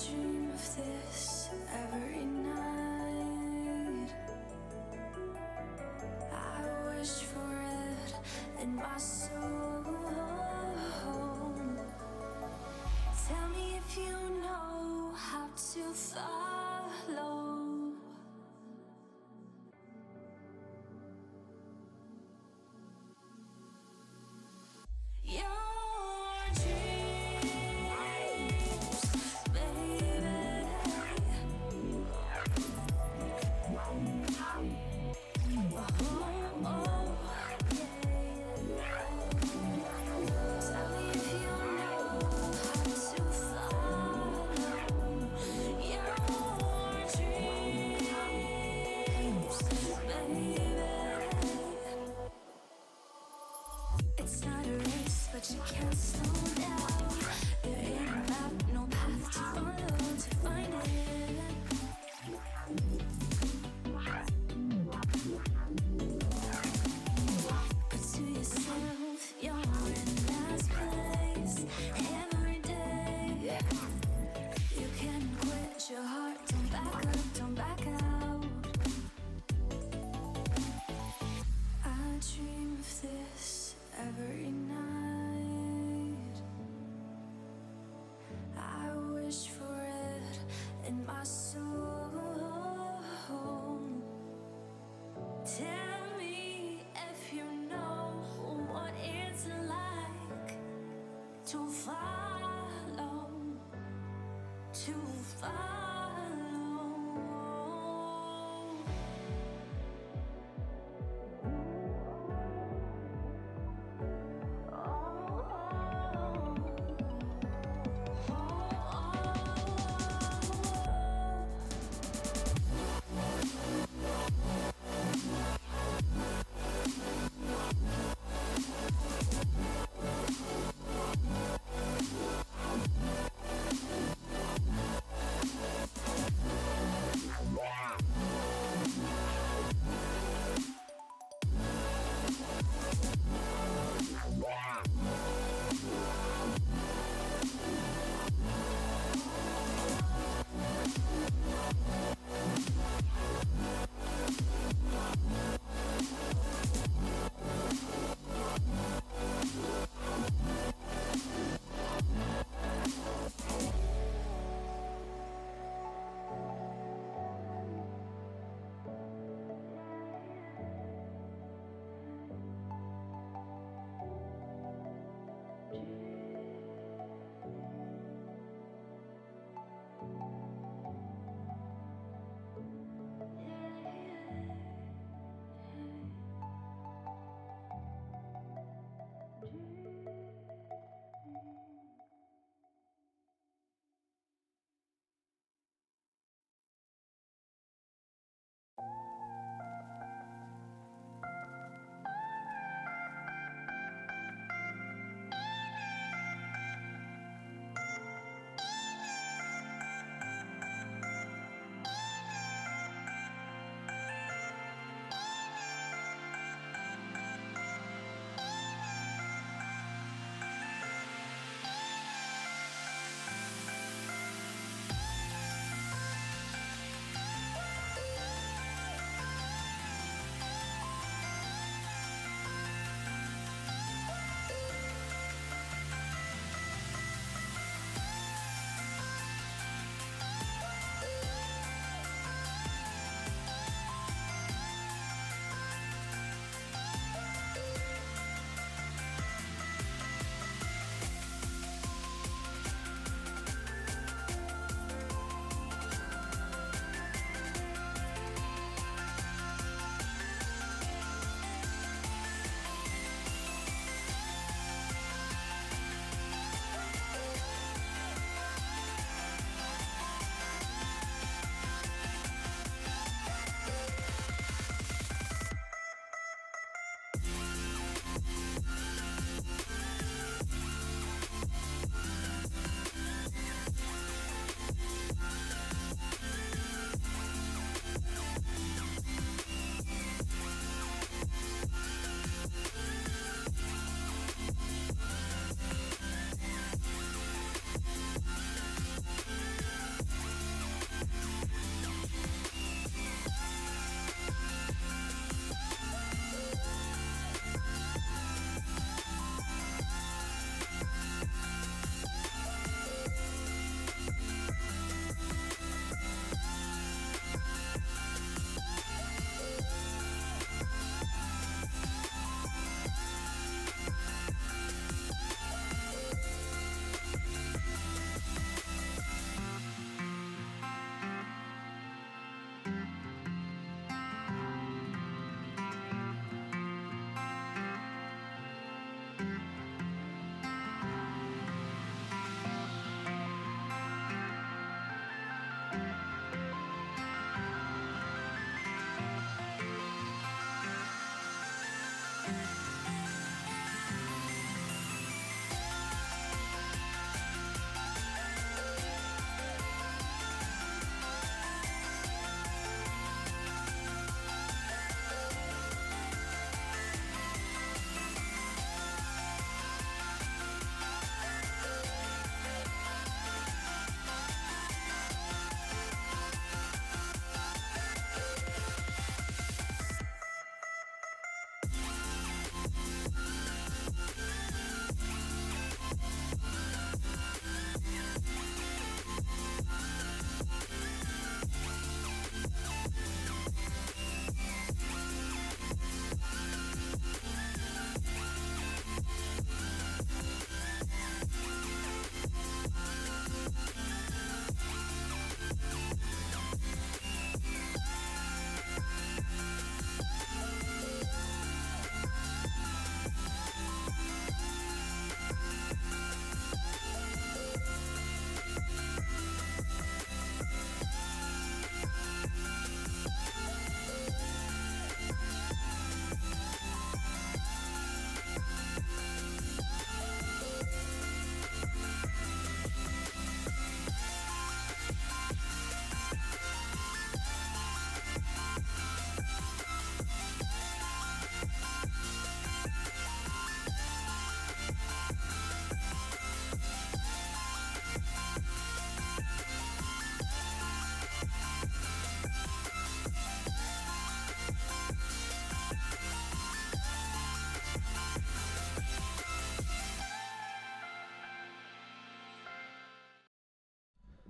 dream of this every night. I wish for it in my soul. Tell me if you know how to follow. But you can't slow down. There ain't a map, no path to follow to find it. But to yourself, you're in last place every day. You can't quit your heart, don't back up, don't back out. I dream of this every night. I wish for it in my soul. Tell me if you know what it's like to follow, to follow.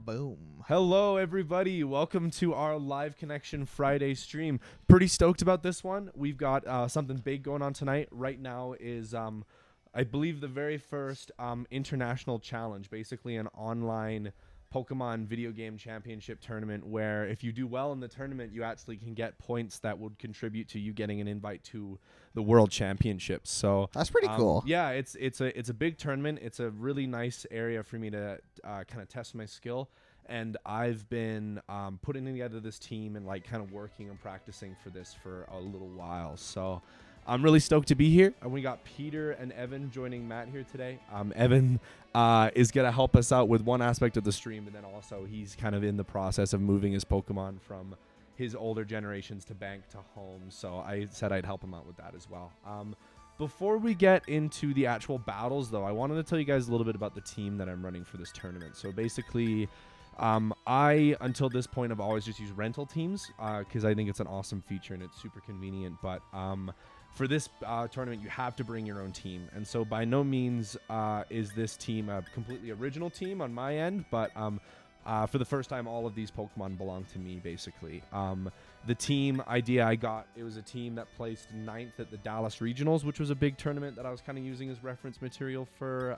Boom. Hello, everybody. Welcome to our Live Connection Friday stream. Pretty stoked about this one. We've got something big going on tonight. Right now is, I believe, the very first international challenge, basically an online Pokemon video game championship tournament where if you do well in the tournament, you actually can get points that would contribute to you getting an invite to the World Championships. So That's pretty cool. Yeah, it's a big tournament. It's a really nice area for me to kind of test my skill. And I've been putting together this team and like kind of working and practicing for this for a little while. So I'm really stoked to be here. And we got Peter and Evan joining Matt here today. Evan is going to help us out with one aspect of the stream, and then also he's kind of in the process of moving his Pokemon from his older generations to bank to home. So I said I'd help him out with that as well. Before we get into the actual battles, though, I wanted to tell you guys a little bit about the team that I'm running for this tournament. So basically, I, until this point, have always just used rental teams because I think it's an awesome feature and it's super convenient. But for this tournament, you have to bring your own team. And so by no means is this team a completely original team on my end, but for the first time, all of these Pokemon belong to me, basically. The team idea I got, it was a team that placed 9th at the Dallas Regionals, which was a big tournament that I was kind of using as reference material for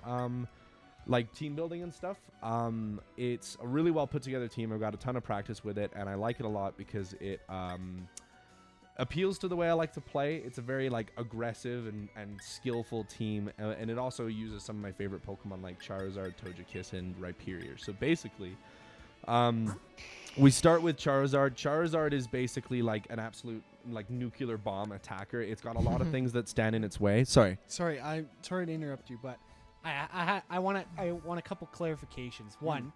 like team building and stuff. It's a really well put together team. I've got a ton of practice with it, and I like it a lot because it appeals to the way I like to play. It's a very like aggressive and skillful team, and it also uses some of my favorite Pokemon like Charizard, Togekiss, and Rhyperior. So basically, we start with Charizard. Charizard is basically like an absolute like nuclear bomb attacker. It's got a lot of things that stand in its way. Sorry, I'm sorry to interrupt you, but I want a couple clarifications. One,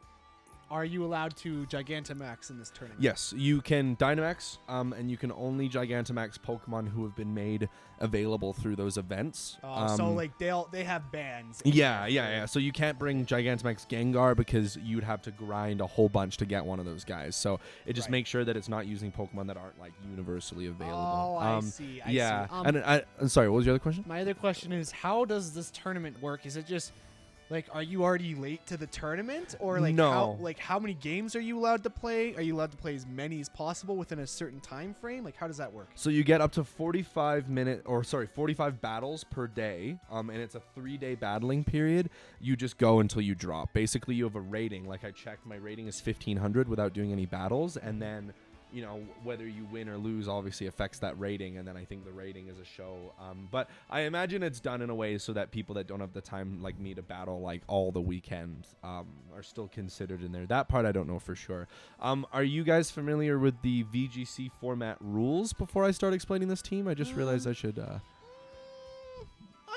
are you allowed to Gigantamax in this tournament? Yes, you can Dynamax, and you can only Gigantamax Pokemon who have been made available through those events. So like they have bans. Yeah. So you can't bring Gigantamax Gengar because you'd have to grind a whole bunch to get one of those guys. So it just makes sure that it's not using Pokemon that aren't like universally available. Oh, I see. Yeah. I see. And I'm sorry, what was your other question? My other question is, how does this tournament work? Is it just like, are you already late to the tournament, or like No. how many games are you allowed to play? Are you allowed to play as many as possible within a certain time frame? Like, how does that work? So you get up to 45 battles per day, and it's a 3-day battling period. You just go until you drop. Basically, you have a rating. Like I checked, my rating is 1500 without doing any battles, and then whether you win or lose obviously affects that rating, and then I think the rating is a show. But I imagine it's done in a way so that people that don't have the time like me to battle like all the weekend are still considered in there. That part I don't know for sure. Are you guys familiar with the VGC format rules before I start explaining this team? I just realized I should... I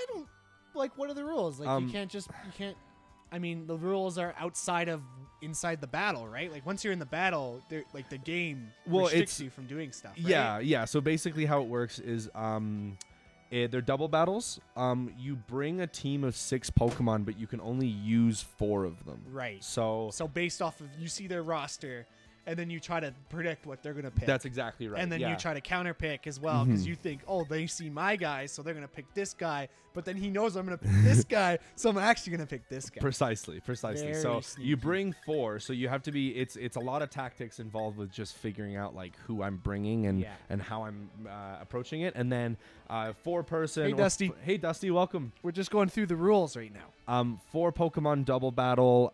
don't... Like, what are the rules? Like, you can't... I mean, the rules are inside the battle, right? Like, once you're in the battle, like the game restricts you from doing stuff, right? Yeah. So basically how it works is they're double battles. You bring a team of 6 Pokemon, but you can only use 4 of them. Right. So based off of, you see their roster, and then you try to predict what they're going to pick. That's exactly right. And then you try to counter pick as well, because you think, oh, they see my guy, so they're going to pick this guy. But then he knows I'm going to pick this guy, so I'm actually going to pick this guy. Precisely. Very So sneaky. you bring 4, so you have to be. It's a lot of tactics involved with just figuring out like who I'm bringing and how I'm approaching it, and then 4-person. Hey, Dusty. Hey, Dusty, welcome. We're just going through the rules right now. 4 Pokemon double battle.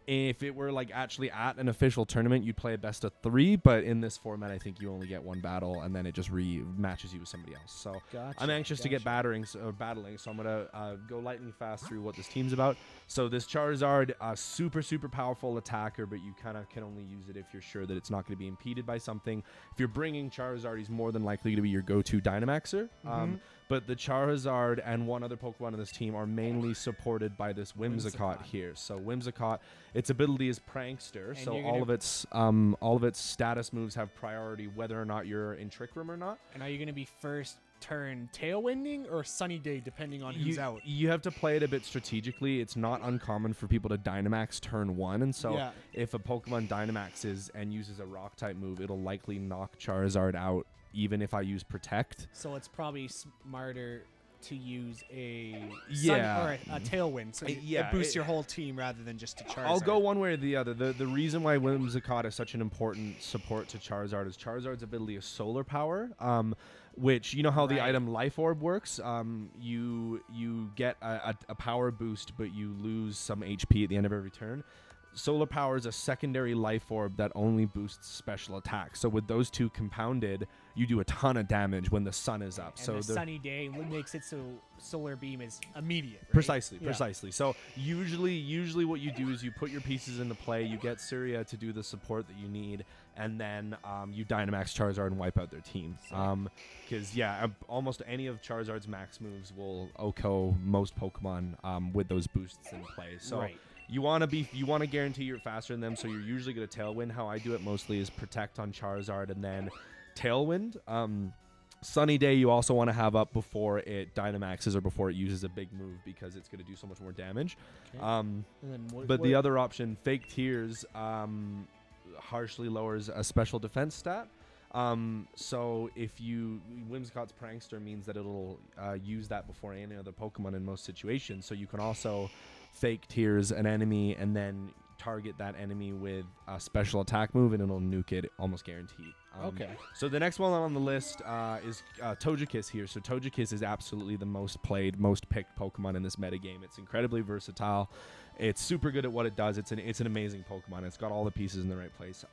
If it were like actually at an official tournament, you'd play a best of 3, but in this format, I think you only get 1 battle, and then it just rematches you with somebody else. So I'm anxious to get battling, so I'm gonna go lightning fast through what this team's about. So this Charizard, super powerful attacker, but you kind of can only use it if you're sure that it's not going to be impeded by something. If you're bringing Charizard, he's more than likely to be your go-to Dynamaxer. But the Charizard and one other Pokemon on this team are mainly supported by this Whimsicott here. So Whimsicott, its ability is Prankster, and so all of its status moves have priority whether or not you're in Trick Room or not. And are you going to be first turn Tailwinding or Sunny Day, depending on who's out? You have to play it a bit strategically. It's not uncommon for people to Dynamax turn 1, and so if a Pokemon Dynamaxes and uses a Rock type move, it'll likely knock Charizard out even if I use Protect. So it's probably smarter to use a Yeah. or a Tailwind, so Yeah, it boosts your whole team rather than just a Charizard. I'll go one way or the other. The reason why Whimsicott is such an important support to Charizard is Charizard's ability is solar power, which you know how the Right. item Life Orb works. You get a power boost, but you lose some HP at the end of every turn. Solar power is a secondary life orb that only boosts special attacks. So with those two compounded, you do a ton of damage when the sun is up. And So the sunny day makes it so solar beam is immediate. Right? Precisely. So usually what you do is you put your pieces into play, you get Surya to do the support that you need, and then you Dynamax Charizard and wipe out their team. Because almost any of Charizard's max moves will OHKO most Pokemon with those boosts in play. So. Right. You want to guarantee you're faster than them, so you're usually going to Tailwind. How I do it mostly is Protect on Charizard and then Tailwind. Sunny Day you also want to have up before it Dynamaxes or before it uses a big move because it's going to do so much more damage. Okay. And then But the other option, Fake Tears, harshly lowers a special defense stat. So if you Whimsicott's Prankster means that it'll use that before any other Pokemon in most situations. So you can also Fake Tears an enemy and then target that enemy with a special attack move and it'll nuke it almost guaranteed. Okay. So the next one on the list is Togekiss here. So Togekiss is absolutely the most played, most picked Pokemon in this metagame. It's incredibly versatile. It's super good at what it does. It's an amazing Pokemon. It's got all the pieces in the right place.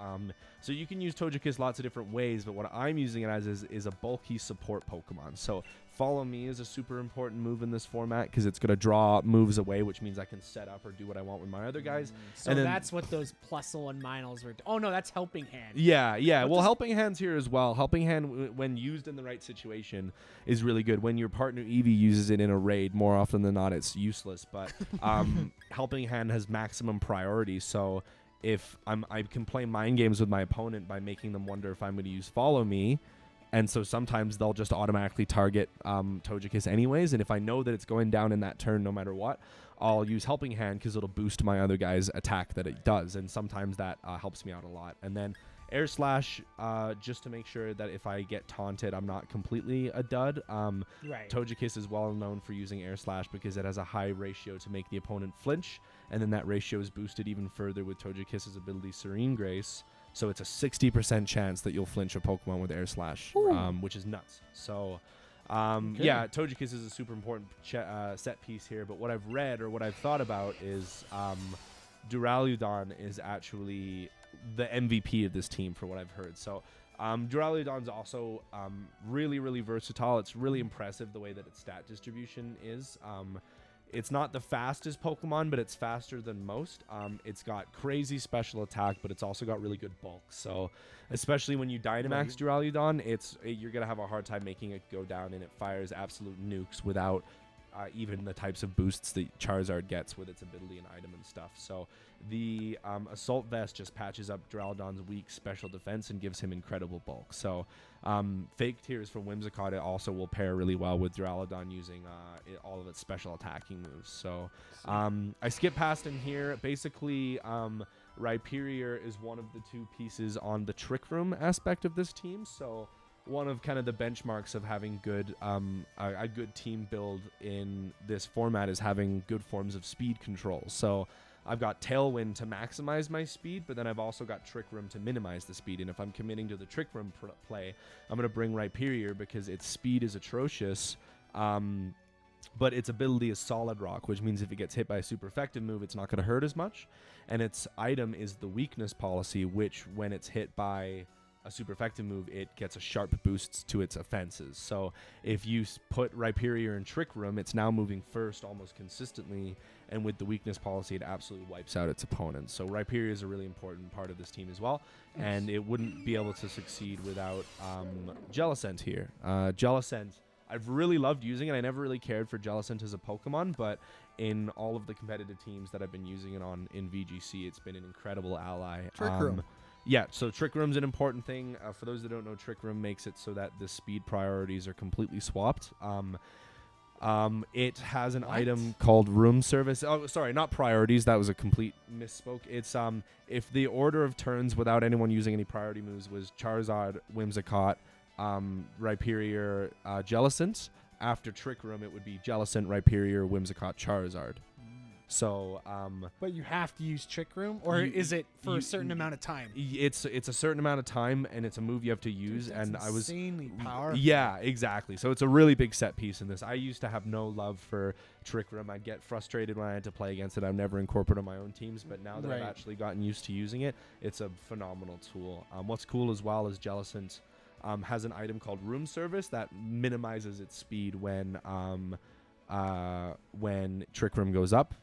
So you can use Togekiss lots of different ways, but what I'm using it as is a bulky support Pokemon. So Follow Me is a super important move in this format because it's going to draw moves away, which means I can set up or do what I want with my other guys. So and then, that's what those Plusle and Minals were. Oh no, that's Helping Hand. Yeah. Well, Helping Hand's here as well. Helping Hand, when used in the right situation, is really good. When your partner Eevee uses it in a raid, more often than not, it's useless. But Helping Hand has maximum priority. So if I can play mind games with my opponent by making them wonder if I'm going to use Follow Me. And so sometimes they'll just automatically target Togekiss anyways. And if I know that it's going down in that turn no matter what, I'll use Helping Hand because it'll boost my other guy's attack that it does. And sometimes that helps me out a lot. And then Air Slash, just to make sure that if I get taunted, I'm not completely a dud. Right. Togekiss is well known for using Air Slash because it has a high ratio to make the opponent flinch. And then that ratio is boosted even further with Togekiss's ability Serene Grace. So it's a 60% chance that you'll flinch a Pokemon with Air Slash, which is nuts. So, Togekiss is a super important set piece here. But what I've read or what I've thought about is Duraludon is actually the MVP of this team for what I've heard. So Duraludon's also really, really versatile. It's really impressive the way that its stat distribution is. It's not the fastest Pokemon, but it's faster than most. It's got crazy special attack, but it's also got really good bulk. So, especially when you Dynamax Duraludon, you're gonna have a hard time making it go down, and it fires absolute nukes without even the types of boosts that Charizard gets with its ability and item and stuff. So, the Assault Vest just patches up Duraludon's weak special defense and gives him incredible bulk. So, Fake Tears from Whimsicott also will pair really well with Duraludon using all of its special attacking moves. So I skip past in here. Basically, Rhyperior is one of the two pieces on the Trick Room aspect of this team. So one of kind of the benchmarks of having good a good team build in this format is having good forms of speed control. So I've got Tailwind to maximize my speed, but then I've also got Trick Room to minimize the speed. And if I'm committing to the Trick Room play, I'm going to bring Rhyperior because its speed is atrocious, but its ability is Solid Rock, which means if it gets hit by a super effective move, it's not going to hurt as much. And its item is the Weakness Policy, which when it's hit by a super effective move, it gets a sharp boost to its offenses. So if you put Rhyperior in Trick Room, it's now moving first almost consistently, and with the Weakness Policy, it absolutely wipes out its opponents. So Rhyperior is a really important part of this team as well, and it wouldn't be able to succeed without Jellicent here. Jellicent, I've really loved using it. I never really cared for Jellicent as a Pokemon, but in all of the competitive teams that I've been using it on in VGC, it's been an incredible ally. Trick Room. Yeah, so Trick Room's an important thing. For those that don't know, Trick Room makes it so that the speed priorities are completely swapped. It has an item called Room Service. Oh, sorry, not priorities. That was a complete misspoke. It's if the order of turns without anyone using any priority moves was Charizard, Whimsicott, Rhyperior, Jellicent, after Trick Room, it would be Jellicent, Rhyperior, Whimsicott, Charizard. So But you have to use Trick Room, or is it for you- a certain amount of time? it's a certain amount of time, and it's a move you have to use. Dude, that's and I was insanely powerful. Yeah, exactly. So it's a really big set piece in this. I used to have no love for Trick Room. I'd get frustrated when I had to play against it. I've never incorporated on my own teams, but now that I've Right. actually gotten used to using it, it's a phenomenal tool. What's cool as well is Jellicent has an item called Room Service that minimizes its speed when Trick Room goes up.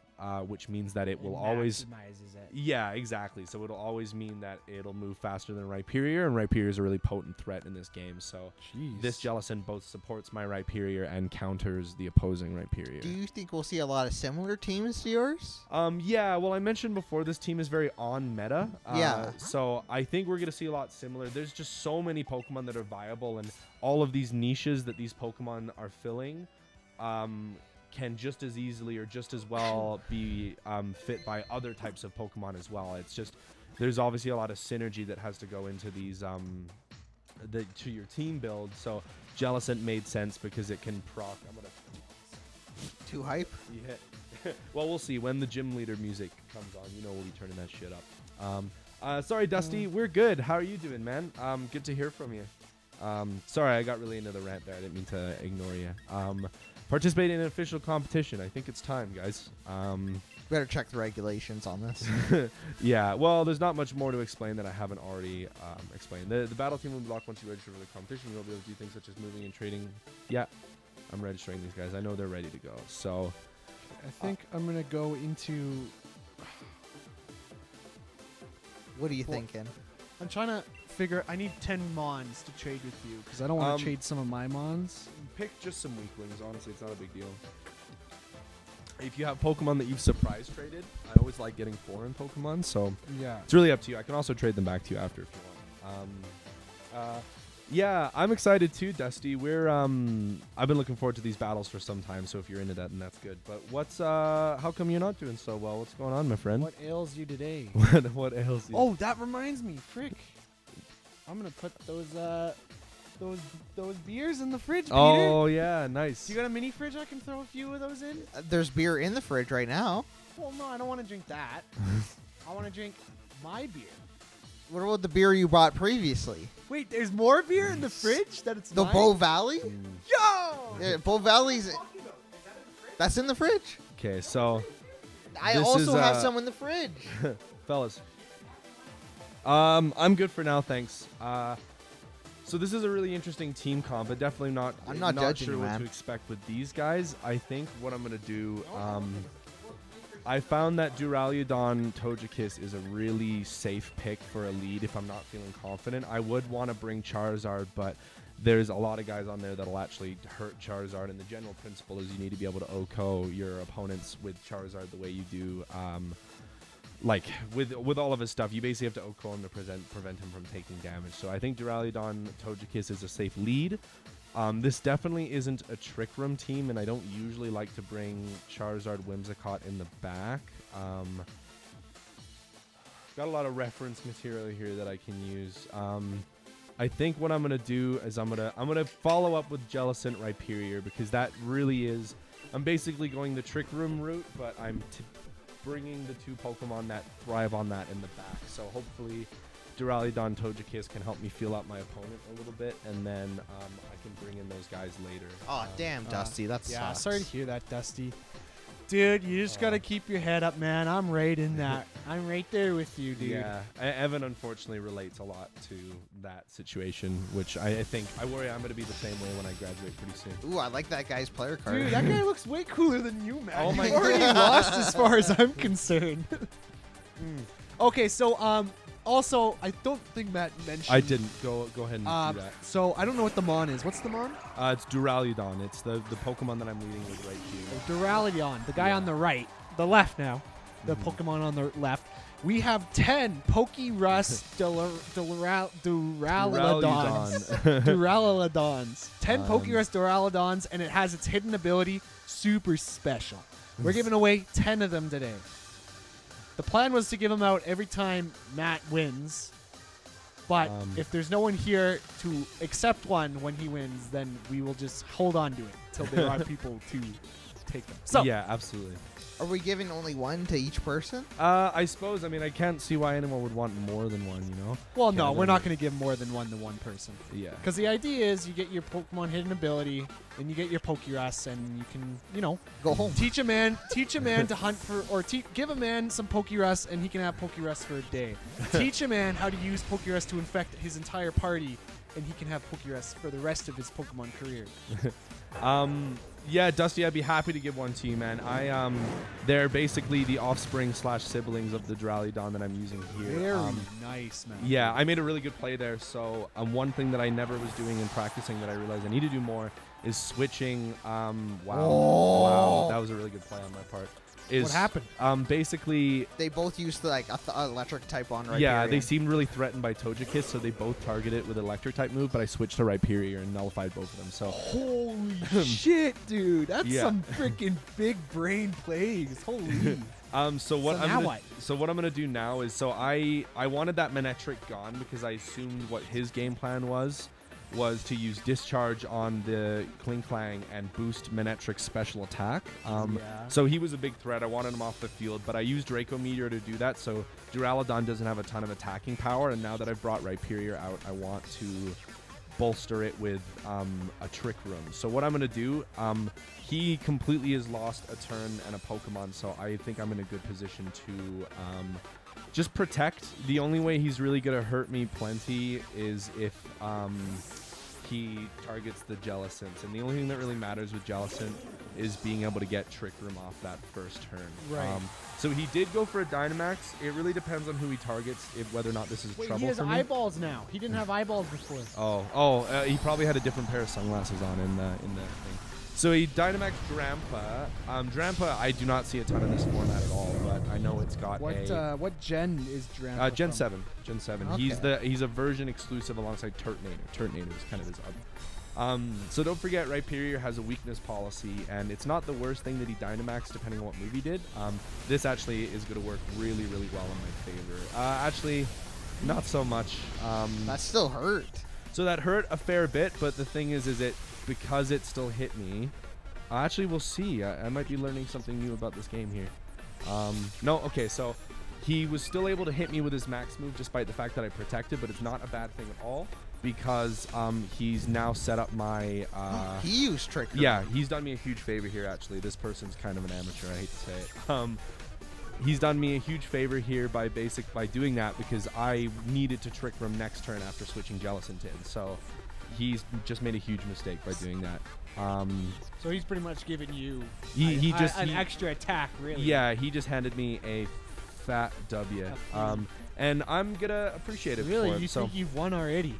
Which means that it will always maximizes it. Yeah, exactly. So it'll always mean that it'll move faster than Rhyperior, and Rhyperior is a really potent threat in this game. So this Jellicent both supports my Rhyperior and counters the opposing Rhyperior. Do you think we'll see a lot of similar teams to yours? Yeah, well, I mentioned before this team is very on meta. Yeah. So I think we're going to see a lot similar. There's just so many Pokemon that are viable, and all of these niches that these Pokemon are filling can just as easily or just as well be fit by other types of Pokemon as well. It's just there's obviously a lot of synergy that has to go into these to your team build. So Jellicent made sense because it can proc. I'm gonna Too hype? yeah. Well, we'll see when the gym leader music comes on. You know we'll be turning that shit up. Sorry, Dusty. We're good. How are you doing, man? Good to hear from you. Sorry, I got really into the rant there. I didn't mean to ignore you. Participate in an official competition. I think it's time, guys. Better check the regulations on this. Yeah, well, there's not much more to explain that I haven't already explained. The battle team will be locked once you register for the competition. You'll be able to do things such as moving and trading. Yeah, I'm registering these guys. I know they're ready to go. So I think I'm gonna go into. What are you Well, thinking? I'm trying to figure. I need 10 Mons to trade with you because I don't want to trade some of my Mons. pick just some weaklings. Honestly, it's not a big deal. If you have Pokemon that you've surprise traded, I always like getting foreign Pokemon, so Yeah. it's really up to you. I can also trade them back to you after if you want. Yeah, I'm excited too, Dusty. I've been looking forward to these battles for some time, so if you're into that, then that's good. But how come you're not doing so well? What's going on, my friend? What ails you today? What ails you? Oh, that reminds me, frick. I'm gonna put those beers in the fridge, Peter. Oh, yeah, nice. You got a mini fridge I can throw a few of those in? There's beer in the fridge right now. Well, no, I don't want to drink that. I want to drink my beer. What about the beer you bought previously? Wait, there's more beer in the fridge that it's The mine? Bow Valley? Yo! Yeah, Bow Valley's... That's in the fridge. Okay, so, I This also is, have some in the fridge. fellas. I'm good for now, thanks. So this is a really interesting team comp, but definitely not. I'm not judging sure you, what man. to expect with these guys. I think what I'm gonna do. I found that Duraludon Togekiss is a really safe pick for a lead if I'm not feeling confident. I would want to bring Charizard, but there's a lot of guys on there that'll actually hurt Charizard, and the general principle is you need to be able to OHKO your opponents with Charizard the way you do like with all of his stuff. You basically have to OHKO him to prevent him from taking damage. So I think Duraludon Togekiss is a safe lead. This definitely isn't a Trick Room team, and I don't usually like to bring Charizard Whimsicott in the back. Got a lot of reference material here that I can use. I think what I'm gonna do is I'm gonna follow up with Jellicent Rhyperior, because that really is. I'm basically going the Trick Room route, but I'm bringing the two Pokemon that thrive on that in the back. So hopefully Duraludon Togekiss can help me feel out my opponent a little bit, and then I can bring in those guys later. Oh, damn, Dusty. That Yeah, sucks. sorry to hear that, Dusty. Dude, you just gotta keep your head up, man. I'm right in that. I'm right there with you, dude. Yeah, Evan unfortunately relates a lot to that situation, which I think I worry I'm going to be the same way when I graduate pretty soon. Ooh, I like that guy's player card. Dude, that guy looks way cooler than you, man. Oh my you already lost as far as I'm concerned. Okay, so also I don't think Matt mentioned. I didn't. Go ahead and do that. So I don't know what the Mon is. What's the Mon? It's Duraludon. It's the Pokemon that I'm leading with right here. Duraludon, the guy on the right, the left now, the Pokemon on the left. We have 10 Pokerus Duraludons. Duraludons. 10 Pokerus Duraludons, and it has its hidden ability, Super Special. We're giving away 10 of them today. The plan was to give them out every time Matt wins, but if there's no one here to accept one when he wins, then we will just hold on to it until they want people to take them. So yeah, absolutely. Are we giving only one to each person? I suppose. I mean, I can't see why anyone would want more than one. You know. well, Yeah, no, we're then- not going to give more than one to one person. Yeah. Because the idea is you get your Pokemon hidden ability, and you get your Pokerus, and you can, Go home. teach a man to hunt for, or give a man some Pokerus, and he can have Pokerus for a day. Teach a man how to use Pokerus to infect his entire party, and he can have Pokerus for the rest of his Pokemon career. Yeah, Dusty, I'd be happy to give one to you, man. They're basically the offspring / siblings of the Duraludon that I'm using here. Very nice, man. Yeah, I made a really good play there. So one thing that I never was doing in practicing that I realized I need to do more is switching. Wow, that was a really good play on my part. What happened? Basically, They both used like a electric type on Rhyperior. yeah, they seemed really threatened by Togekiss, so they both targeted with electric type move, but I switched to Rhyperior and nullified both of them. So Holy shit, dude! That's Yeah. some freaking big brain plays. Holy. So what So I'm now gonna, what? So what I'm gonna do now is I wanted that Manectric gone because I assumed what his game plan was to use Discharge on the Klinklang and boost Manectric's special attack. Yeah. So he was a big threat. I wanted him off the field, but I used Draco Meteor to do that. So Duraludon doesn't have a ton of attacking power, and now that I've brought Rhyperior out, I want to bolster it with a Trick Room. So what I'm gonna do, he completely has lost a turn and a Pokemon, so I think I'm in a good position to just protect. The only way he's really gonna hurt me plenty is if he targets the Jellicent, and the only thing that really matters with Jellicent is being able to get Trick Room off that first turn. Right. So he did go for a Dynamax. It really depends on who he targets, whether or not this is Wait, trouble he has for me. eyeballs now. He didn't have eyeballs before. He probably had a different pair of sunglasses on in the thing. So he Dynamax Drampa. Drampa, I do not see a ton in this format at all, but I know it's got What gen is Drampa Gen from? 7. Gen 7. Okay. He's a version exclusive alongside Turtonator. Turtonator is kind of his so don't forget, Rhyperior has a weakness policy, and it's not the worst thing that he Dynamax depending on what move he did. This actually is going to work really, really well in my favor. Actually, not so much. That still hurt. So that hurt a fair bit, but the thing is it because it still hit me. Actually, we'll see. I might be learning something new about this game here. No, okay, so he was still able to hit me with his max move despite the fact that I protected, but it's not a bad thing at all because he's now set up my... He used Trick Room. Yeah, he's done me a huge favor here, actually. This person's kind of an amateur, I hate to say it. He's done me a huge favor here by doing that because I needed to Trick Room next turn after switching Jellicent in. So he's just made a huge mistake by doing that. So he's pretty much giving you an extra attack, really. Yeah, he just handed me a fat W. And I'm gonna appreciate it. Really, for him, you so. think you've won already?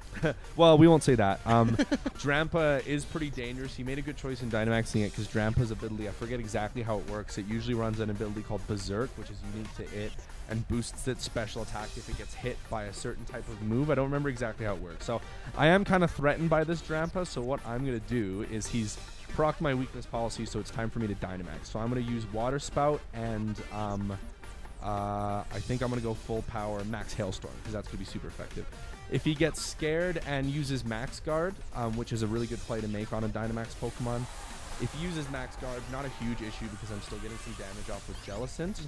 Well, we won't say that. Drampa is pretty dangerous. He made a good choice in Dynamaxing it because Drampa's ability, I forget exactly how it works. It usually runs an ability called Berserk, which is unique to it, and boosts its special attack if it gets hit by a certain type of move. I don't remember exactly how it works. So I am kind of threatened by this Drampa, so what I'm going to do is he's procced my weakness policy, so it's time for me to Dynamax. So I'm going to use Water Spout and... I think I'm going to go full power Max Hailstorm because that's going to be super effective. If he gets scared and uses Max Guard, which is a really good play to make on a Dynamax Pokemon, if he uses Max Guard, not a huge issue because I'm still getting some damage off with Jellicent.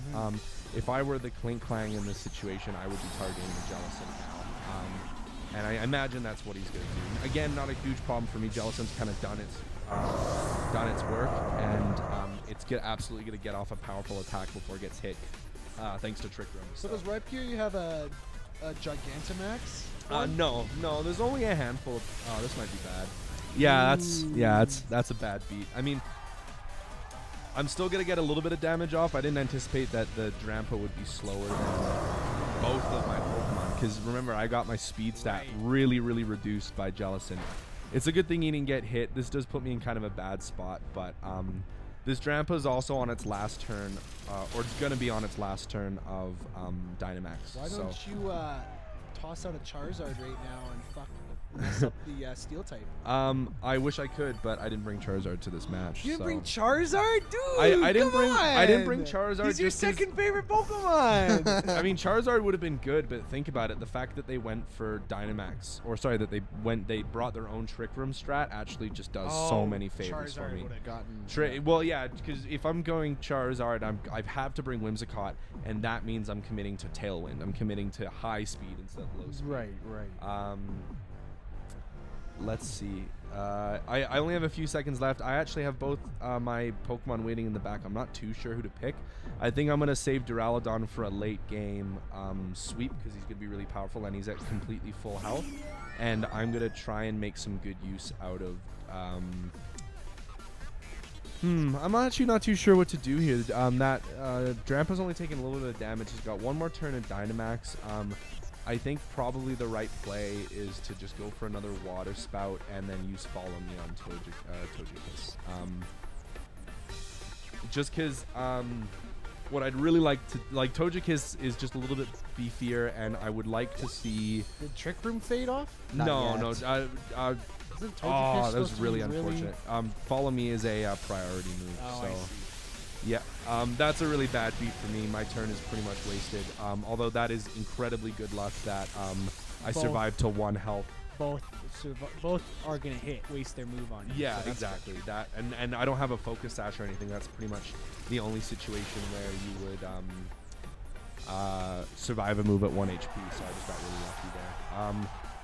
If I were the Klinklang in this situation, I would be targeting the Jellicent now. And I imagine that's what he's going to do. Again, not a huge problem for me. Jellicent's kind of done its work, and it's absolutely going to get off a powerful attack before it gets hit. Thanks to Trick Room. So does Rhyperior have a Gigantamax? No, there's only a handful of... Oh, this might be bad. That's a bad beat. I mean, I'm still going to get a little bit of damage off. I didn't anticipate that the Drampa would be slower than both of my Pokemon. Because remember, I got my speed stat really, really reduced by Jellicent. It's a good thing he didn't get hit. This does put me in kind of a bad spot, but... this Drampa is also on its last turn, or it's going to be on its last turn of Dynamax. Why don't you toss out a Charizard right now and fuck mess up the steel type. I wish I could, but I didn't bring Charizard to this match. You didn't so. bring Charizard, dude. I didn't come bring. I didn't on! bring Charizard. He's your just 'cause- second favorite Pokemon. I mean, Charizard would have been good, but think about it. The fact that they went for Dynamax, or sorry, that they brought their own Trick Room strat actually just does so many favors for Charizard me. would have gotten. Well, yeah, because if I'm going Charizard, I have to bring Whimsicott, and that means I'm committing to Tailwind. I'm committing to high speed instead of low speed. Right. Let's see. I only have a few seconds left. I actually have both my Pokemon waiting in the back. I'm not too sure who to pick. I think I'm going to save Duraludon for a late game sweep because he's going to be really powerful and he's at completely full health. And I'm going to try and make some good use out of... I'm actually not too sure what to do here. Drampa's only taking a little bit of damage. He's got one more turn of Dynamax. I think probably the right play is to just go for another Water Spout and then use Follow Me on Togekiss. Just because what I'd really like to... Togekiss is just a little bit beefier, and I would like to see... Did Trick Room fade off? No. Isn't Togekiss That was supposed to really be unfortunate. Follow Me is a priority move, Oh, so... I see. Yeah, that's a really bad beat for me. My turn is pretty much wasted. Although that is incredibly good luck that I Both. survived to 1 health. Both are gonna waste their move on you. Yeah, so that's exactly. That and I don't have a focus sash or anything. That's pretty much the only situation where you would survive a move at 1 HP. So I just got really lucky there.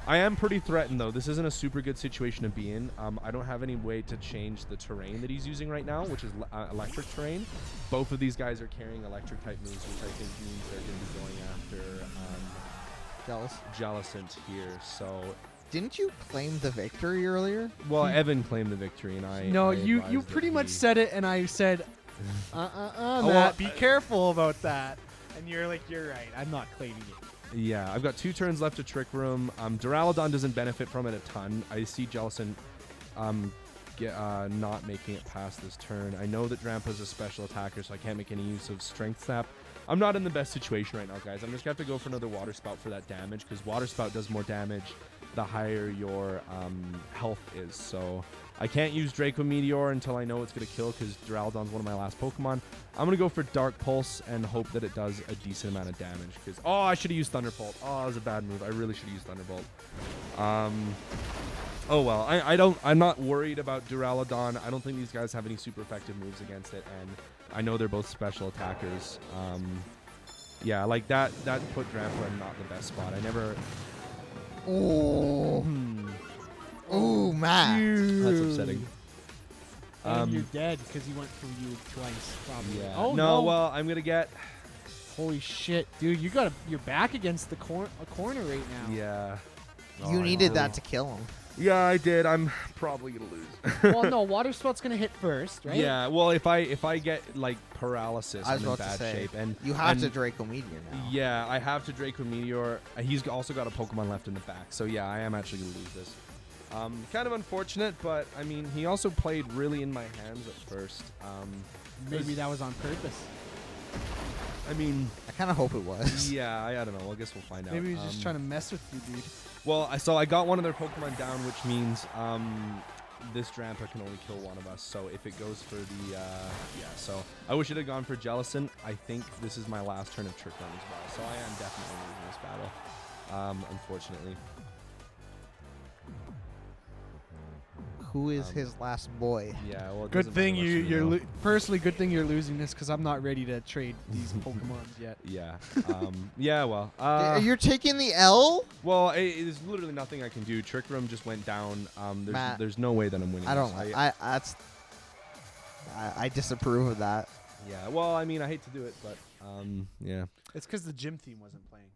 I am pretty threatened though. This isn't a super good situation to be in. I don't have any way to change the terrain that he's using right now, which is electric terrain. Both of these guys are carrying electric type moves, which I think means they're going to be going after Jellicent here. So Didn't you claim the victory earlier? well, Evan claimed the victory, and I No, I you advised pretty that much he- said it, and I said, well, Matt, be careful about that. And you're like, you're right. I'm not claiming it. Yeah, I've got 2 turns left to Trick Room. Duraludon doesn't benefit from it a ton. I see Jellicent not making it past this turn. I know that Drampa's a special attacker, so I can't make any use of Strength Snap. I'm not in the best situation right now, guys. I'm just going to have to go for another Water Spout for that damage, because Water Spout does more damage the higher your health is. So I can't use Draco Meteor until I know it's going to kill, because Duraludon's one of my last Pokemon. I'm going to go for Dark Pulse and hope that it does a decent amount of damage. Because I should have used Thunderbolt. Oh, that was a bad move. I really should have used Thunderbolt. Oh well. I'm not worried about Duraludon. I don't think these guys have any super effective moves against it, and I know they're both special attackers. Yeah, like that put Drampa in not the best spot. I never... Oh, Matt. That's upsetting. And you're dead because he went for you twice, probably. Yeah. Oh, no, well, I'm going to get... Holy shit, dude! You're back against the corner right now. Yeah. You I needed know. that to kill him. Yeah, I did. I'm probably going to lose. Well, no, Water Spout's gonna hit first, right? Yeah, well, if I get like paralysis, I was I'm in about to bad say, shape, and you have to and- Draco Meteor now. Yeah, I have to Draco Meteor. He's also got a Pokemon left in the back, so yeah, I am actually gonna lose this. Kind of unfortunate, but I mean, he also played really in my hands at first. Maybe that was on purpose. I mean, I kind of hope it was. yeah, I don't know. I guess we'll find out. Maybe he was just trying to mess with you, dude. Well, so I got one of their Pokemon down, which means this Drampa can only kill one of us. So if it goes for the yeah, so I wish it had gone for Jellicent. I think this is my last turn of Trick Room as well. So I am definitely losing this battle, unfortunately. Who is his last boy? Yeah, well, it Good doesn't thing matter much to me, you're though. personally good thing you're losing this because I'm not ready to trade these Pokemon yet. Yeah. Yeah. Well. You're taking the L? Well, there's literally nothing I can do. Trick Room just went down. Matt, There's no way that I'm winning. I don't. this. I disapprove of that. Yeah. Well, I mean, I hate to do it, but yeah. It's because the gym theme wasn't playing.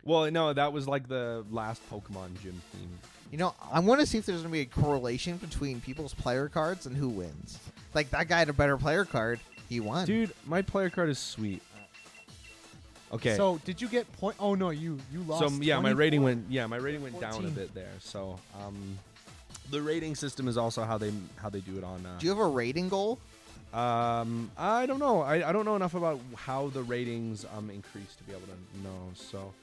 Well, no, that was like the last Pokemon gym theme. You know, I want to see if there's going to be a correlation between people's player cards and who wins. Like, that guy had a better player card. He won. Dude, my player card is sweet. Okay. So did you get point? Oh no, you lost. So yeah, my rating 24. went down a 14. bit there. So the rating system is also how they do it on. Do you have a rating goal? I don't know. I don't know enough about how the ratings increase to be able to know. So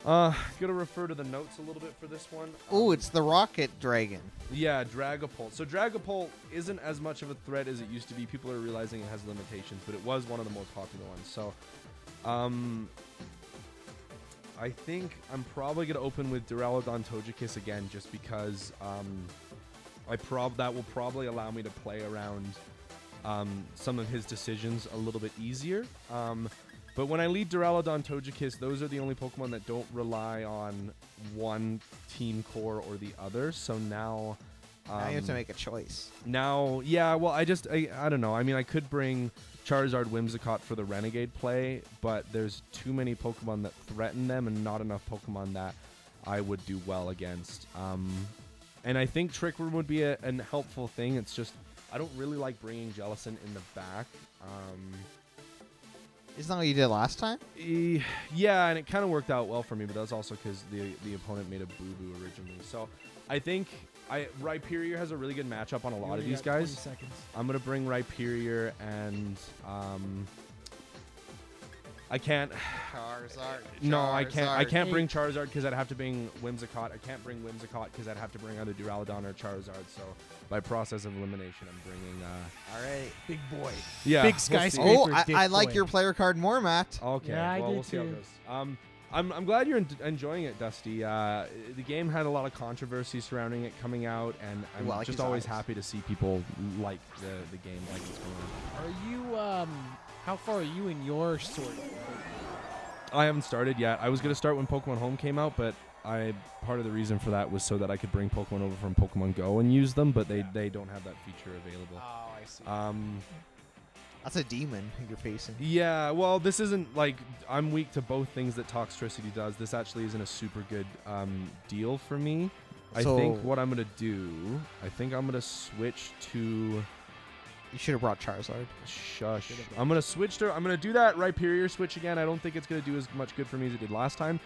Gonna refer to the notes a little bit for this one. Oh, it's the rocket dragon. Yeah, Dragapult. So Dragapult isn't as much of a threat as it used to be. People are realizing it has limitations, but it was one of the more popular ones. So, I think I'm probably gonna open with Duraludon Togekiss again, just because that will probably allow me to play around some of his decisions a little bit easier. But when I lead Duraludon Togekiss, those are the only Pokemon that don't rely on one team core or the other. So now... Now you have to make a choice. Now, yeah, well, I don't know. I mean, I could bring Charizard Whimsicott for the Renegade play, but there's too many Pokemon that threaten them and not enough Pokemon that I would do well against. And I think Trick Room would be a helpful thing. It's just, I don't really like bringing Jellicent in the back. Isn't that what you did last time? Yeah, and it kind of worked out well for me, but that's also because the opponent made a boo-boo originally. So I think Rhyperior has a really good matchup on a lot of these guys. 20 seconds. I'm going to bring Rhyperior, and I can't... Charizard. No, I can't bring Charizard because I'd have to bring Whimsicott. I can't bring Whimsicott because I'd have to bring either Duraludon or Charizard. So by process of elimination, I'm bringing... All right. Big boy. Yeah, Big we'll see. skyscraper. Oh, Dick I like boy. your player card more, Matt. Okay, Yeah, I well, did we'll see how it too. goes. I'm glad you're enjoying it, Dusty. The game had a lot of controversy surrounding it coming out, and I'm Well, like just his always eyes. happy to see people like the game, like it's going on. Are you, how far are you in your sort? I haven't started yet. I was going to start when Pokemon Home came out, but part of the reason for that was so that I could bring Pokemon over from Pokemon Go and use them, but they don't have that feature available. Oh, I see. That's a demon you're facing. Yeah, well, this isn't like I'm weak to both things that Toxtricity does. This actually isn't a super good deal for me. I So- think what I'm going to do, I think I'm going to switch to... You should have brought Charizard. Shush. I'm going to switch to... I'm going to do that Rhyperior switch again. I don't think it's going to do as much good for me as it did last time.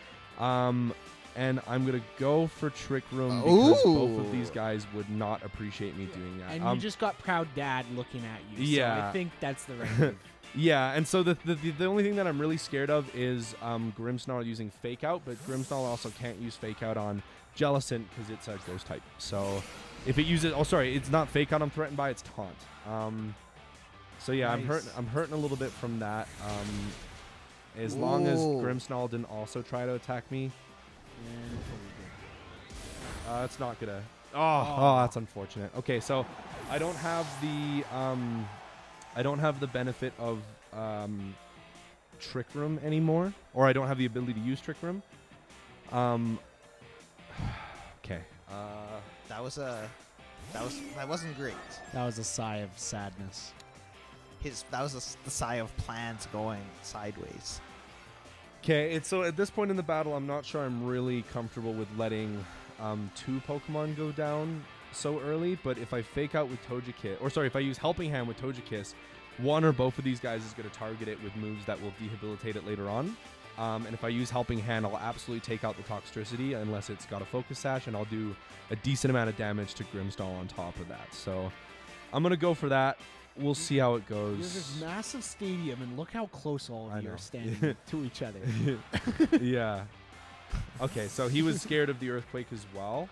And I'm going to go for Trick Room because both of these Ooh. guys would not appreciate me doing that. And you just got Proud Dad looking at you. Yeah. So I think that's the right move. Yeah, and so the only thing that I'm really scared of is Grimmsnarl using Fake Out, but Grimmsnarl also can't use Fake Out on Jellicent because it's a Ghost type. So if it uses... Oh, sorry, it's not Fake Out I'm threatened by, it's Taunt. So yeah, Nice. I'm hurting a little bit from that. As long as Ooh. Grimmsnarl didn't also try to attack me, it's not gonna. Oh, that's unfortunate. Okay, so I don't have the benefit of Trick Room anymore, or I don't have the ability to use Trick Room. Okay. That wasn't great. That was a sigh of sadness. That was the sigh of plans going sideways. Okay, so at this point in the battle, I'm not sure I'm really comfortable with letting two Pokemon go down so early, but if I Fake Out with Togekiss, or sorry, if I use Helping Hand with Togekiss, one or both of these guys is going to target it with moves that will debilitate it later on. And if I use Helping Hand, I'll absolutely take out the Toxtricity unless it's got a Focus Sash, and I'll do a decent amount of damage to Grimmsnarl on top of that. So I'm going to go for that. We'll see how it goes. You have this massive stadium, and look how close all I of you know. are standing to each other. Yeah. Okay, so he was scared of the Earthquake as well.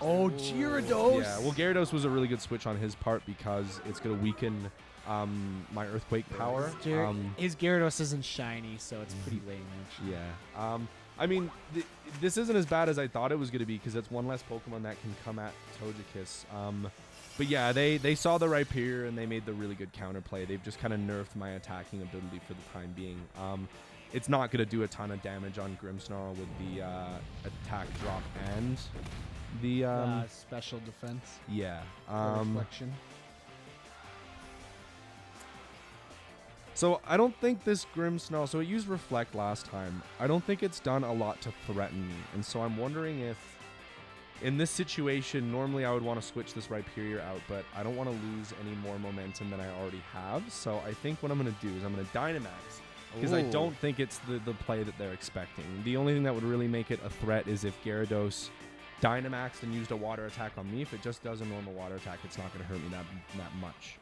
Oh, Gyarados! Yeah, well, Gyarados was a really good switch on his part because it's going to weaken my Earthquake power. His Gyarados isn't shiny, so it's pretty lame. Actually. Yeah. I mean, this isn't as bad as I thought it was going to be because it's one less Pokemon that can come at Togekiss. But yeah, they saw the Rhyperior and they made the really good counterplay. They've just kind of nerfed my attacking ability for the time being. It's not going to do a ton of damage on Grimmsnarl with the attack drop and the... special defense. yeah. Reflection. So I don't think this Grimmsnarl... So it used Reflect last time. I don't think it's done a lot to threaten me. And so I'm wondering if... In this situation, normally I would want to switch this Rhyperior out, but I don't want to lose any more momentum than I already have. So I think what I'm going to do is I'm going to Dynamax, because I Ooh. don't think it's the play that they're expecting. The only thing that would really make it a threat is if Gyarados Dynamaxed and used a water attack on me. If it just does a normal water attack, it's not going to hurt me that much.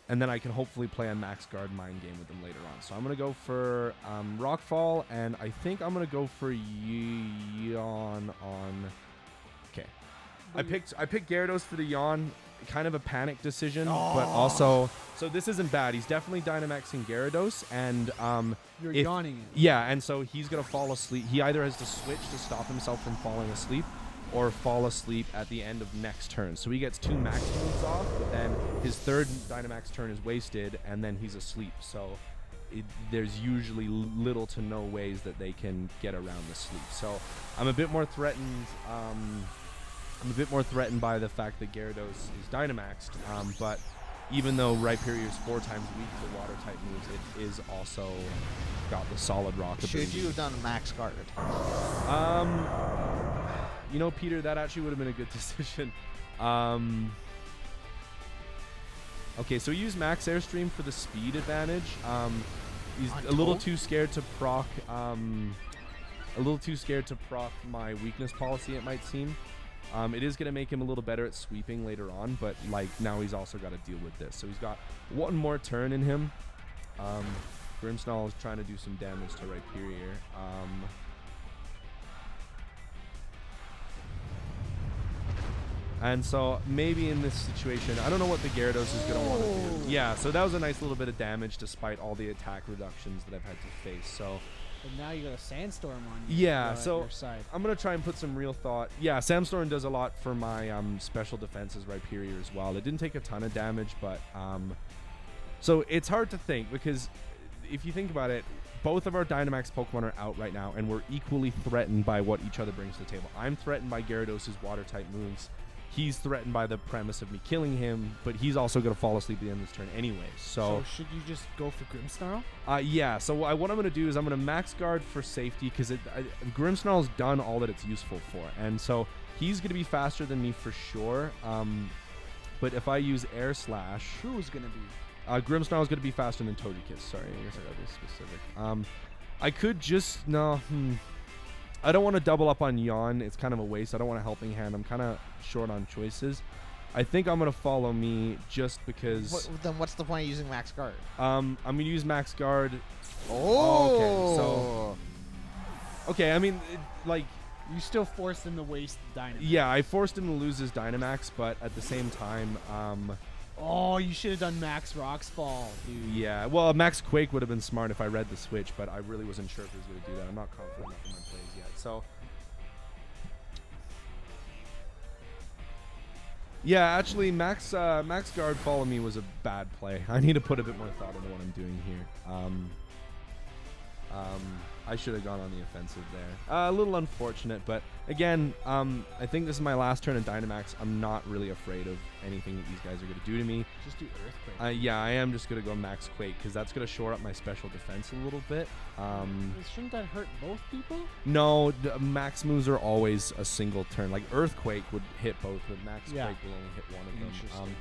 and then I can hopefully play a max guard mind game with them later on. So I'm going to go for Rockfall, and I think I'm going to go for Yawn on... Okay. I picked Gyarados for the Yawn. Kind of a panic decision, but also... So this isn't bad. He's definitely Dynamaxing Gyarados, and... You're yawning it. Yeah, and so he's going to fall asleep. He either has to switch to stop himself from falling asleep, or fall asleep at the end of next turn. So he gets 2 max moves off, but then his 3rd Dynamax turn is wasted, and then he's asleep. So there's usually little to no ways that they can get around the sleep. So I'm a bit more threatened. I'm a bit more threatened by the fact that Gyarados is Dynamaxed, but even though Rhyperior is 4 times weak to water type moves, it is also got the solid rock ability. Should you have done max guard? You know, Peter, that actually would have been a good decision. Okay, so we use Max Airstream for the speed advantage. He's a little too scared to proc. My weakness policy, it might seem. It is going to make him a little better at sweeping later on, but like now he's also got to deal with this. So he's got 1 more turn in him. Grimmsnarl is trying to do some damage to Rhyperior. And so maybe in this situation, I don't know what the Gyarados is going to want to do. Yeah, so that was a nice little bit of damage despite all the attack reductions that I've had to face. So But now you got a Sandstorm on yeah, so your side. I'm going to try and put some real thought. Yeah, Sandstorm does a lot for my special defenses Rhyperior as well. It didn't take a ton of damage, but so it's hard to think because if you think about it, both of our Dynamax Pokemon are out right now, and we're equally threatened by what each other brings to the table. I'm threatened by Gyarados' water-type moves. He's threatened by the premise of me killing him, but he's also going to fall asleep at the end of this turn anyway. So should you just go for Grimmsnarl? Yeah, so what I'm going to do is I'm going to max guard for safety because Grimmsnarl's done all that it's useful for. And so he's going to be faster than me for sure. But if I use Air Slash... Who's going to be? Grimmsnarl's going to be faster than Togekiss. Sorry, I guess I got to be specific. I could just... No, I don't want to double up on Yawn. It's kind of a waste. I don't want a helping hand. I'm kind of short on choices. I think I'm going to follow me just because... Then what's the point of using max guard? I'm going to use max guard. Oh! Okay, I mean, like... You still forced him to waste Dynamax. Yeah, I forced him to lose his Dynamax, but at the same time... Oh, you should have done Max Rock's Fall, dude. Yeah, well, Max Quake would have been smart if I read the switch, but I really wasn't sure if he was going to do that. I'm not confident enough in my plays yet. So, yeah, actually, Max Guard Follow Me was a bad play. I need to put a bit more thought into what I'm doing here. I should have gone on the offensive there. A little unfortunate, but again, I think this is my last turn in Dynamax. I'm not really afraid of anything that these guys are going to do to me. Just do Earthquake. Yeah, I am just going to go Max Quake because that's going to shore up my special defense a little bit. Shouldn't that hurt both people? No, max moves are always a single turn. Like Earthquake would hit both, but Max Quake will only hit one of them. Interesting.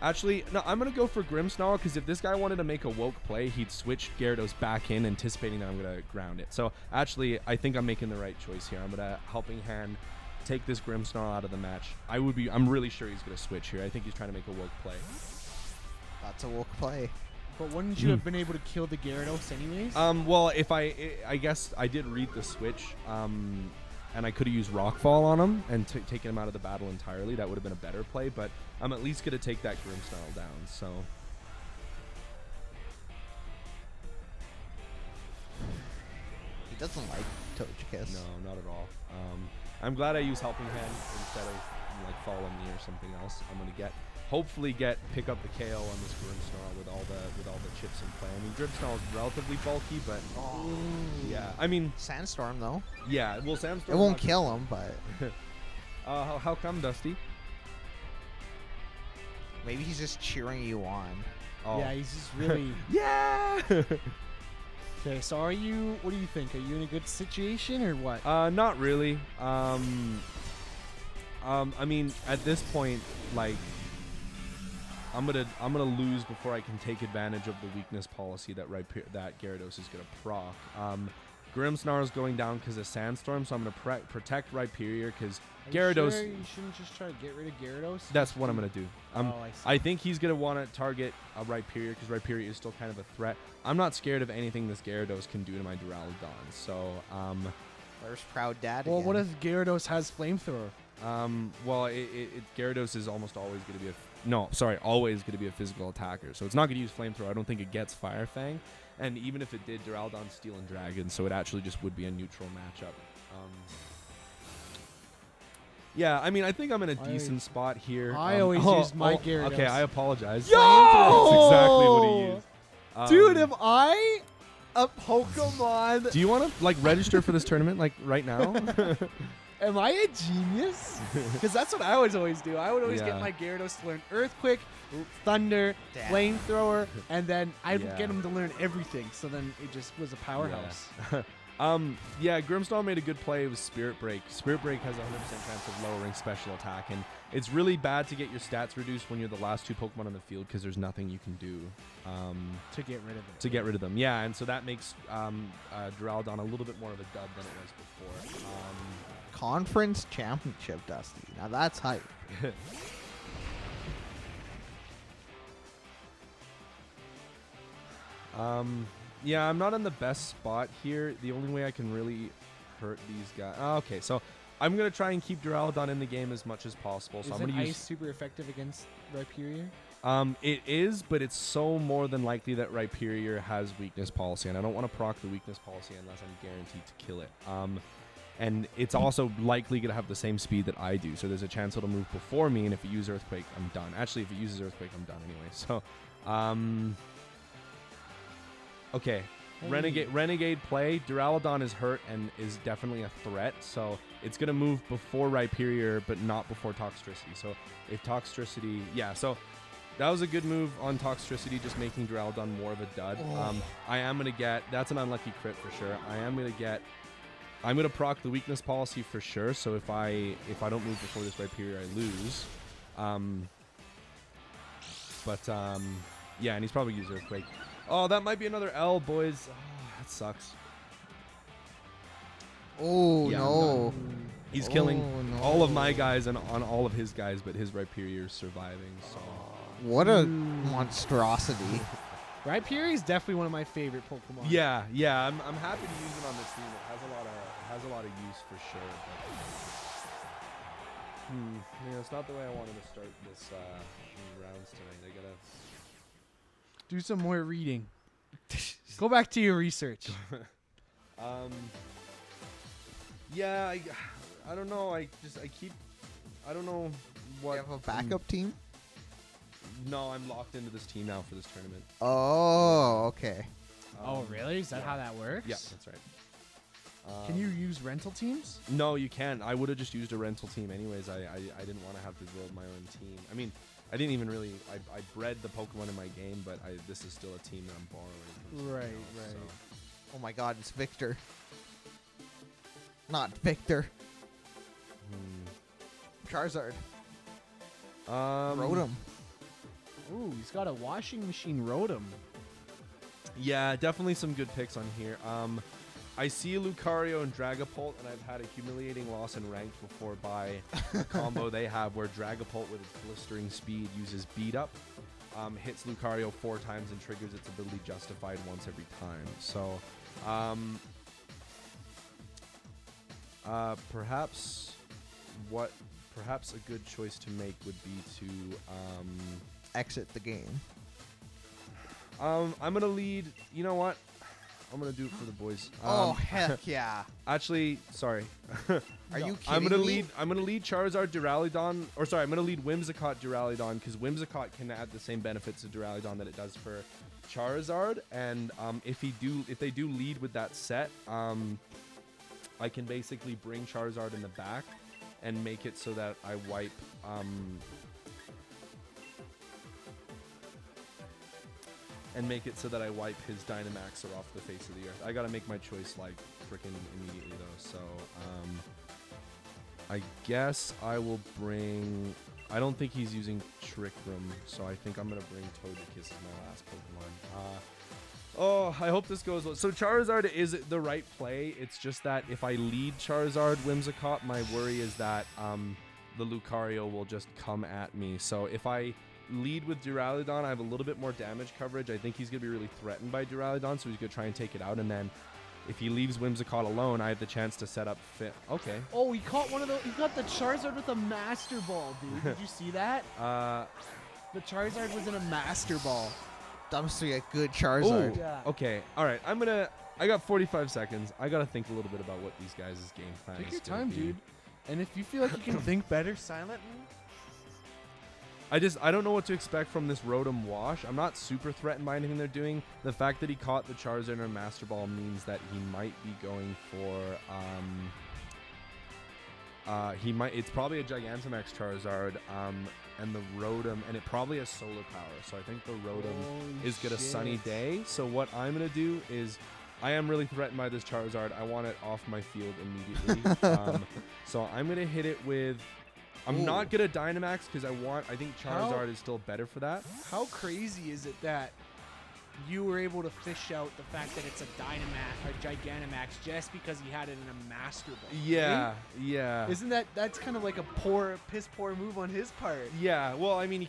Actually, no, I'm going to go for Grimmsnarl because if this guy wanted to make a woke play, he'd switch Gyarados back in, anticipating that I'm going to ground it. So, actually, I think I'm making the right choice here. I'm going to Helping Hand, take this Grimmsnarl out of the match. I'm really sure he's going to switch here. I think he's trying to make a woke play. That's a woke play. But wouldn't you have been able to kill the Gyarados anyways? Well, if I guess I did read the switch, and I could have used Rockfall on him and taken him out of the battle entirely. That would have been a better play, but I'm at least going to take that Grimmsnarl down, so... He doesn't like Togekiss. No, not at all. I'm glad I used Helping Hand instead of like Follow Me or something else. I'm going to hopefully pick up the KO on this Grimmsnarl with all the chips in play. I mean, Grimmsnarl is relatively bulky, but yeah. I mean, Sandstorm though. Yeah, well, Sandstorm. It won't kill him, but how come, Dusty? Maybe he's just cheering you on. Oh. Yeah, he's just really. Yeah. Okay, so what do you think? Are you in a good situation or what? Not really. I mean, at this point, like, I'm gonna lose before I can take advantage of the weakness policy that Gyarados is gonna proc. Grimmsnarl's going down because of Sandstorm, so I'm going to protect Rhyperior because Are you Gyarados. sure you shouldn't just try to get rid of Gyarados? That's what I'm going to do. I see. I think he's going to want to target a Rhyperior because Rhyperior is still kind of a threat. I'm not scared of anything this Gyarados can do to my Duraludon. So, Where's Proud Dad? Well, again? what if Gyarados has Flamethrower? well, Gyarados is almost always going to be always going to be a physical attacker. So it's not going to use Flamethrower. I don't think it gets Fire Fang. And even if it did, Duraludon's Steel and Dragon, so it actually just would be a neutral matchup. Yeah, I mean, I think I'm in a decent spot here. I always use my Gyarados. Okay, I apologize. Yo! That's exactly what he used. Dude, am I a Pokemon? Do you want to like register for this tournament like right now? Am I a genius? Because that's what I always do. I would always Yeah. get my Gyarados to learn Earthquick, Thunder, Damn. Flamethrower, and then I'd Yeah. get him to learn everything. So then it just was a powerhouse. Yeah, Grimmsnarl made a good play. It was Spirit Break. Spirit Break has a 100% chance of lowering special attack, and it's really bad to get your stats reduced when you're the last 2 Pokemon on the field because there's nothing you can do To get rid of it. to get rid of them. Yeah, and so that makes Duraludon a little bit more of a dud than it was before. Conference Championship, Dusty. Now that's hype. Yeah, I'm not in the best spot here. The only way I can really hurt these guys. Okay, so I'm gonna try and keep Duraludon in the game as much as possible. So I'm Isn't gonna Ice use. super effective against Rhyperior? It is, but it's so more than likely that Rhyperior has weakness policy, and I don't want to proc the weakness policy unless I'm guaranteed to kill it. And it's also likely going to have the same speed that I do, so there's a chance it'll move before me, and if it uses Earthquake, I'm done. Actually, if it uses Earthquake, I'm done anyway. So, okay. Renegade play. Duraludon is hurt and is definitely a threat, so it's going to move before Rhyperior, but not before Toxtricity. So if Toxtricity... Yeah, so that was a good move on Toxtricity, just making Duraludon more of a dud. I am going to get... That's an unlucky crit for sure. I'm going to proc the weakness policy for sure, so if I don't move before this Rhyperior, I lose. Yeah, and he's probably used Earthquake. Oh, that might be another L, boys. Oh, that sucks. Oh, Yeah, no. He's killing no. all of my guys and on all of his guys, but his Rhyperior is surviving, so... What a monstrosity. Rhyperior is definitely one of my favorite Pokemon. Yeah, I'm happy to use it on this team. It has a lot of use for sure. But, it's not the way I wanted to start this rounds tonight. I gotta Do some more reading. Go back to your research. Yeah, I don't know. I don't know what. You have a backup team? No, I'm locked into this team now for this tournament. Oh, okay. Oh, really? Is that how that works? Yeah, that's right. Can you use rental teams? No, you can't. I would have just used a rental team anyways. I didn't want to have to build my own team. I mean, I didn't even really. I bred the Pokemon in my game, but this is still a team that I'm borrowing. From Right, someone else, right. Oh my god, it's Victor. Not Victor. Charizard. Rotom. Ooh, he's got a washing machine Rotom. Yeah, definitely some good picks on here. I see Lucario and Dragapult, and I've had a humiliating loss in ranked before by a combo they have where Dragapult with its blistering speed uses Beat Up, hits Lucario 4 times and triggers its ability justified once every time. So, perhaps a good choice to make would be to Exit the game. I'm gonna lead. You know what? I'm gonna do it for the boys. Oh heck yeah! Actually, sorry. Are you kidding I'm gonna me? lead. I'm gonna lead Charizard, Duraludon, or sorry, I'm gonna lead Whimsicott, Duraludon, because Whimsicott can add the same benefits to Duraludon that it does for Charizard. And if they do lead with that set, I can basically bring Charizard in the back and make it so that I wipe. And make it so that I wipe his Dynamaxer off the face of the earth. I gotta make my choice like freaking immediately though. So I guess I will bring. I don't think he's using Trick Room, so I think I'm gonna bring Togekiss as my last Pokemon. Oh, I hope this goes well. So Charizard is the right play. It's just that if I lead Charizard Whimsicott, my worry is that the Lucario will just come at me. So if I lead with Duraludon, I have a little bit more damage coverage. I think he's going to be really threatened by Duraludon, so he's going to try and take it out. And then if he leaves Whimsicott alone, I have the chance to set up Okay. Oh, he caught one of those. He got the Charizard with a Master Ball, dude. Did you see that? The Charizard was in a Master Ball. That must be a good Charizard. Ooh, Yeah. okay. All right. I got 45 seconds. I got to think a little bit about what these guys' game plan Take is your gonna time, be. dude. And if you feel like you can think better silently, I don't know what to expect from this Rotom Wash. I'm not super threatened by anything they're doing. The fact that he caught the Charizard in a Master Ball means that he might be going for it's probably a Gigantamax Charizard and the Rotom, and it probably has solar power. So I think the Rotom is gonna sunny day. So what I'm gonna do is I am really threatened by this Charizard. I want it off my field immediately. So I'm gonna hit it with. I'm not gonna Dynamax because I think Charizard is still better for that. how crazy is it that you were able to fish out the fact that it's a Dynamax or Gigantamax just because he had it in a Master Ball? Yeah, right? yeah. Isn't that's kind of like a piss poor move on his part? Yeah, well, I mean, he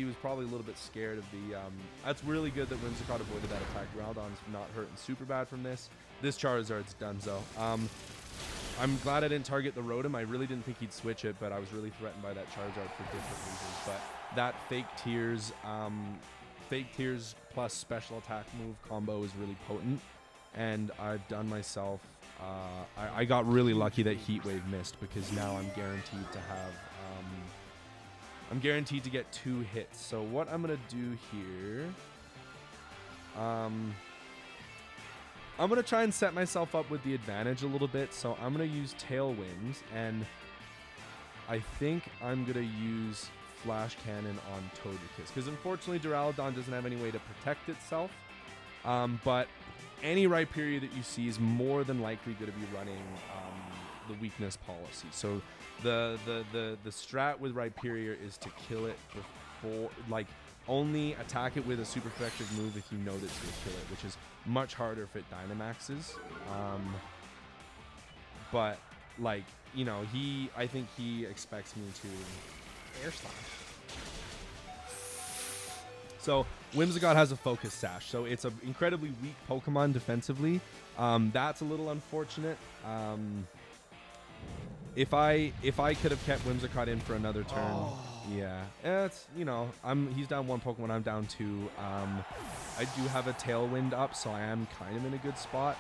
was probably a little bit scared of the. That's really good that Whimsicott avoided that attack. Duraludon's not hurting super bad from this. This Charizard's donezo. I'm glad I didn't target the Rotom. I really didn't think he'd switch it, but I was really threatened by that Charizard for different reasons. But that Fake Tears plus special attack move combo is really potent, and I've done myself. I got really lucky that Heat Wave missed because now I'm guaranteed to have. I'm guaranteed to get 2 hits. So what I'm gonna do here. I'm going to try and set myself up with the advantage a little bit. So I'm going to use Tailwinds, and I think I'm going to use Flash Cannon on Togekiss. Because unfortunately, Duraludon doesn't have any way to protect itself. But any Rhyperior that you see is more than likely going to be running the weakness policy. So the strat with Rhyperior is to kill it before, only attack it with a super effective move if you know that it's going to kill it, which is much harder if it Dynamaxes. But, I think he expects me to Air Slash. So, Whimsicott has a Focus Sash, so it's an incredibly weak Pokemon defensively. That's a little unfortunate. If I could have kept Whimsicott in for another turn, yeah, it's he's down 1 Pokemon, I'm down 2. I do have a Tailwind up, so I am kind of in a good spot.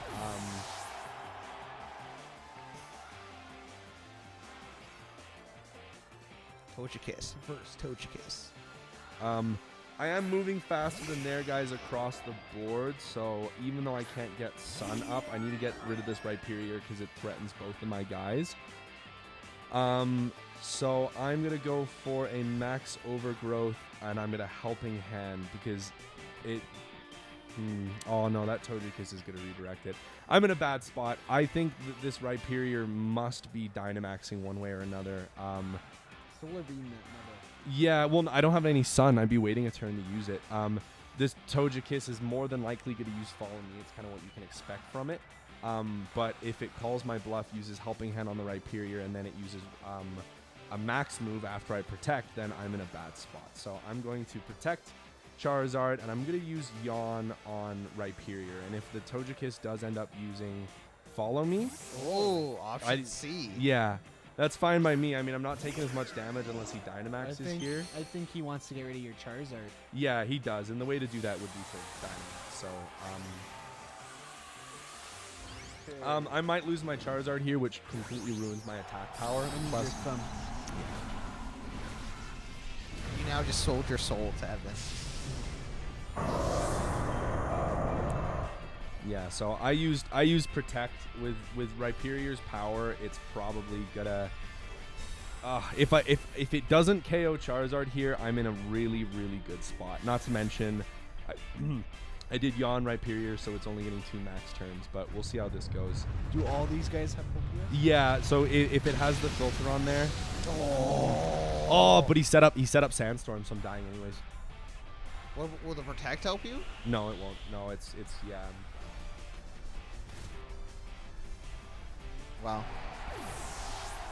Togekiss. First Togekiss. I am moving faster than their guys across the board, so even though I can't get Sun up, I need to get rid of this Rhyperior because it threatens both of my guys. So I'm going to go for a Max Overgrowth, and I'm going to Helping Hand because it... oh no, that Togekiss is going to redirect it. I'm in a bad spot. I think that this Rhyperior must be Dynamaxing one way or another. Solar Beam that Yeah, well, I don't have any Sun. I'd be waiting a turn to use it. This Togekiss is more than likely going to use Follow Me. It's kind of what you can expect from it. But if it calls my bluff, uses Helping Hand on the Rhyperior, and then it uses a max move after I protect, then I'm in a bad spot. So I'm going to protect Charizard, and I'm going to use Yawn on Rhyperior. And if the Togekiss does end up using Follow Me... Oh, option C. Yeah, that's fine by me. I mean, I'm not taking as much damage unless he Dynamaxes here. I think he wants to get rid of your Charizard. Yeah, he does. And the way to do that would be to Dynamax. So, I might lose my Charizard here, which completely ruins my attack power. Plus, You now just sold your soul to Evan. yeah. So I used Protect with Rhyperior's power. It's probably gonna. If it doesn't KO Charizard here, I'm in a really good spot. Not to mention, I did Yawn Rhyperior, so it's only getting 2 max turns, but we'll see how this goes. Do all these guys have Pokerus? Yeah, so if it has the filter on there. Oh, but he set up Sandstorm, so I'm dying anyways. Will the protect help you? No, it won't. No, it's yeah. Wow.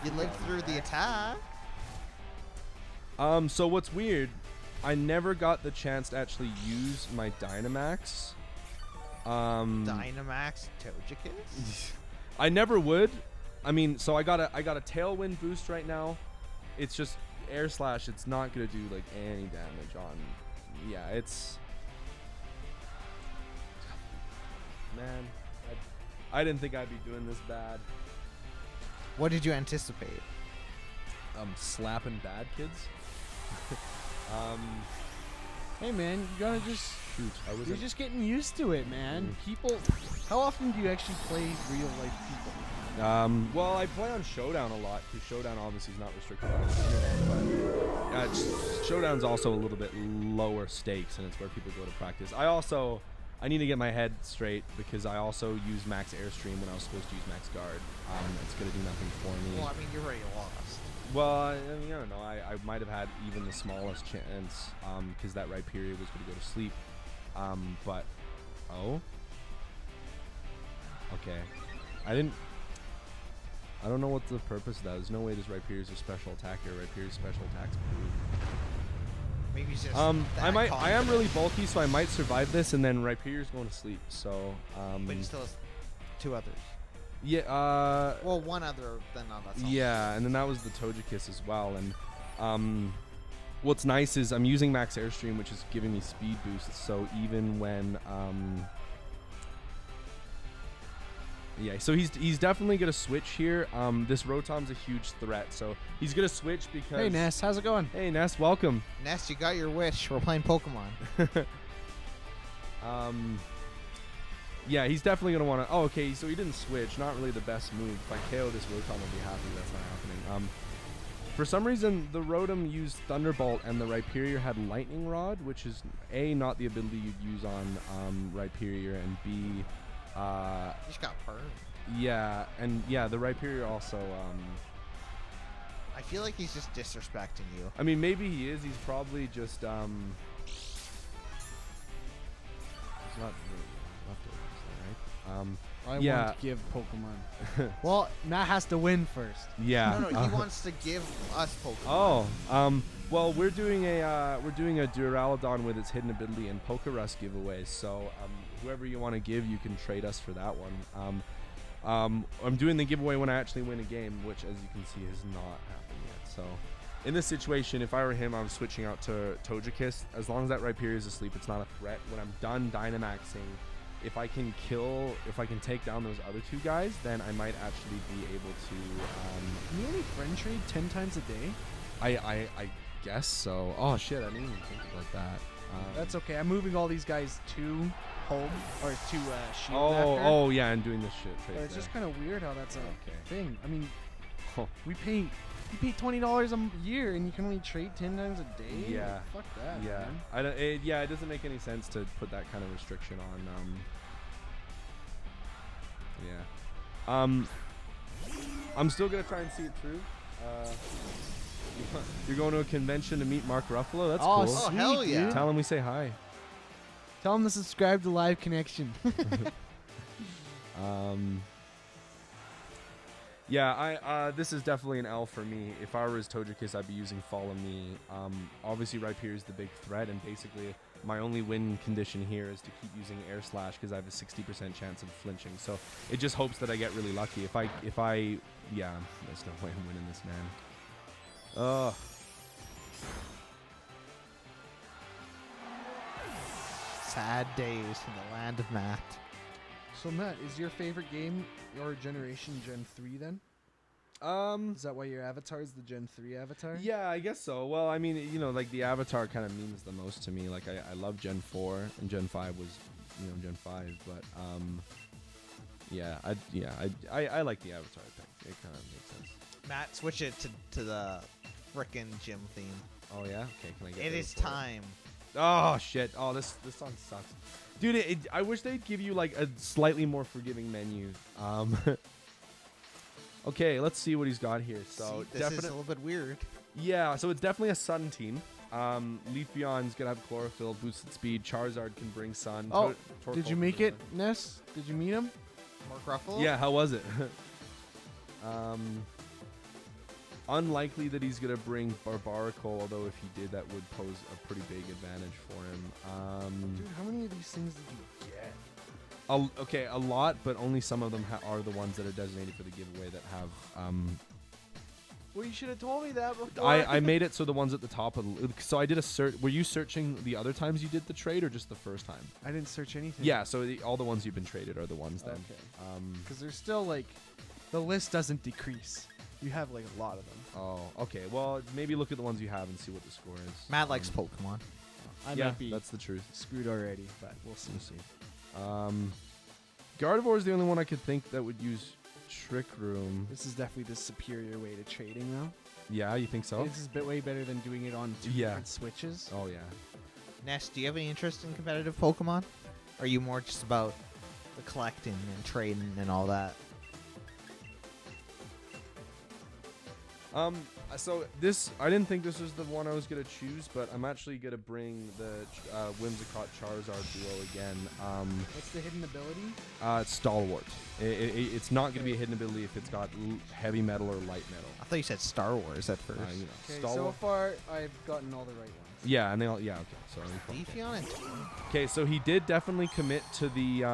You lived through the attack. So what's weird, I never got the chance to actually use my Dynamax. Dynamax Togekiss? I never would. I mean, so I got a Tailwind boost right now. It's just Air Slash. It's not gonna do like any damage on. Yeah, it's. Man, I didn't think I'd be doing this bad. What did you anticipate? Slapping bad kids. Hey man, you gotta just. Shoot, You're just getting used to it, man. People. How often do you actually play real life people? Well, I play on Showdown a lot because Showdown obviously is not restricted on the internet, but Showdown's also a little bit lower stakes, and it's where people go to practice. I need to get my head straight because I also use Max Airstream when I was supposed to use Max Guard. It's gonna do nothing for me. Well, I mean, you're already lost. Well, I don't know. I might have had even the smallest chance because that right period was going to go to sleep. But okay, I don't know what the purpose of that. There's no way this right period is a special attacker. Right period special attacks. Maybe it's just. I am really bulky, so I might survive this, and then right period is going to sleep. So But he still has 2 others. yeah. Well, 1 other than that's all. Yeah, and then that was the Togekiss as well. And what's nice is I'm using Max Airstream, which is giving me speed boosts. So even when yeah, so he's definitely gonna switch here. This Rotom's a huge threat, so he's gonna switch because. Hey Ness, how's it going? Hey Ness, welcome. Nest, you got your wish. We're playing Pokemon. Yeah, he's definitely going to want to... Oh, okay, so he didn't switch. Not really the best move. If I KO this Rotom, I'll be happy. That's not happening. For some reason, the Rotom used Thunderbolt, and the Rhyperior had Lightning Rod, which is, A, not the ability you'd use on Rhyperior, and B... Just got burned. Yeah, and yeah, the Rhyperior also... I feel like he's just disrespecting you. I mean, maybe he is. He's probably just... He's not... Right? I yeah. want to give Pokemon. Well, Matt has to win first. Yeah. No, he wants to give us Pokemon. Oh, well, we're doing a Duraludon with its hidden ability and Pokerus giveaways. So whoever you want to give, you can trade us for that one. I'm doing the giveaway when I actually win a game, which, as you can see, has not happened yet. So in this situation, if I were him, I'm switching out to Togekiss. As long as that Rhyperior is asleep, it's not a threat. When I'm done Dynamaxing, if I can take down those other 2 guys, then I might actually be able to. Can you only friend trade 10 times a day? I guess so. Oh shit, I didn't even think about that. That's okay. I'm moving all these guys to home or to Shield. Oh yeah, and doing this shit. But it's just kind of weird how that's a Okay. thing. I mean, we pay $20 a year, and you can only trade 10 times a day. Yeah. Like, fuck that. Yeah, Man. I don't. It doesn't make any sense to put that kind of restriction on. I'm still gonna try and see it through. You're going to a convention to meet Mark Ruffalo. That's cool. Oh, hell yeah. dude. Tell him we say hi. Tell them to subscribe to Live Connection. Yeah, this is definitely an L for me. If I was Togekiss, I'd be using Follow Me. Obviously, Rhyperior is the big threat, and basically, my only win condition here is to keep using Air Slash because I have a 60% chance of flinching. So it just hopes that I get really lucky. If I, yeah, there's no way I'm winning this, man. Ugh. Sad days in the land of Matt. So Matt, is your favorite game your generation Gen 3 then? Is that why your avatar is the Gen 3 avatar? Yeah, I guess so. Well, I mean, like the avatar kind of means the most to me. Like I love Gen 4 and Gen 5 was, Gen 5, but I like the avatar thing. It kind of makes sense. Matt, switch it to the frickin' gym theme. Oh yeah. Okay. Can I get? It is time. Oh shit. Oh, this song sucks, dude. I wish they'd give you like a slightly more forgiving menu. Okay, let's see what he's got here. So See, this is a little bit weird. yeah. So it's definitely a Sun team. Leafeon's gonna have chlorophyll, boosted speed. Charizard can bring sun. Oh, Torkoal did you can make bring it, Ness? Did you meet him? Mark Ruffalo? sun. Yeah, how was it? Unlikely that he's gonna bring Barbarical, although if he did, that would pose a pretty big advantage for him. Dude, how many of these things did you get? Okay, a lot, but only some of them are the ones that are designated for the giveaway that have. Well, you should have told me that before. I made it so the ones at the top of so I did a search. Were you searching the other times you did the trade or just the first time? I didn't search anything. Yeah, so all the ones you've been traded are the ones then. Okay. Because there's still like, the list doesn't decrease. You have like a lot of them. Oh, okay. Well, maybe look at the ones you have and see what the score is. Matt likes Pokemon. I Yeah, might be that's the truth. screwed already, but we'll see. Gardevoir is the only one I could think that would use Trick Room. This is definitely the superior way to trading, though. Yeah, you think so? This is way better than doing it on two different switches. Oh yeah. Ness, do you have any interest in competitive Pokemon? Or are you more just about the collecting and trading and all that? So this, I didn't think this was the one I was gonna choose, but I'm actually gonna bring the Whimsicott Charizard duo again. What's the hidden ability? It's Stalwart. It's not gonna be a hidden ability if it's got heavy metal or light metal. I thought you said Star Wars at first. You know, Okay, Stalwart. so far I've gotten all the right ones. Yeah, and they all. Yeah, okay. Sorry. Leafeon and Okay, so he did definitely commit to the.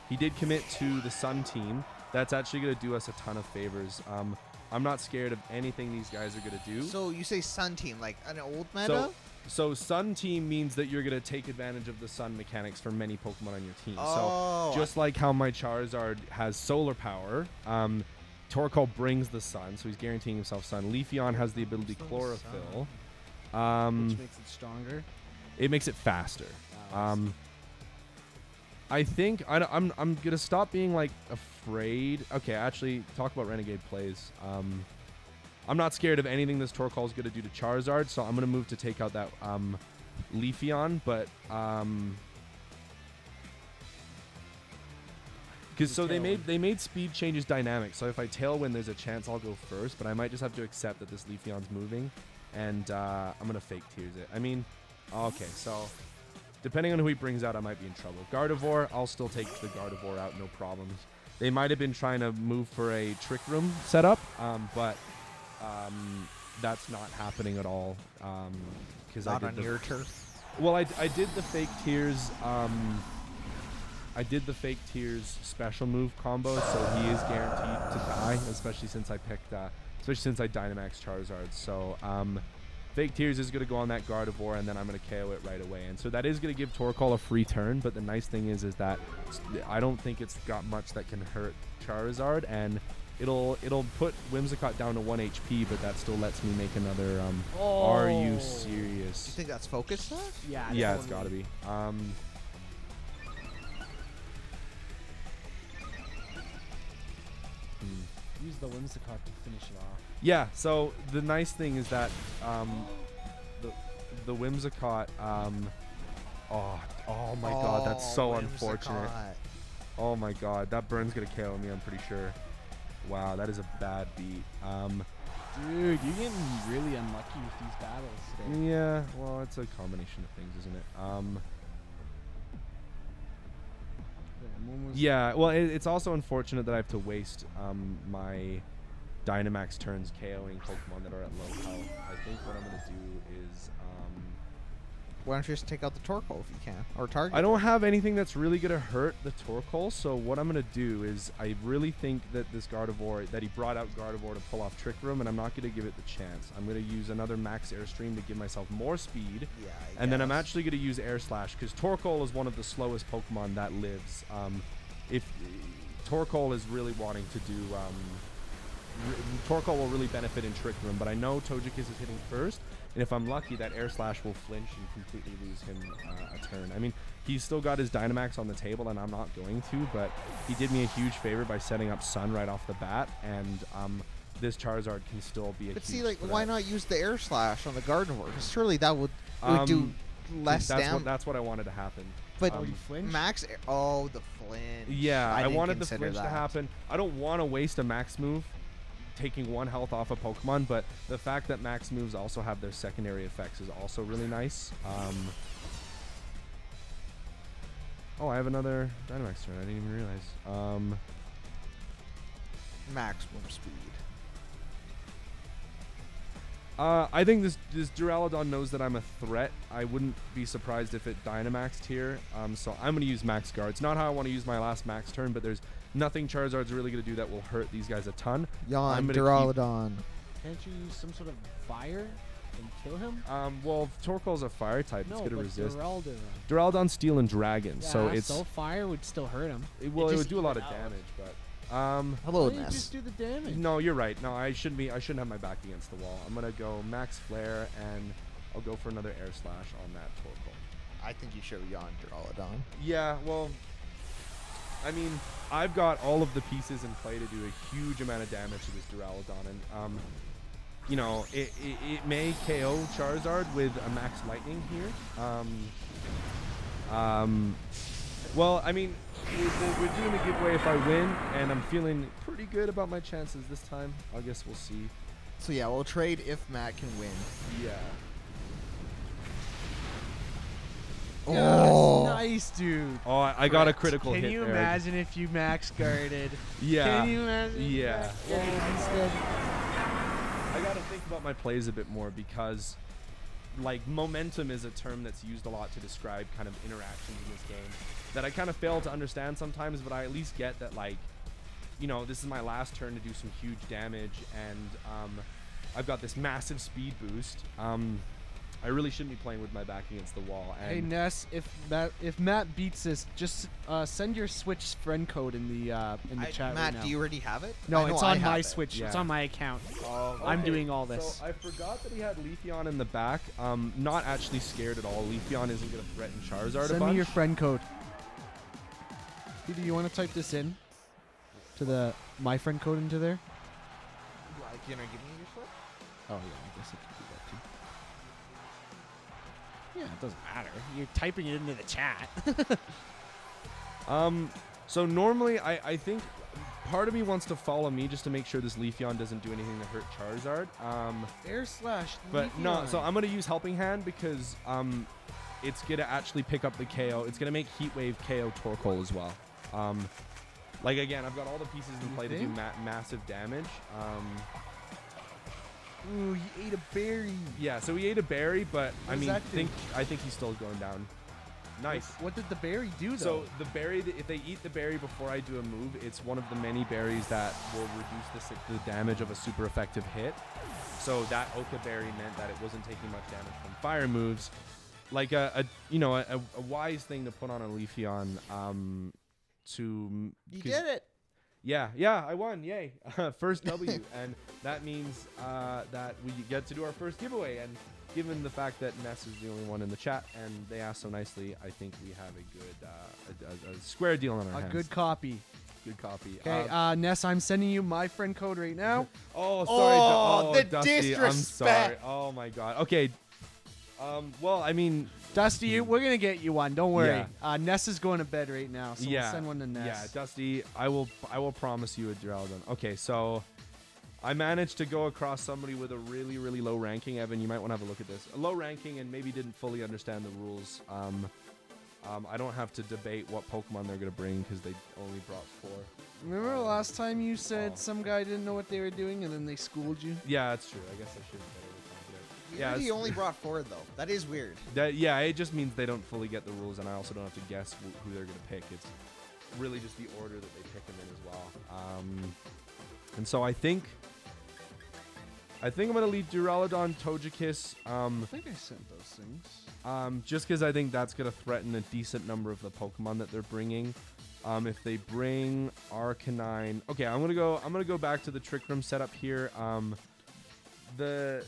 He did commit to the Sun team. That's actually gonna do us a ton of favors. I'm not scared of anything these guys are gonna do. So you say Sun Team, like an old meta? So Sun team means that you're gonna take advantage of the Sun mechanics for many Pokemon on your team. Oh, So just like how my Charizard has solar power, Torkoal brings the Sun, so he's guaranteeing himself Sun. Leafeon has the ability Chlorophyll. Which makes it stronger. It makes it faster. Oh, I think I'm gonna stop being like afraid. Okay, actually, talk about Renegade plays. I'm not scared of anything this Torkoal is gonna do to Charizard, so I'm gonna move to take out that Leafeon, but because so they made speed changes dynamic. So if I Tailwind, there's a chance I'll go first, but I might just have to accept that this Leafeon's moving, and I'm gonna fake Tears it. I mean, okay, so. Depending on who he brings out, I might be in trouble. Gardevoir, I'll still take the Gardevoir out, no problems. They might have been trying to move for a Trick Room setup, but that's not happening at all. Because not on your turf. Well, I did the fake Tears. I did the fake Tears special move combo, so he is guaranteed to die, especially since I picked, especially since I Dynamax Charizard. So. Fake Tears is going to go on that Gardevoir, and then I'm going to KO it right away. And so that is going to give Torkoal a free turn, but the nice thing is that I don't think it's got much that can hurt Charizard, and it'll put Whimsicott down to 1 HP, but that still lets me make another, Are you serious? Do you think that's focus stuff? Yeah. Yeah, it's got to be. Use the Whimsicott to finish it off. Yeah, so the nice thing is that the Whimsicott, oh my god, that's so unfortunate. Oh my god, that burn's gonna KO me, I'm pretty sure. Wow, that is a bad beat. Dude, you're getting really unlucky with these battles today. Yeah, well, it's a combination of things, isn't it? Yeah, well, it's also unfortunate that I have to waste my Dynamax turns KOing Pokemon that are at low health. I think what I'm gonna do is Why don't you just take out the Torkoal if you can, or target? I don't have anything that's really gonna hurt the Torkoal, so what I'm gonna do is I really think that this Gardevoir, that he brought out Gardevoir to pull off Trick Room, and I'm not gonna give it the chance. I'm gonna use another Max Airstream to give myself more speed, and then I'm actually gonna use Air Slash because Torkoal is one of the slowest Pokemon that lives. If Torkoal is really wanting to do, Torkoal will really benefit in Trick Room, but I know Togekiss is hitting first. And if I'm lucky, that Air Slash will flinch and completely lose him a turn. I mean, he's still got his Dynamax on the table, and I'm not going to, but he did me a huge favor by setting up Sun right off the bat, and this Charizard can still be a But huge see, like, threat. why not use the Air Slash on the Gardevoir? Because surely that would do less damage. That's what I wanted to happen. But you flinch? Max, the flinch. Yeah, I didn't wanted the consider flinch to that. happen. I don't want to waste a Max move taking 1 health off a Pokemon, but the fact that max moves also have their secondary effects is also really nice. Oh, I have another Dynamax turn. I didn't even realize. Maximum speed. I think this Duraludon knows that I'm a threat. I wouldn't be surprised if it Dynamaxed here. So I'm going to use Max Guard. It's not how I want to use my last Max turn, but there's nothing Charizard's really going to do that will hurt these guys a ton. Yawn, Duraludon. Can't you use some sort of fire and kill him? Well, Torkoal's a fire type. No, it's going to but resist. Duraludon. Duraludon, Steel, and Dragon. Yeah, so it's fire would still hurt him. it just would do a lot of even out. damage, but Hello, Why don't you Ness. just do the damage? no, you're right. No, I shouldn't have my back against the wall. I'm gonna go Max Flare, and I'll go for another Air Slash on that Torkoal. I think you should yawn, Duraludon. Yeah, well, I mean, I've got all of the pieces in play to do a huge amount of damage to this Duraludon, and you know, it may KO Charizard with a Max Lightning here. Well, I mean, we're doing a giveaway if I win, and I'm feeling pretty good about my chances this time. I guess we'll see. So yeah, we'll trade if Matt can win. Yeah. Oh, Nice, dude. Oh, I got a critical Can hit you there. imagine if you max guarded? Yeah. Can you imagine? Yeah. Instead? I gotta think about my plays a bit more because, like, momentum is a term that's used a lot to describe kind of interactions in this game that I kind of fail to understand sometimes, but I at least get that, like, you know, this is my last turn to do some huge damage, and I've got this massive speed boost. I really shouldn't be playing with my back against the wall. And Hey Ness, if Matt beats this, just send your Switch friend code in the chat Matt, right now. do you already have it? No, I know it's I on have my it. Switch. Yeah. It's on my account. Okay, I'm doing all this. So I forgot that he had Leafeon in the back. Not actually scared at all. Leafeon isn't going to threaten Charizard a Send bunch. me your friend code. Peter, you want to type this in to the my friend code into there? Like, you know, give me your slip. Oh yeah, I guess I can do that too. Yeah, it doesn't matter. You're typing it into the chat. So normally I think part of me wants to follow me just to make sure this Leafeon doesn't do anything to hurt Charizard. Air slash. But no, so I'm going to use Helping Hand because it's going to actually pick up the KO. It's going to make Heat Wave KO Torkoal as well. Like, again, I've got all the pieces in play to do massive damage. Ooh, you ate a berry. Yeah, so he ate a berry, but What I does mean, that do? I think he's still going down. Nice. What did the berry do though? So the berry, if they eat the berry before I do a move, it's one of the many berries that will reduce the damage of a super effective hit. So that Oka berry meant that it wasn't taking much damage from fire moves. Like a wise thing to put on a Leafeon. You did it. Yeah, I won. Yay. First W. And that means that we get to do our first giveaway. And given the fact that Ness is the only one in the chat and they asked so nicely, I think we have a good, a square deal on our hands. a good copy. Good copy. Okay, Ness, I'm sending you my friend code right now. Oh, sorry. Oh, the Dusty, I'm sorry. disrespect. Oh, my God. Okay. Well, I mean, Dusty, we're gonna get you one. Don't worry. Yeah. Ness is going to bed right now, so we'll send one to Ness. Yeah, Dusty, I will promise you a Duraludon. Okay, so I managed to go across somebody with a really, really low ranking. Evan, you might want to have a look at this. A low ranking and maybe didn't fully understand the rules. I don't have to debate what Pokemon they're going to bring because they only brought 4. Remember last time you said Oh. some guy didn't know what they were doing and then they schooled you? Yeah, that's true. I guess I should have better responded. Yeah, He it's- only brought 4 though. That is weird. Yeah, it just means they don't fully get the rules, and I also don't have to guess who they're going to pick. It's really just the order that they pick them in as well. And so I think I'm going to leave Duraludon, Togekiss, I think I sent those things. just because I think that's going to threaten a decent number of the Pokemon that they're bringing. If they bring Arcanine, okay, I'm gonna go back to the Trick Room setup here. The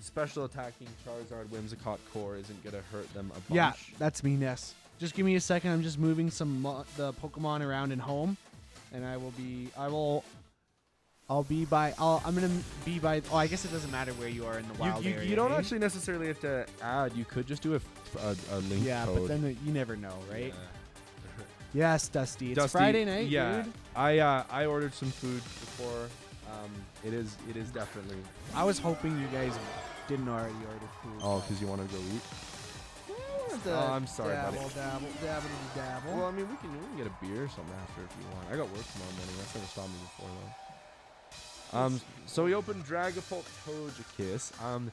special attacking Charizard Whimsicott core isn't gonna hurt them a bunch. Yeah, that's me, Ness. Just give me a second. I'm just moving the Pokemon around in home, and I'm gonna be by. Oh, I guess it doesn't matter where you are in the wild area. You don't eh? actually necessarily have to add. You could just do a link Yeah, code. but then you never know, right? Yes, Dusty. It's Dusty, Friday night, yeah. dude. I ordered some food before. It is definitely. I was hoping you guys didn't already order food. Oh, because you want to go eat. Oh, I'm sorry, buddy. Dabble. Well, I mean, we can get a beer or something after if you want. I got work tomorrow morning. That's never stopped me before though. So we opened Dragapult Togekiss. I'm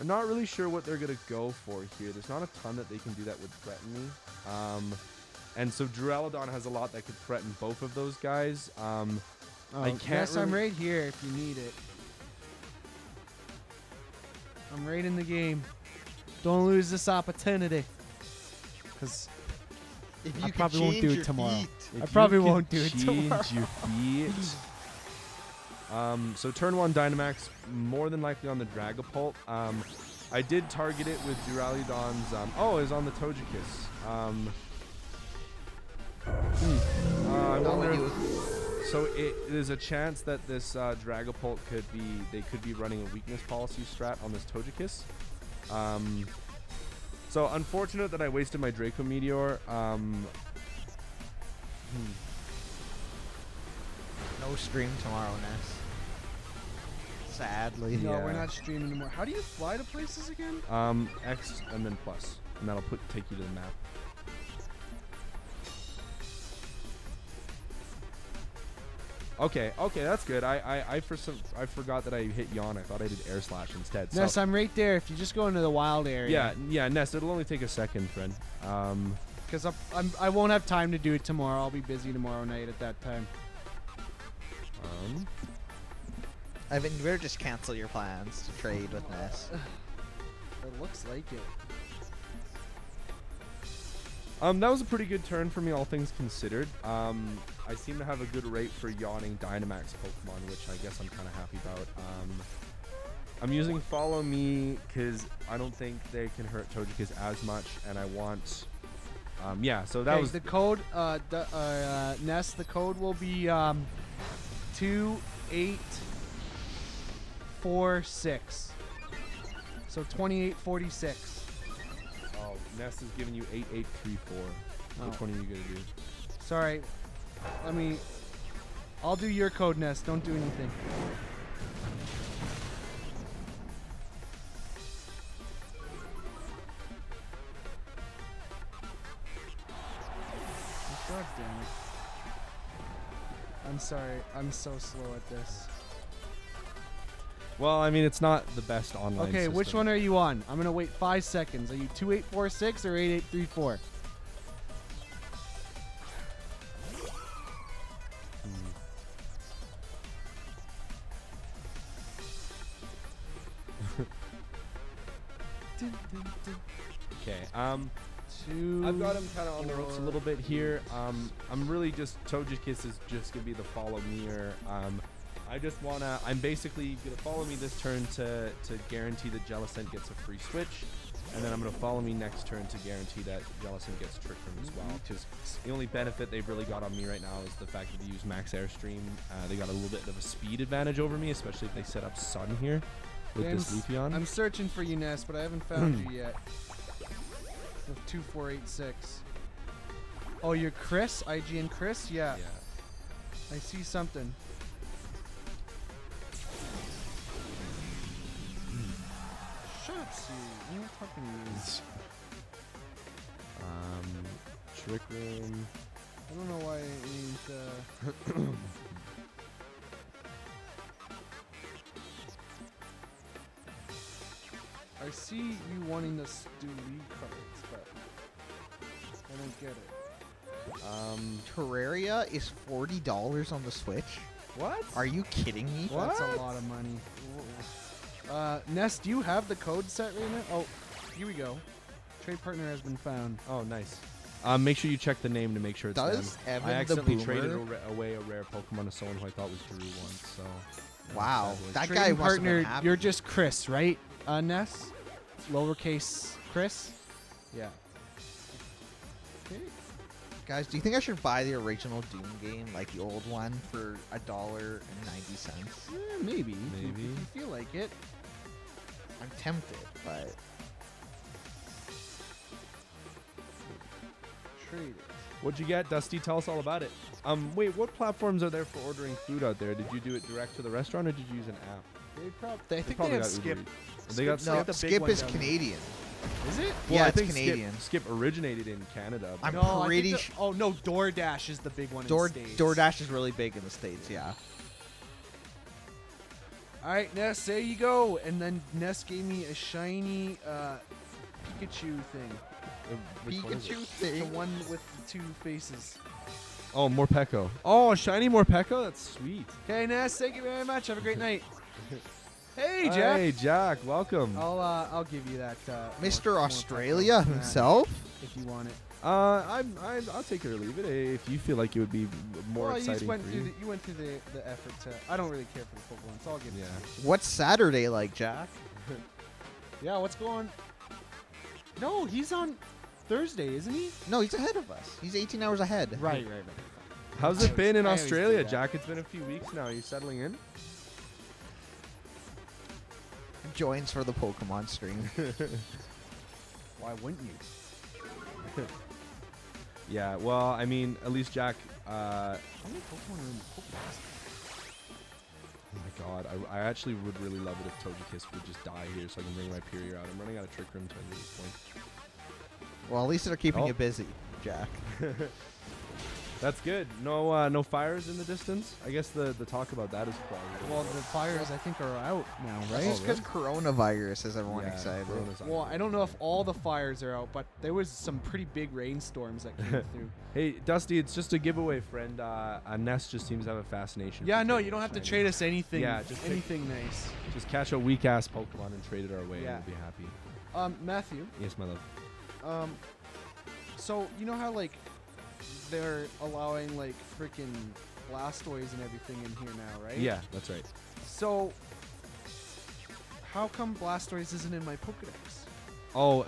not really sure what they're gonna go for here. There's not a ton that they can do that would threaten me. And so Duraludon has a lot that could threaten both of those guys. I can't. Yes, I'm really- right here if you need it. I'm right in the game. Don't lose this opportunity. Because If I you could probably won't change do it your tomorrow. feet. If I probably you could won't do it tomorrow. Change your feet. So turn 1 Dynamax, more than likely on the Dragapult. I did target it with Duraludon's. Oh, it's on the Togekiss. I No, wonder. we do. So there's a chance that this Dragapult could be running a weakness policy strat on this Togekiss. So unfortunate that I wasted my Draco Meteor. No stream tomorrow, Ness. Sadly. no, Yeah. we're not streaming anymore. How do you fly to places again? X and then plus, and that'll take you to the map. Okay, that's good. I forgot that I hit yawn. I thought I did air slash instead. Ness, So, I'm right there. If you just go into the wild area. yeah, Ness. It'll only take a second, friend. Because I won't have time to do it tomorrow. I'll be busy tomorrow night at that time. Evan, you better just cancel your plans to trade with Ness. It looks like it. That was a pretty good turn for me, all things considered. I seem to have a good rate for yawning Dynamax Pokemon, which I guess I'm kind of happy about. I'm using Follow Me because I don't think they can hurt Togekiss as much, and I want. Yeah, so that was the code. Ness, the code will be 2846. So 2846. Oh, Ness is giving you 8834. Oh. Which one are you gonna do? Sorry. I'll do your code, Ness. Don't do anything. God damn it. I'm sorry. I'm so slow at this. Well, I mean, it's not the best online. Okay, which system. one are you on? I'm gonna wait 5 seconds. Are you 2846 or 8834? Okay. Two. I've got him kind of on the ropes a little bit here. I'm really just Togekiss is just gonna be the follow me or I just wanna. I'm basically gonna follow me this turn to guarantee that Jellicent gets a free switch, and then I'm gonna follow me next turn to guarantee that Jellicent gets Trick Room as well. Because the only benefit they've really got on me right now is the fact that they use Max Airstream. They got a little bit of a speed advantage over me, especially if they set up Sun here with this Leafeon. I'm searching for you, Ness, but I haven't found you yet. With 2486. Oh, you're Chris? IGN Chris? Yeah. I see something. Shut up, Siri. I'm not talking to you. Trick Room. I don't know why it ain't. I see you wanting us to do league cards, but I don't get it. Terraria is $40 on the Switch. What? Are you kidding me? That's What? a lot of money. Ness, do you have the code set right now? Oh, here we go. Trade partner has been found. Oh, nice. Make sure you check the name to make sure it's Does them. Evan I the accidentally traded Boomer- away a rare Pokemon to someone who I thought was Drew once. So. Wow, that guy Trading must have been partner, happy. you're just Chris, right? Ness? Lowercase Chris? Yeah. Okay. Guys, do you think I should buy the original Doom game, like the old one, for $1.90? Maybe. Maybe. If you feel like it. I'm tempted, but Trade it. What'd you get, Dusty? Tell us all about it. Wait, what platforms are there for ordering food out there? Did you do it direct to the restaurant or did you use an app? I think they probably have got Uber Skip. Eats. They got No, the big Skip one is down there. Canadian. Is it? Well, Yeah, I it's think Canadian. Skip originated in Canada. but- I'm No, pretty I think sure. oh no, DoorDash is the big one in the States. DoorDash is really big in the States, yeah. All right, Ness, there you go. And then Ness gave me a shiny Pikachu thing. which one is it? Pikachu The thing. one with the 2 faces. Oh, Morpeko. Oh, a shiny Morpeko? That's sweet. Okay, Ness, thank you very much. Have a great night. Hey, Jack. Hey, Jack. Welcome. I'll give you that. Mr. more Australia Pokemon himself? if you want it. I'll take it or leave it if you feel like it would be more well, exciting for you. you went through the effort to. I don't really care for the Pokemon, so I'll give it. Yeah. to you. What's Saturday like, Jack? Yeah. What's going? No, he's on Thursday, isn't he? No, he's ahead of us. He's 18 hours ahead. Right. How's it been in I always do Australia, that. Jack? It's been a few weeks now. Are you settling in? Joins for the Pokemon stream. Why wouldn't you? Yeah. Well, I mean, at least Jack. How many Pokemon are in the Pokedex? Oh my God, I actually would really love it if Togekiss would just die here so I can bring my Purrier out. I'm running out of Trick Room to this point. Well, at least they're keeping Oh. you busy, Jack. That's good. No fires in the distance. I guess the talk about that is probably. Well, the fires I think are out now, right? Just because coronavirus has everyone Yeah, excited. Corona's on. Well, I don't know if all the fires are out, but there was some pretty big rainstorms that came through. Hey, Dusty, it's just a giveaway, friend. Ness just seems to have a fascination. Yeah, for no, trading you don't have to shiny. trade us anything. Yeah, just take- anything nice. Just catch a weak ass Pokemon and trade it our way, Yeah. and we'll be happy. Matthew, Yes, my love. so you know how like they're allowing like freaking Blastoise and everything in here now, right? Yeah, that's right. So how come Blastoise isn't in my Pokedex? Oh,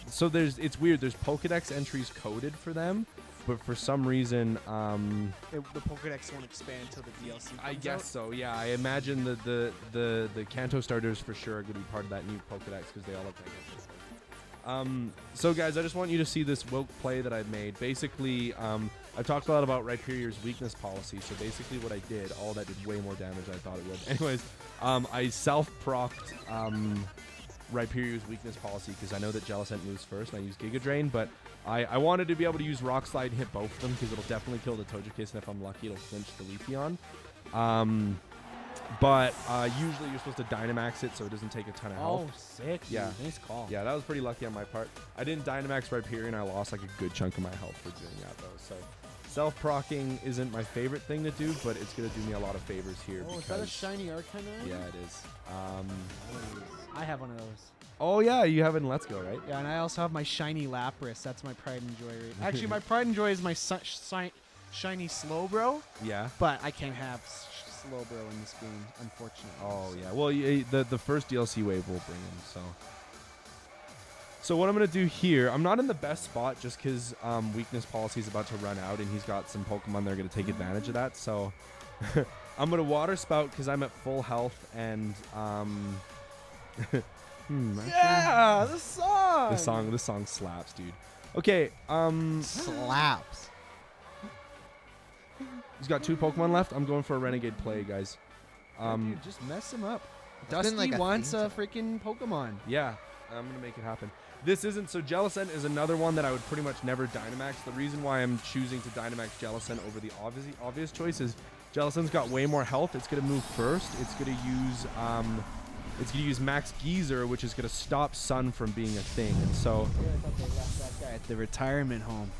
so it's weird. There's Pokedex entries coded for them, but for some reason, The Pokedex won't expand until the DLC comes I guess out? so. Yeah, I imagine that the Kanto starters for sure are going to be part of that new Pokedex because they all look gigantic. So guys, I just want you to see this woke play that I've made. Basically, I've talked a lot about Rhyperior's weakness policy. So basically, what I did, all that did way more damage than I thought it would. Anyways, I self-procced Rhyperior's weakness policy because I know that Jellicent moves first, and I use Giga Drain, but I wanted to be able to use Rock Slide and hit both of them because it'll definitely kill the Togekiss, and if I'm lucky, it'll flinch the Leafeon. But usually you're supposed to Dynamax it so it doesn't take a ton of health. Oh, sick. Dude. Yeah. Nice call. Yeah, that was pretty lucky on my part. I didn't Dynamax Rhyperior and I lost like a good chunk of my health for doing that though. So self-procking isn't my favorite thing to do, but it's going to do me a lot of favors here. Oh, is because that a shiny Arcanine? Yeah, it is. I have one of those. Oh yeah, you have it in Let's Go, right? Yeah, and I also have my shiny Lapras. That's my pride and joy. Actually, my pride and joy is my shiny Slowbro, Yeah. but I can't have Slowbro in this game, unfortunately. Oh yeah. Well, the first DLC wave will bring him. So what I'm gonna do here, I'm not in the best spot just because weakness policy is about to run out and he's got some Pokemon that are gonna take advantage of that. So I'm gonna Water Spout because I'm at full health and Yeah, the song. This song slaps, dude. Okay. Slaps. He's got 2 Pokemon left. I'm going for a Renegade play, guys. Dude, just mess him up. been Dusty like a wants theme a freaking Pokemon. Yeah, I'm gonna make it happen. This isn't so. Jellicent is another one that I would pretty much never Dynamax. The reason why I'm choosing to Dynamax Jellicent over the obvious choice is Jellicent's got way more health. It's gonna move first. It's gonna use Max Geyser, which is gonna stop Sun from being a thing. And so Yeah, I thought they left that guy at the retirement home.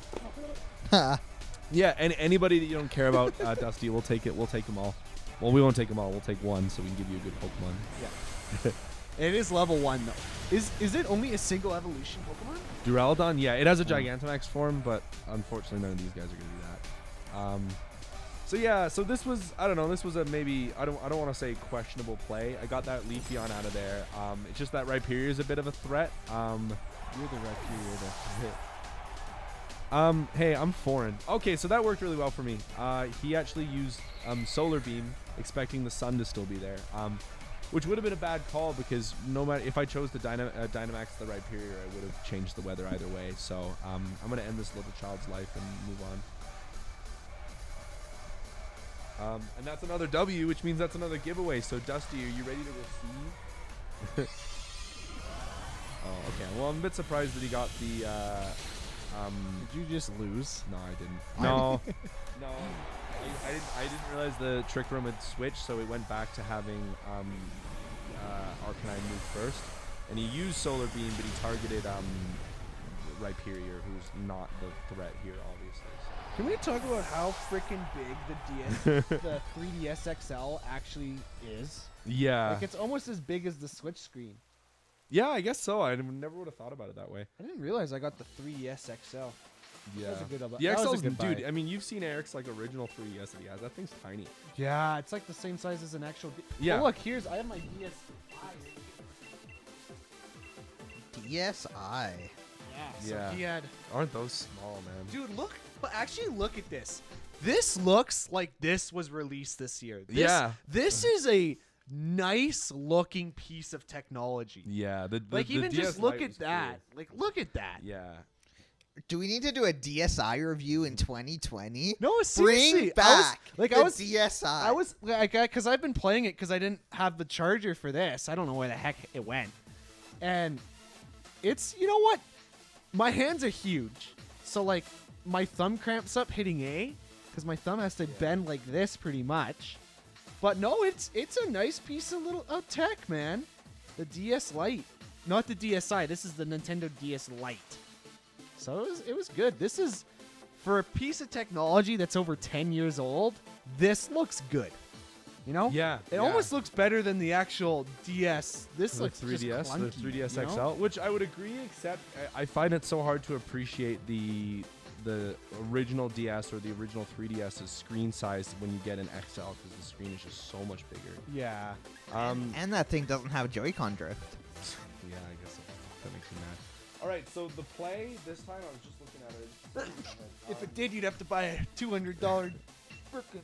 yeah, and anybody that you don't care about, Dusty, we'll take it. We'll take them all. Well, we won't take them all. We'll take one, so we can give you a good Pokemon. Yeah. It is level 1 though. Is it only a single evolution Pokemon? Duraludon, yeah, it has a Gigantamax form, but unfortunately none of these guys are gonna do that. So yeah, so this was, I don't know, this was a maybe, I don't want to say questionable play. I got that Leafeon out of there. It's just that Rhyperior is a bit of a threat. You're the Rhyperior. Hey, I'm foreign. Okay, so that worked really well for me. He actually used Solar Beam, expecting the sun to still be there. which would have been a bad call because no matter if I chose the Dynamax the right period, I would have changed the weather either way. So I'm going to end this little child's life and move on. And that's another W, which means that's another giveaway. So Dusty, are you ready to receive? Oh, okay. Well, I'm a bit surprised that he got the. Did you just lose? No, I didn't. No, no. I didn't realize the Trick Room had switched, so it went back to having Arcanine move first, and he used Solar Beam, but he targeted Rhyperior, who's not the threat here, obviously. So. Can we talk about how freaking big the 3DS XL actually is? Yeah. Like it's almost as big as the Switch screen. Yeah, I guess so. I never would have thought about it that way. I didn't realize I got the 3DS XL. Yeah. That was a good The that was a XL's, good dude, buy. I mean, you've seen Eric's like original 3DS that he has. That thing's tiny. Yeah, it's like the same size as an actual. Yeah. Oh, look, I have my DSi. DSi. Yeah. So Yeah. he had. Aren't those small, man? Dude, look. But actually, look at this. This looks like this was released this year. Yeah. This is a nice looking piece of technology. Yeah. Like even the just DS look Lite at was that. Like look at that. cool. Yeah. Do we need to do a DSi review in 2020? No, seriously. Bring back the the DSi. I was like, because I've been playing it because I didn't have the charger for this. I don't know where the heck it went, and it's you know what, my hands are huge, so like my thumb cramps up hitting A because my thumb has to bend like this pretty much. But no, it's a nice piece of tech, man. The DS Lite, not the DSi. This is the Nintendo DS Lite. So it was good. This is, for a piece of technology that's over 10 years old, this looks good. You know? Yeah. It almost looks better than the actual DS. This the looks 3DS, just clunky, the 3DS you XL, know? which I would agree, except I find it so hard to appreciate the original DS or the original 3DS's screen size when you get an XL because the screen is just so much bigger. Yeah. and that thing doesn't have Joy-Con drift. Yeah, I guess that makes me mad. All right, so the play this time, I was just looking at it. If it did, you'd have to buy a $200 frickin'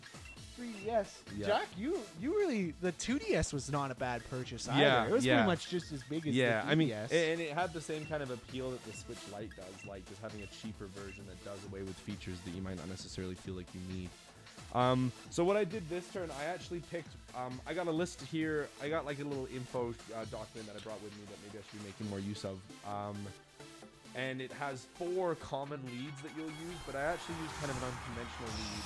3DS. Yeah. Jack, you really, the 2DS was not a bad purchase either. Yeah, It was yeah. pretty much just as big as Yeah, the 3DS. I mean, and it had the same kind of appeal that the Switch Lite does, like just having a cheaper version that does away with features that you might not necessarily feel like you need. So what I did this turn, I actually picked, I got a list here, I got like a little info document that I brought with me that maybe I should be making more use of. And it has 4 common leads that you'll use, but I actually used kind of an unconventional lead.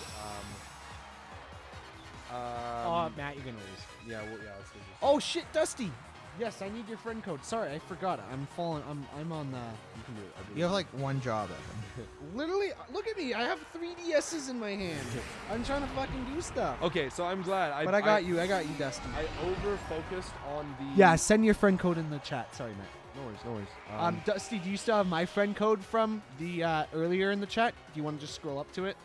Oh, Matt, you're gonna lose. Yeah, well, yeah, let's do this. Oh shit, Dusty! Yes, I need your friend code. Sorry, I forgot. I'm falling. I'm on the. You can do it. I believe You have like one job at them. Literally, look at me. I have 3DSs in my hand. I'm trying to fucking do stuff. Okay, so I'm glad. But I got you. I got you, Dusty. I over-focused on the... Yeah, send your friend code in the chat. Sorry, Matt. No worries, no worries. Dusty, do you still have my friend code from the earlier in the chat? Do you want to just scroll up to it?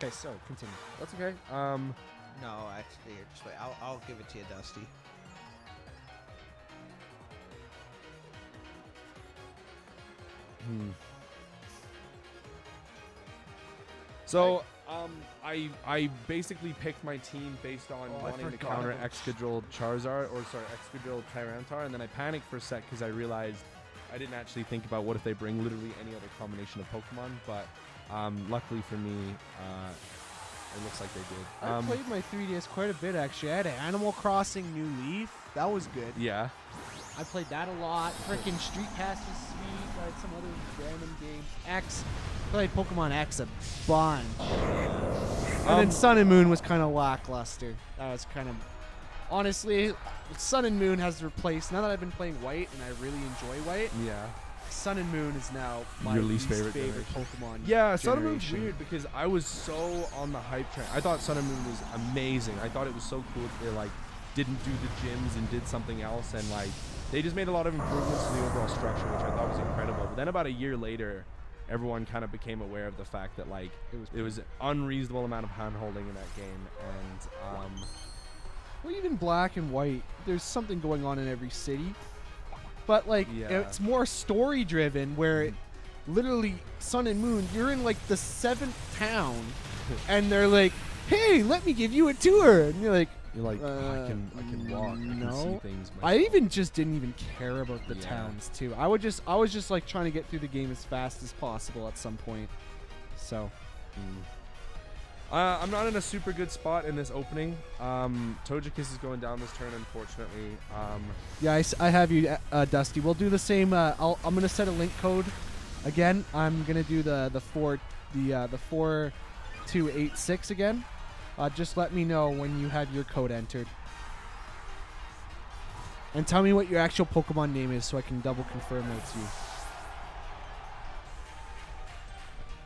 Okay, sorry. Continue. That's okay. No, actually, here, just wait. I'll give it to you, Dusty. So, I basically picked my team based on Oh, I wanting to forgot counter about Excadrill Charizard, or sorry, Excadrill Tyranitar, and then I panicked for a sec because I realized I didn't actually think about what if they bring literally any other combination of Pokemon, but luckily for me, it looks like they did. I played my 3DS quite a bit, actually. I had an Animal Crossing New Leaf. That was good. Yeah. I played that a lot. Freaking Street Pass was sweet. I had some other random games. X. Played Pokemon X a bunch. And then Sun and Moon was kind of lackluster. That was kind of... Honestly, Sun and Moon has replaced... Now that I've been playing White and I really enjoy White, Yeah. Sun and Moon is now my Your least favorite Pokemon. Yeah, Sun and Moon's generation. weird because I was so on the hype train. I thought Sun and Moon was amazing. I thought it was so cool that they like didn't do the gyms and did something else, and like they just made a lot of improvements to the overall structure, which I thought was incredible. But then about a year later, everyone kind of became aware of the fact that like it was an unreasonable amount of hand-holding in that game, and Well, even Black and White, there's something going on in every city. But, like, Yeah. it's more story-driven, where it, literally, Sun and Moon, you're in, like, the 7th town, and they're like, hey, let me give you a tour. And you're like, You're like, oh, I can walk. I can see no. things. I even just didn't even care about the Yeah. towns too. I was just like trying to get through the game as fast as possible at some point. So I'm not in a super good spot in this opening. Togekiss is going down this turn, unfortunately. yeah, I have you, Dusty. We'll do the same. I'm gonna set a link code. Again, I'm gonna do the 4286 again. Just let me know when you have your code entered. And tell me what your actual Pokemon name is so I can double confirm that it's you.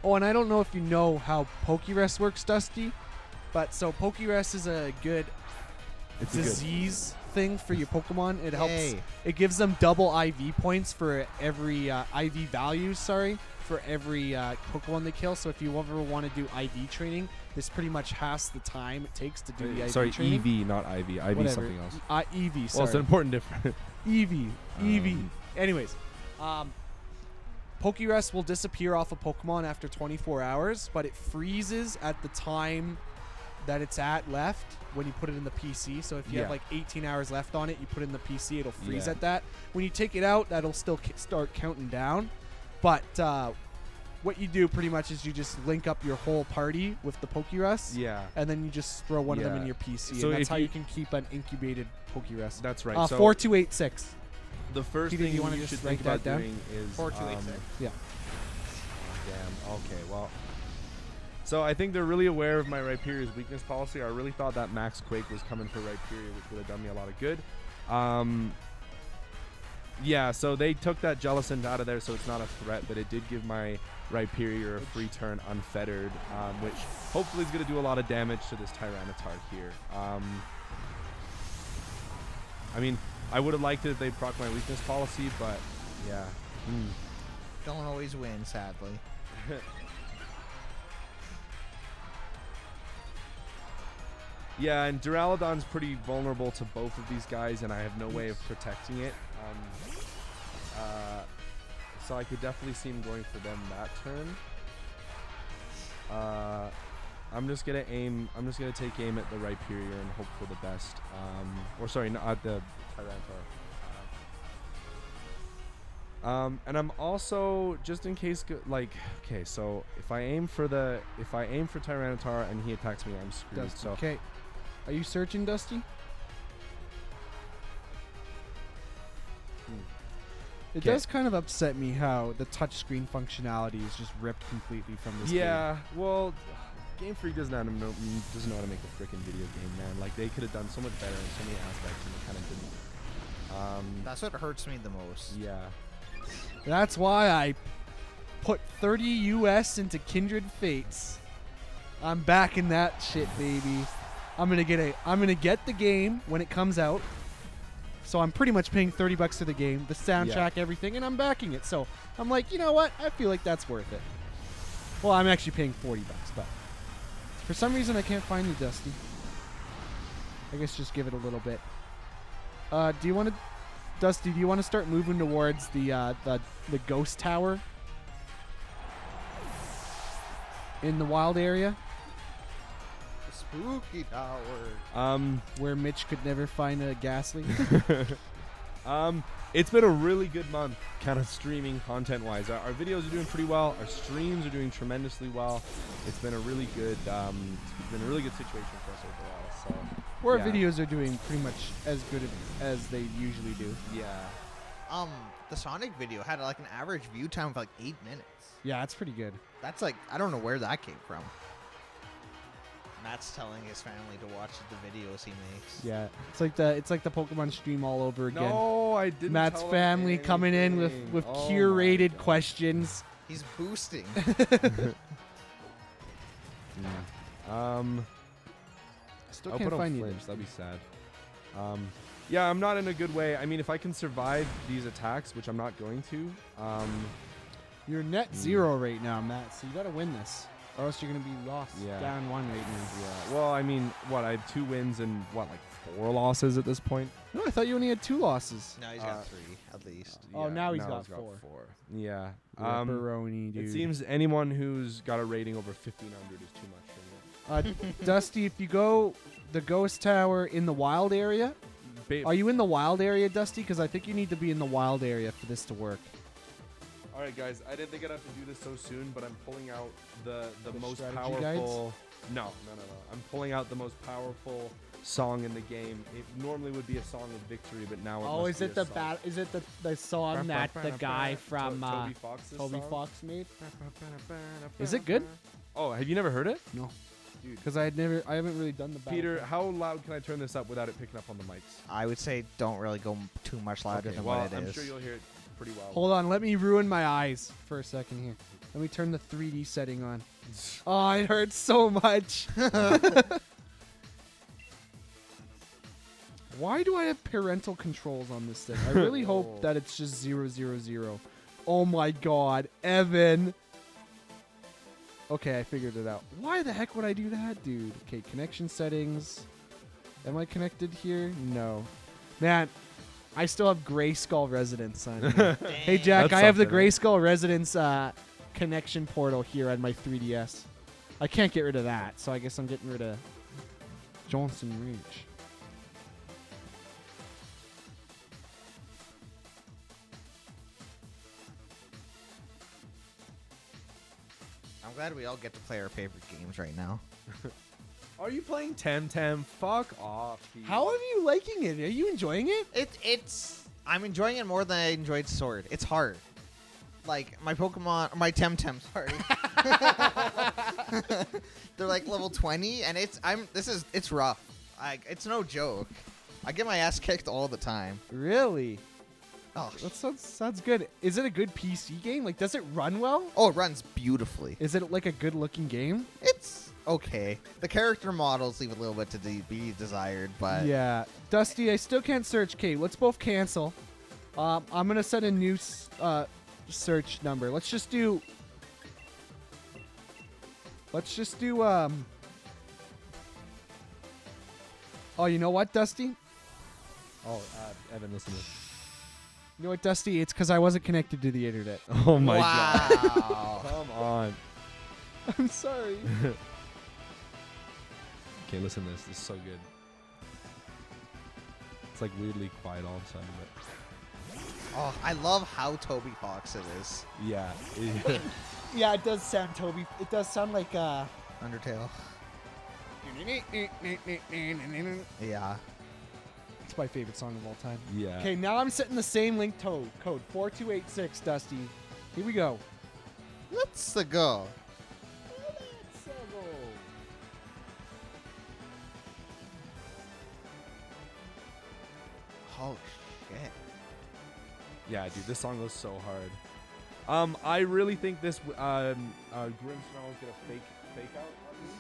Oh, and I don't know if you know how Pokerus works, Dusty, but so Pokerus is a good It's a good. disease thing for your Pokemon. It helps. Yay. It gives them double IV points for every IV values. Sorry, for every Pokemon they kill. So if you ever want to do IV training, this pretty much halves the time it takes to do the IV Sorry, training. EV, not IV. IV is Whatever. something else. EV. Well, Sorry. it's an important difference. EV. EV. Um, Anyways, Pokerus will disappear off a Pokemon after 24 hours, but it freezes at the time that it's at left when you put it in the PC. So if you have Yeah. like 18 hours left on it, you put it in the PC, it'll freeze Yeah. at that. When you take it out, that'll still start counting down. But what you do pretty much is you just link up your whole party with the Pokerus. Yeah, And then you just throw one of them Yeah. in your PC. So and that's if how you- you can keep an incubated Pokerus. that's right. 4286. The first Peter, do thing you wanna you just should write think that about down? doing is 4286. Yeah. Damn. Okay. Well. So I think they're really aware of my Rhyperior's weakness policy. I really thought that Max Quake was coming for Rhyperior, which would have done me a lot of good. Yeah. So they took that Jellicent out of there, so it's not a threat, but it did give my Rhyperior a free turn unfettered, which hopefully is going to do a lot of damage to this Tyranitar here. I mean, I would have liked it if they proc my weakness policy, but yeah. Don't always win, sadly. Yeah, and Duraludon's pretty vulnerable to both of these guys, and I have no way of protecting it. So I could definitely see him going for them that turn. I'm just gonna aim. I'm just gonna take aim at the Rhyperior and hope for the best. Or sorry, not at the Tyranitar. And I'm also, just in case, okay, so if I aim for Tyranitar and he attacks me, I'm screwed. Dusty. So Okay. Are you searching, Dusty? It 'Kay. does kind of upset me how the touchscreen functionality is just ripped completely from this game. yeah, well, Game Freak doesn't know how to make a freaking video game, man. Like, they could have done so much better in so many aspects, and they kind of didn't. That's what hurts me the most. Yeah. That's why I put 30 US into Kindred Fates. I'm backing that shit, baby. I'm gonna get the game when it comes out. So I'm pretty much paying $30 for the game, the soundtrack, everything, and I'm backing it. So I'm like, you know what? I feel like that's worth it. Well, I'm actually paying $40, but for some reason I can't find you, Dusty. I guess just give it a little bit. Do you want to, Dusty? Do you want to start moving towards the ghost tower in the wild area Spooky Tower. where Mitch could never find a Ghastly? It's been a really good month, kind of streaming content-wise. Our videos are doing pretty well. Our streams are doing tremendously well. It's been a really good, situation for us overall. So, Where yeah. videos are doing pretty much as good as they usually do. Yeah. The Sonic video had like an average view time of like 8 minutes. Yeah, it's pretty good. That's like, I don't know where that came from. Matt's telling his family to watch the videos he makes. Yeah, it's like the Pokemon stream all over again. No, I didn't. Matt's tell him family coming in with anything. Oh my curated God. questions. He's boosting. Still I'll can't put on find you. flinch. That'd be sad. Yeah, I'm not in a good way. I mean, if I can survive these attacks, which I'm not going to, You're net 0 right now, Matt. So you got to win this, or else you're gonna be lost Yeah. down 1 right now. yeah. Well, I mean, I have 2 wins and like 4 losses at this point. No, I thought you only had 2 losses. Now he's got 3 at least. Oh, now he's got 4. Yeah. Pepperoni, dude. It seems anyone who's got a rating over 1500 is too much for me. Dusty, if you go the ghost tower in the wild area? Are you in the wild area, Dusty? Because I think you need to be in the wild area for this to work. All right, guys. I didn't think I'd have to do this so soon, but I'm pulling out the most strategy powerful. guides? No. I'm pulling out the most powerful song in the game. It normally would be a song of victory, but now it Oh, must is be it a the song. Is it the song that the guy from Toby Fox's Toby song? Fox made? Is it good? Oh, have you never heard it? No, Dude. because I haven't really done the battle. Peter, how loud can I turn this up without it picking up on the mics? I would say don't really go too much louder Okay, than well, what it I'm is. sure you'll hear it pretty well. Hold on, let me ruin my eyes for a second here. Let me turn the 3D setting on. Oh, it hurts so much. Why do I have parental controls on this thing? I really hope that it's just 000. Oh my god, Evan. Okay, I figured it out. Why the heck would I do that, dude? Okay, connection settings. Am I connected here? No. Man, I still have Grayskull Residence on here. Hey, Jack, That's I have the something, eh? Grayskull Residence connection portal here on my 3DS. I can't get rid of that, so I guess I'm getting rid of Johnson Reach. I'm glad we all get to play our favorite games right now. Are you playing Temtem? Fuck off. Pete. How are you liking it? Are you enjoying it? I'm enjoying it more than I enjoyed Sword. It's hard. Like my Temtem, sorry. They're like level 20 and it's rough. It's no joke. I get my ass kicked all the time. Really? Oh, That sounds good. Is it a good PC game? Like, does it run well? oh, it runs beautifully. Is it like a good looking game? It's okay. The character models leave a little bit to be desired, but Yeah. Dusty, I still can't search. Kate, let's both cancel. I'm going to set a new search number. Let's just do... Oh, you know what, Dusty? Oh, Evan, listen to this. You know what, Dusty? It's because I wasn't connected to the internet. Oh my god. wow. Come on. I'm sorry. Okay, listen to this. This is so good. It's like weirdly quiet all of a sudden, but Oh, I love how Toby Fox it is. yeah. Yeah, it does sound Toby. It does sound like Undertale. Yeah. It's my favorite song of all time. yeah. Okay, now I'm setting the same link code 4286, Dusty. Here we go. Let's go. Oh shit. Yeah, dude, this song goes so hard. I really think this Grim Snarl is gonna fake out on me.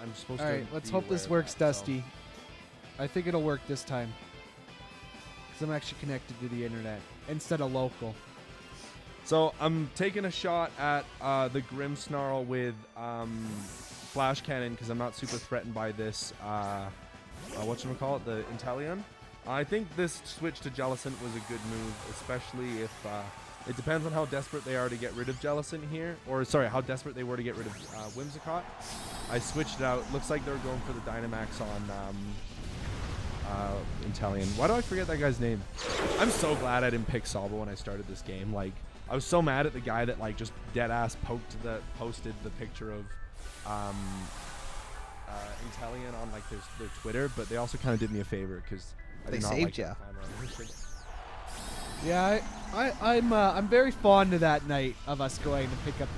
I'm supposed All to. right, let's be hope this aware of works, that, so. Dusty. I think it'll work this time. Because I'm actually connected to the internet instead of local. So I'm taking a shot at the Grim Snarl with flash cannon because I'm not super threatened by this. Whatchamacallit, the Inteleon. I think this switch to Jellicent was a good move, especially if it depends on how desperate they are to get rid of Jellicent here, or sorry, how desperate they were to get rid of Whimsicott. I switched it out. Looks like they're going for the Dynamax on Inteleon. Why do I forget that guy's name? I'm so glad I didn't pick Salvo when I started this game. Like, I was so mad at the guy that like just dead ass posted the picture of Inteleon on like their Twitter, but they also kind of did me a favor because They saved ya. Yeah, I'm very fond of that night of us going to pick up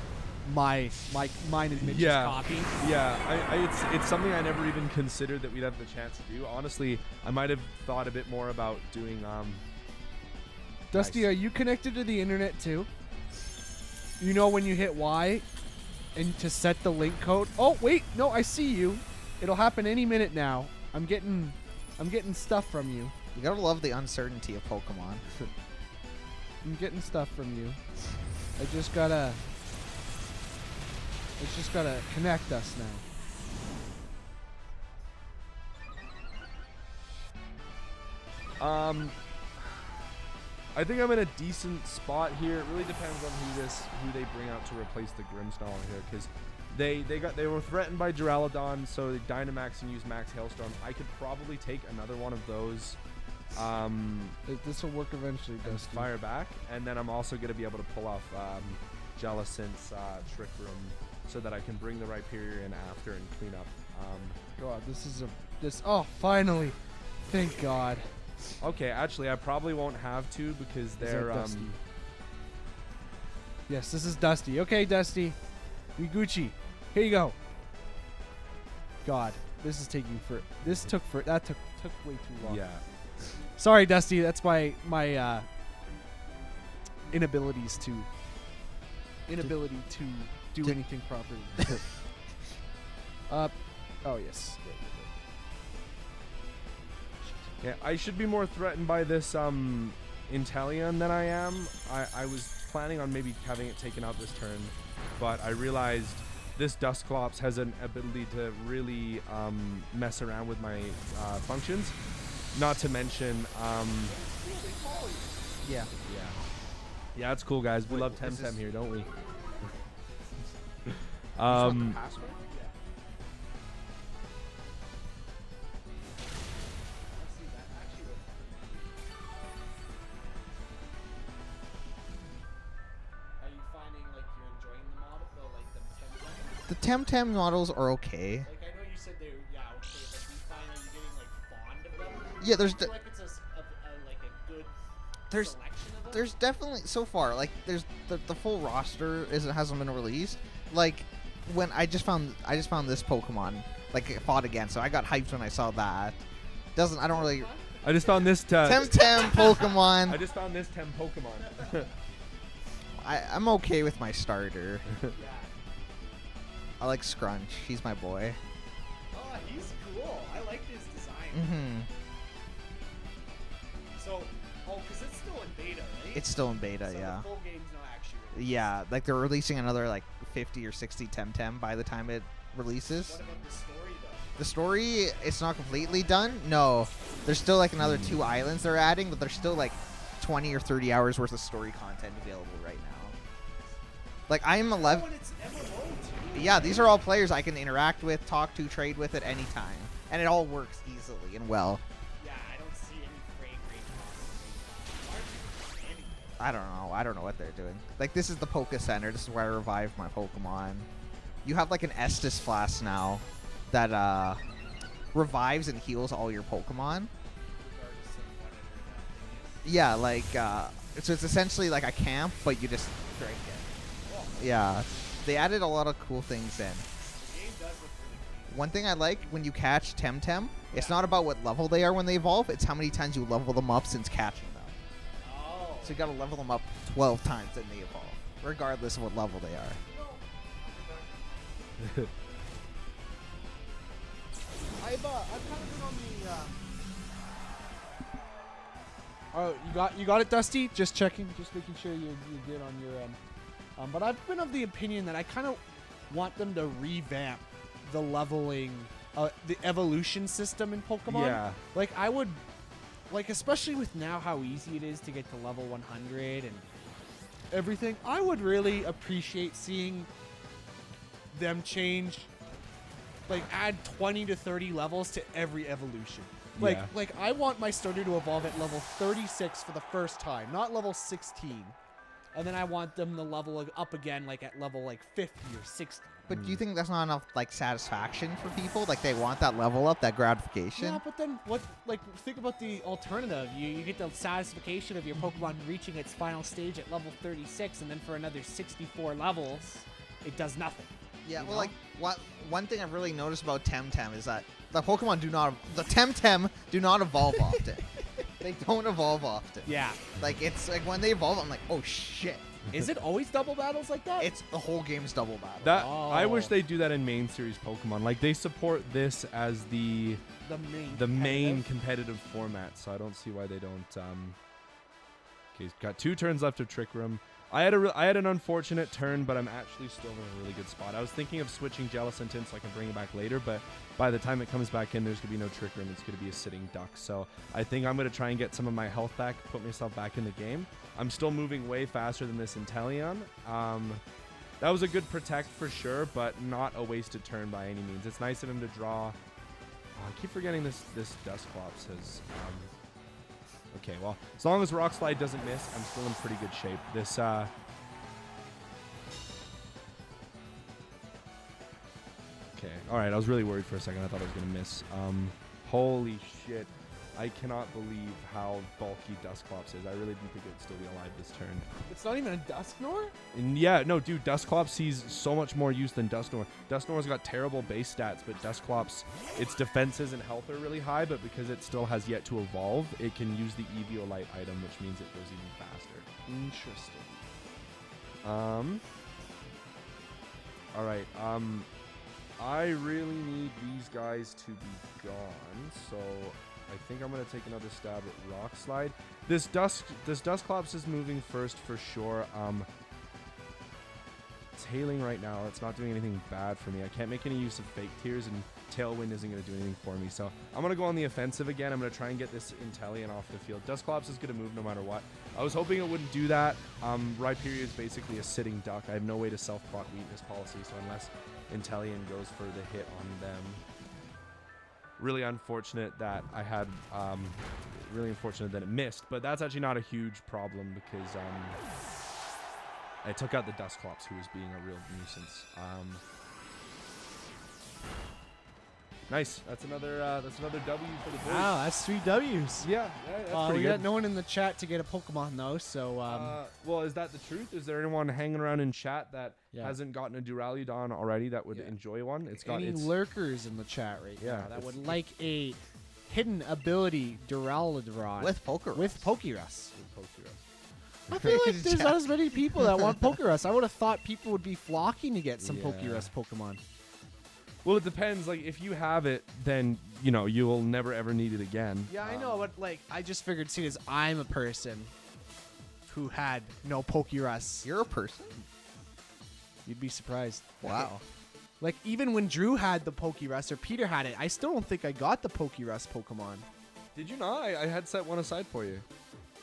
mine and Mitch's copy. Yeah, it's something I never even considered that we'd have the chance to do. Honestly, I might have thought a bit more about doing. Dusty, nice. are you connected to the internet too? You know when you hit Y and to set the link code. Oh wait, no, I see you. It'll happen any minute now. I'm getting stuff from you. You gotta love the uncertainty of Pokemon. I'm getting stuff from you. It's just gotta connect us now. I think I'm in a decent spot here. It really depends on who they bring out to replace the Grimmsnarl here, because They were threatened by Duraludon, so they Dynamax and use Max Hailstorm. I could probably take another one of those. This will work eventually, And Dusty. fire back, and then I'm also going to be able to pull off Jellicent's Trick Room so that I can bring the Rhyperior in after and clean up. God, oh, finally. Thank God. Okay, actually, I probably won't have to because Is that they're Dusty? Yes, this is Dusty. Okay, Dusty. Gucci. Here you go. God, this is taking that took way too long. yeah. Sorry, Dusty. That's my inability to do anything properly. Oh yes. Yeah, I should be more threatened by this Inteleon than I am. I was planning on maybe having it taken out this turn, but I realized this Dusclops has an ability to really mess around with my functions. Not to mention, Yeah. yeah, it's cool, guys. We Wait, love is Temtem this- here, don't we? Password? Are you finding like you're enjoying the model, like the The Temtem models are okay. Like I know you said they're okay, but do you find are you getting like fond of them? Yeah, there's I feel like it's like a good there's selection of them. there's definitely so far like there's the full roster hasn't been released. Like when I just found this Pokemon like it fought again, so I got hyped when I saw that. I don't really I just found this Temtem Pokemon. I just found this Tem Pokemon. I'm okay with my starter. Yeah. I like Scrunch. He's my boy. Oh, he's cool. I like his design. Mm-hmm. So, because it's still in beta, right? It's still in beta, so yeah. The full game's not actually released. Yeah, like they're releasing another like 50 or 60 Temtem by the time it releases. What about the story though? The story, it's not completely done. No, there's still like another 2 islands they're adding, but there's still like 20 or 30 hours worth of story content available right now. Like I'm 11. Oh, and it's MMO too. Yeah, these are all players I can interact with, talk to, trade with at any time, and it all works easily and well. Yeah, I don't see any frame rate problems. Why aren't you expanding this? I don't know what they're doing. Like this is the Poke Center. This is where I revived my Pokemon. You have like an Estus Flask now that revives and heals all your Pokemon. Regardless of whatever that thing is. Yeah, like so it's essentially like a camp, but you just drink it. Yeah, they added a lot of cool things in. The game does look really clean. One thing I like when you catch Temtem, it's not about what level they are when they evolve, it's how many times you level them up since catching them. Oh. So you gotta level them up 12 times then they evolve, regardless of what level they are. I've kind of been on the. Oh, you got it, Dusty. Just checking, just making sure you're good on your end. But I've been of the opinion that I kind of want them to revamp the leveling, the evolution system in Pokemon. Yeah. Like I would, like especially with now how easy it is to get to level 100 and everything. I would really appreciate seeing them change, like add 20 to 30 levels to every evolution. Like, Yeah. like I want my starter to evolve at level 36 for the first time, not level 16. And then I want them to level up again, like at level like 50 or 60. But do you think that's not enough like satisfaction for people? Like they want that level up, that gratification? Yeah, but then what? Like, think about the alternative. You get the satisfaction of your Pokemon reaching its final stage at level 36, and then for another 64 levels, it does nothing. Yeah, You well, know? like one thing I've really noticed about Temtem is that the Pokemon the Temtem do not evolve often. They don't evolve often. Yeah. Like it's like when they evolve, I'm like, oh shit! Is it always double battles like that? It's the whole game's double battle. That I wish Oh. they do that in main series Pokemon. Like they support this as the the main competitive format, so I don't see why they don't. Okay, he's got 2 turns left of Trick Room. I had an unfortunate turn, but I'm actually still in a really good spot. I was thinking of switching Jellicent in so I can bring it back later, but by the time it comes back in, there's going to be no Trick Room. It's going to be a sitting duck. So I think I'm going to try and get some of my health back, put myself back in the game. I'm still moving way faster than this Inteleon. That was a good protect for sure, but not a wasted turn by any means. It's nice of him to draw. I keep forgetting this Dusclops has... okay, well, as long as Rock Slide doesn't miss, I'm still in pretty good shape. This... okay, alright, I was really worried for a second. I thought I was going to miss. Holy shit. I cannot believe how bulky Dusclops is. I really didn't think it would still be alive this turn. It's not even a Dusknor? And yeah, no, dude, Dusclops sees so much more use than Dusknor. Dustnor's got terrible base stats, but Dusclops, its defenses and health are really high, but because it still has yet to evolve, it can use the Eviolite item, which means it goes even faster. Interesting. Alright, I really need these guys to be gone, so I think I'm gonna take another stab at Rock Slide. This Dusclops is moving first for sure. It's hailing right now. It's not doing anything bad for me. I can't make any use of Fake Tears, and Tailwind isn't gonna do anything for me. So I'm gonna go on the offensive again. I'm gonna try and get this Inteleon off the field. Dusclops is gonna move no matter what. I was hoping it wouldn't do that. Rhyperior is basically a sitting duck. I have no way to self-proc weakness policy, so unless Inteleon goes for the hit on them. Really unfortunate that I had, really unfortunate that it missed, but that's actually not a huge problem because I took out the Dusclops, who was being a real nuisance. Nice. That's another W for the boys. Wow, that's 3 W's. Yeah, that's pretty we good. got no one in the chat to get a Pokemon though, so well, is that the truth? Is there anyone hanging around in chat that Yeah. hasn't gotten a Duraludon already that would Yeah. enjoy one? It's got any its lurkers in the chat right Yeah, now that it's- would like a hidden ability Duraludon With Pokerus. with Pokerus. Pokerus. I feel like there's not as many people that want Pokerus. I would have thought people would be flocking to get some Yeah. Pokerus Pokemon. Well, it depends. Like, if you have it, then you know you will never ever need it again. Yeah, I know, but like I just figured, seeing as I'm a person who had no Pokerus, You're a person? you'd be surprised. Wow. Like even when Drew had the Pokerus or Peter had it, I still don't think I got the Pokerus Pokemon. Did you not? I had set one aside for you.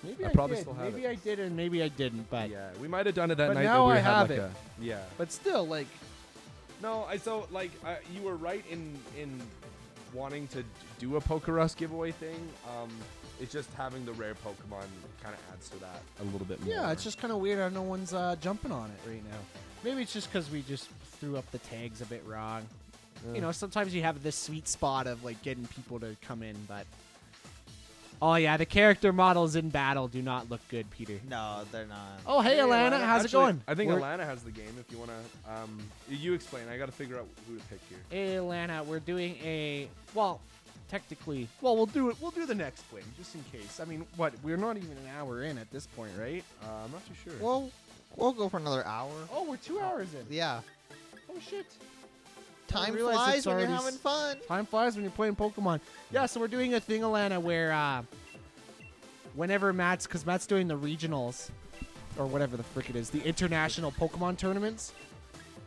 Maybe I I, probably did. still have maybe it. I did and maybe I didn't, but Yeah, we might have done it that But night. now that we I had have like it. Yeah. but still like No, you were right in wanting to do a Pokerus giveaway thing. It's just having the rare Pokemon kind of adds to that a little bit more. yeah, it's just kind of weird how no one's jumping on it right now. Maybe it's just because we just threw up the tags a bit wrong. Yeah. You know, sometimes you have this sweet spot of like getting people to come in, but oh yeah, the character models in battle do not look good, Peter. No, they're not. Oh hey, Alana, how's it Actually, going? I think We're- Alana has the game. If you wanna, you explain. I got to figure out who to pick here. Hey, Alana, we're doing a technically, we'll do it. We'll do the next win just in case. I mean, what? We're not even an hour in at this point, right? I'm not too sure. Well, we'll go for another hour. Oh, we're 2 hours in. Yeah. Oh shit. Time realize flies it's when you're already having fun. Time flies when you're playing Pokemon. Yeah, so we're doing a thing, Alana, where whenever because Matt's doing the regionals, or whatever the frick it is, the international Pokemon tournaments.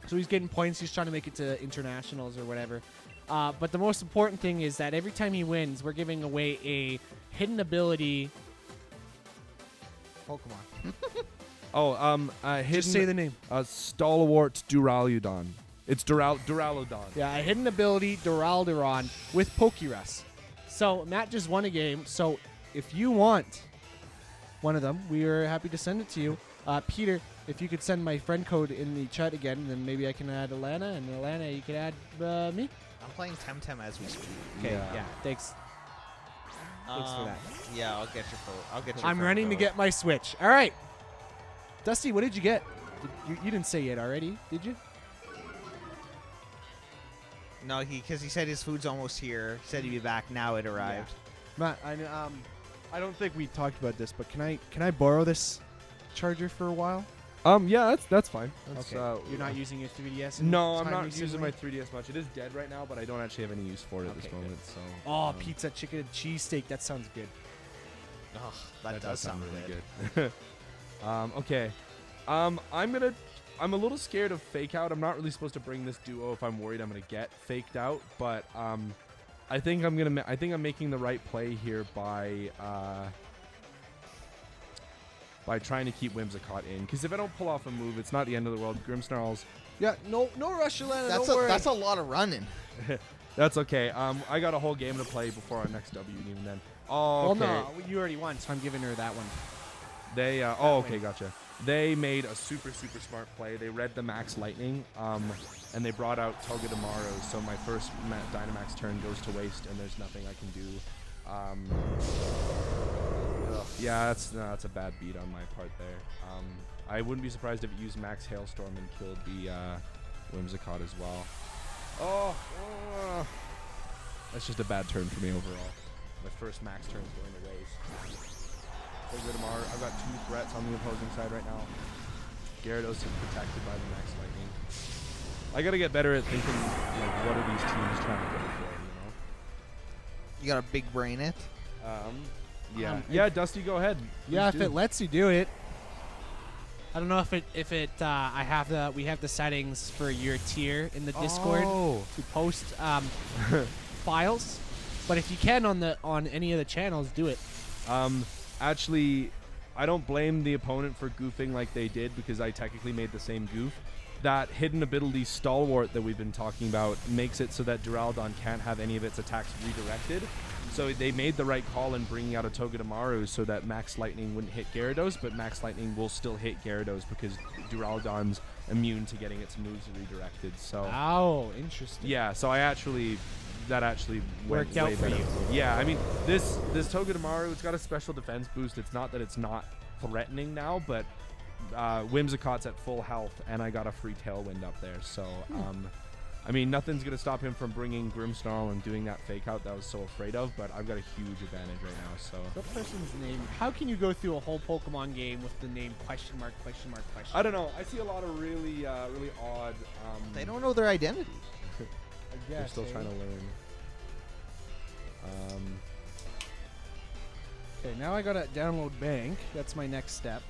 So he's getting points. He's trying to make it to internationals or whatever. But the most important thing is that every time he wins, we're giving away a hidden ability. Pokemon. hidden, Just say the name. Stalwart Duraludon. It's Duraludon. Yeah, a hidden ability Duraludon with Pokerus. So Matt just won a game. So if you want one of them, we are happy to send it to you. Peter, if you could send my friend code in the chat again, then maybe I can add Alana, and Alana, you could add me. I'm playing Temtem as we speak. Okay, Yeah. yeah. Thanks. Thanks for that. Yeah, I'll get your phone. I'll get your I'm phone running to code. get my Switch. All right. Dusty, what did you get? You didn't say it already, did you? No, because he said his food's almost here. He said he'd be back. Now it arrived. Matt, I don't think we talked about this, but can I borrow this charger for a while? Yeah, that's fine. That's, Okay. You're not using your 3DS? No, I'm time not recently? using my 3DS much. It is dead right now, but I don't actually have any use for it at this Okay, moment. So. Oh, pizza, chicken, and cheesesteak. That sounds good. Oh, that does sound really good. good. Okay. I'm a little scared of fake out. I'm not really supposed to bring this duo if I'm worried I'm gonna get faked out, but I think I'm making the right play here by by trying to keep Whimsicott in. Because if I don't pull off a move, it's not the end of the world. Grimmsnarls, Yeah, no rush, Alana. Don't worry. That's a lot of running. that's okay. I got a whole game to play before our next W, and even then. Oh, okay. Well, no, you already won, so I'm giving her that one. They okay, gotcha. They made a super smart play. They read the Max Lightning, and they brought out Togedemaru. So my first Dynamax turn goes to waste, and there's nothing I can do. Yeah, that's a bad beat on my part there. I wouldn't be surprised if it used Max Hailstorm and killed the Whimsicott as well. Oh, that's just a bad turn for me overall. My first Max turn is going to waste. Togedemaru, I've got 2 threats on the opposing side right now. Gyarados is protected by the Max Lightning. I gotta get better at thinking, like, what are these teams trying to go for, you know? You got a big brain it. Yeah, Dusty, go ahead. Yeah, Please if do. it lets you do it. I don't know if it we have the settings for your tier in the Discord to post files, but if you can on any of the channels, do it. Actually, I don't blame the opponent for goofing like they did because I technically made the same goof. That hidden ability Stalwart that we've been talking about makes it so that Duraludon can't have any of its attacks redirected. So they made the right call in bringing out a Togedemaru so that Max Lightning wouldn't hit Gyarados, but Max Lightning will still hit Gyarados because Duraludon's immune to getting its moves redirected. So Oh, interesting. yeah, so that actually went Worked out way for better. you. Yeah, I mean this Togedemaru, it's got a special defense boost. It's not that it's not threatening now, but Whimsicott's at full health, and I got a free Tailwind up there. So I mean, nothing's gonna stop him from bringing Grimmsnarl and doing that fake out that I was so afraid of. But I've got a huge advantage right now. So What person's name? How can you go through a whole Pokemon game with the name question mark, question mark, question I don't know. I see a lot of really odd. They don't know their identity. I They're guess, still eh? trying to learn. Okay, now I gotta download Bank. That's my next step.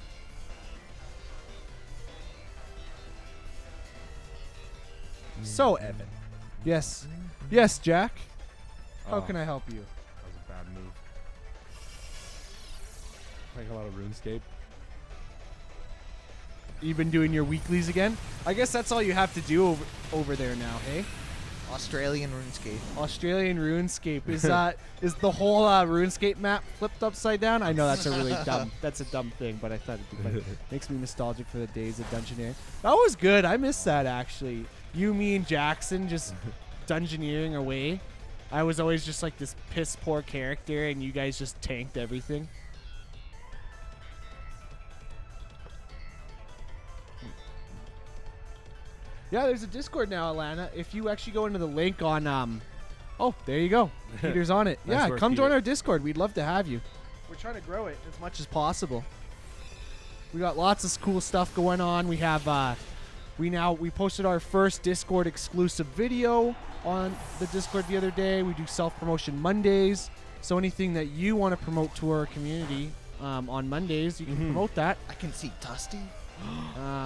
So, Evan. Yes. Yes, Jack. How Oh, can I help you? That was a bad move. Playing a lot of RuneScape. You've been doing your weeklies again? I guess that's all you have to do over there now, hey? Australian RuneScape. Australian RuneScape. Is the whole RuneScape map flipped upside down? I know that's a really dumb thing, but I thought it'd be funny. Makes me nostalgic for the days of Dungeoneering. That was good. I missed that actually. You, me, and Jackson just Dungeoneering away. I was always just like this piss poor character, and you guys just tanked everything. Yeah, there's a Discord now, Alana. If you actually go into the link on, oh, there you go. Peter's on it. Nice Yeah, work, come join Peter. our Discord. We'd love to have you. We're trying to grow it as much as possible. We got lots of cool stuff going on. We have, we posted our first Discord exclusive video on the Discord the other day. We do self-promotion Mondays. So anything that you want to promote to our community on Mondays, you can promote that. I can see Dusty.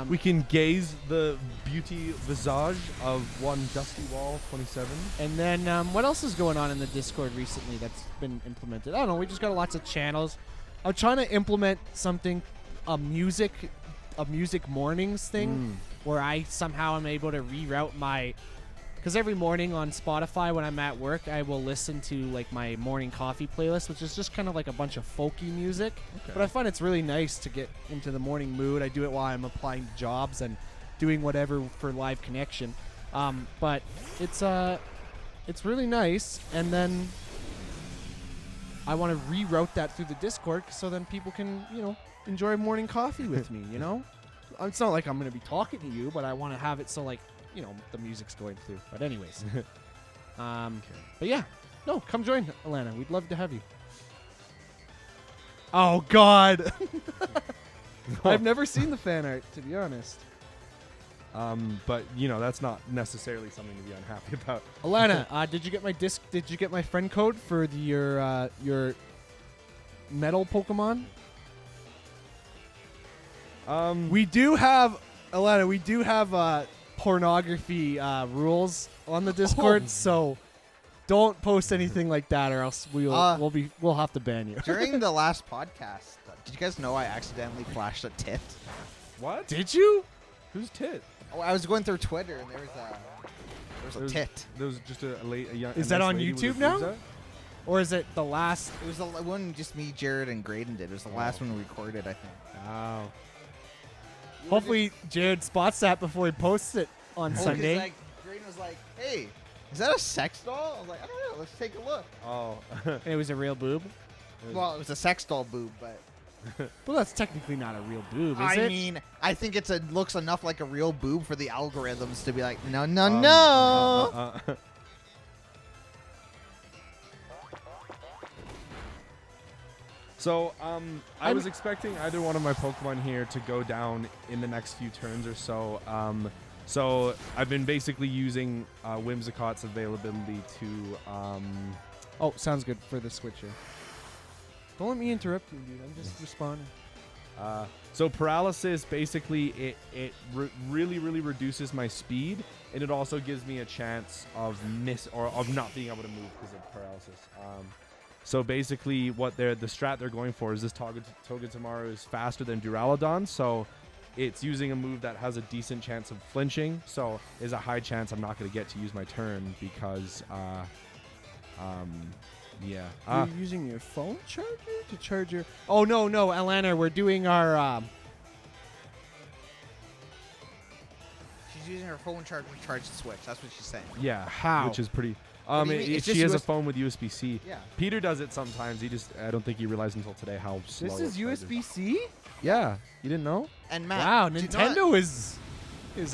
We can gaze the beauty visage of one Dusty Wall 27. And then what else is going on in the Discord recently that's been implemented? I don't know. We just got lots of channels. I'm trying to implement something, a music mornings thing, where I somehow am able to reroute my. Because every morning on Spotify when I'm at work, I will listen to like my morning coffee playlist, which is just kind of like a bunch of folky music. Okay. But I find it's really nice to get into the morning mood. I do it while I'm applying to jobs and doing whatever for live connection. But it's really nice. And then I want to reroute that through the Discord so then people can, enjoy morning coffee with me, It's not like I'm going to be talking to you, but I want to have it so like, the music's going through. But anyways. But yeah. No, come join, Alana. We'd love to have you. Oh, God. I've never seen the fan art, to be honest. But that's not necessarily something to be unhappy about. Alana, did you get my Did you get my friend code for your metal Pokemon? We do have, Alana. We do have pornography rules on the Discord, so don't post anything like that, or else we'll have to ban you. During the last podcast, Did you guys know I accidentally flashed a tit? What? Did you? Who's tit? Oh, I was going through Twitter and there was a tit. There was just a young. Is a that nice on lady with YouTube her now? boobs out? Or is it the last? It was the one just me, Jared, and Graydon did. It was the last one we recorded, I think. Wow. Hopefully Jared spots that before he posts it on Sunday. Like, Graydon was like, "Hey, is that a sex doll?" I was like, "I don't know. Let's take a look." Oh. And it was a real boob. Well, it was a sex doll boob, but Well, that's technically not a real boob, is I it? mean, I think looks enough like a real boob for the algorithms to be like, no, no, Um, no. So, I was expecting either one of my Pokemon here to go down in the next few turns or so. So I've been basically using Whimsicott's availability to. Oh, sounds good for the switcher. Don't let me interrupt you, dude. I'm just responding. So paralysis basically it really reduces my speed, and it also gives me a chance of of not being able to move because of paralysis. So basically, what the strat they're going for is this Togedemaru is faster than Duraludon, so it's using a move that has a decent chance of flinching. So there's a high chance I'm not going to get to use my turn because, yeah. You're using your phone charger to charge your. Oh no, Alana, we're doing our. She's using her phone charger to charge the Switch. That's what she's saying. Yeah, How? which is pretty. What do you mean? It's She just has a US phone with USB-C. Yeah. Peter does it sometimes. I don't think he realized until today how slow. This is it charges. USB-C. Yeah, you didn't know? And Matt, Wow, do Nintendo is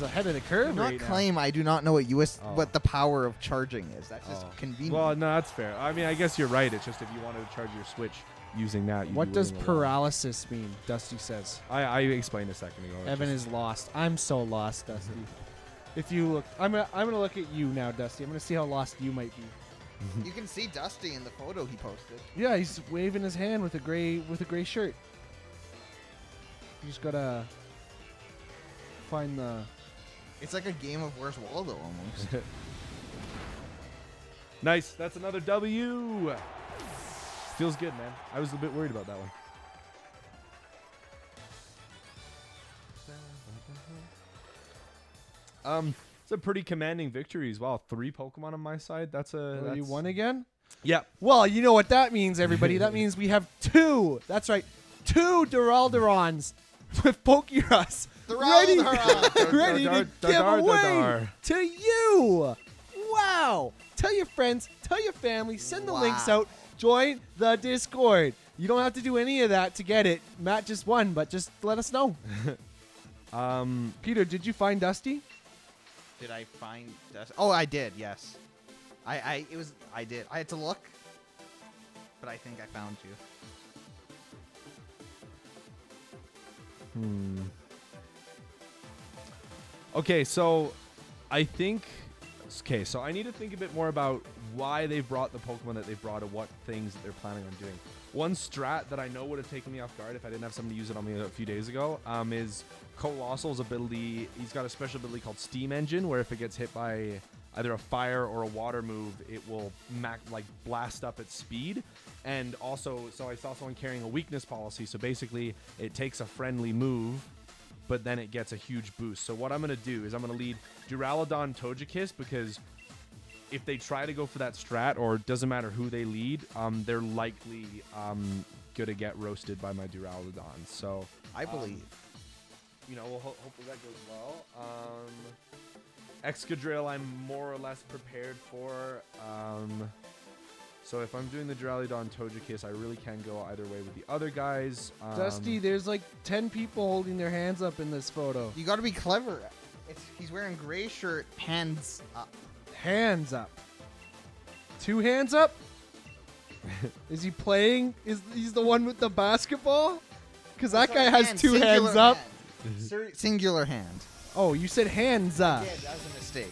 ahead of the Do curve not right now. claim I do not know what Oh. what the power of charging is. That's just Oh. convenient. Well, no, that's fair. I mean, I guess you're right. It's just if you wanted to charge your Switch using that. you'd What be does waiting a while. paralysis mean? Dusty says. I explained a second ago. It's Evan just- is lost. I'm so lost, Dusty. If you look, I'm gonna look at you now, Dusty. I'm gonna see how lost you might be. you can see Dusty in the photo he posted. Yeah, he's waving his hand with a gray shirt. You just gotta find the. It's like a game of Where's Waldo almost. Nice. That's another W. Feels good, man. I was a bit worried about that one. It's a pretty commanding victory as well. 3 Pokemon on my side. You won again? Yeah. Well, you know what that means, everybody. That means we have 2. That's right, 2 Duraldurons with Pokerus ready, ready to give away to you. Wow! Tell your friends, tell your family, send the links Wow. out. Join the Discord. You don't have to do any of that to get it. Matt just won, but just let us know. Peter, did you find Dusty? Did I find Dusty? Oh, I did. Yes. I did. I had to look, but I think I found you. Okay, so I think. Okay, so I need to think a bit more about why they've brought the Pokemon that they've brought and what things that they're planning on doing. One strat that I know would have taken me off guard if I didn't have somebody use it on me a few days ago is Colossal's ability. He's got a special ability called Steam Engine, where if it gets hit by either a fire or a water move, it will blast up its speed. And also, so I saw someone carrying a weakness policy. So basically, it takes a friendly move, but then it gets a huge boost. So what I'm going to do is I'm going to lead Duraludon Togekiss, because if they try to go for that strat, or it doesn't matter who they lead, they're likely going to get roasted by my Duraludon. So I believe. We'll hopefully that goes well. Excadrill, I'm more or less prepared for. So if I'm doing the Duraludon Togekiss, I really can go either way with the other guys. Dusty, there's like 10 people holding their hands up in this photo. You got to be clever. He's wearing gray shirt, hands up. Hands up. 2 hands up? Is he playing? He's the one with the basketball? Because that guy has 2 hands up. Singular hand. Oh, you said hands up. Yeah, that was a mistake.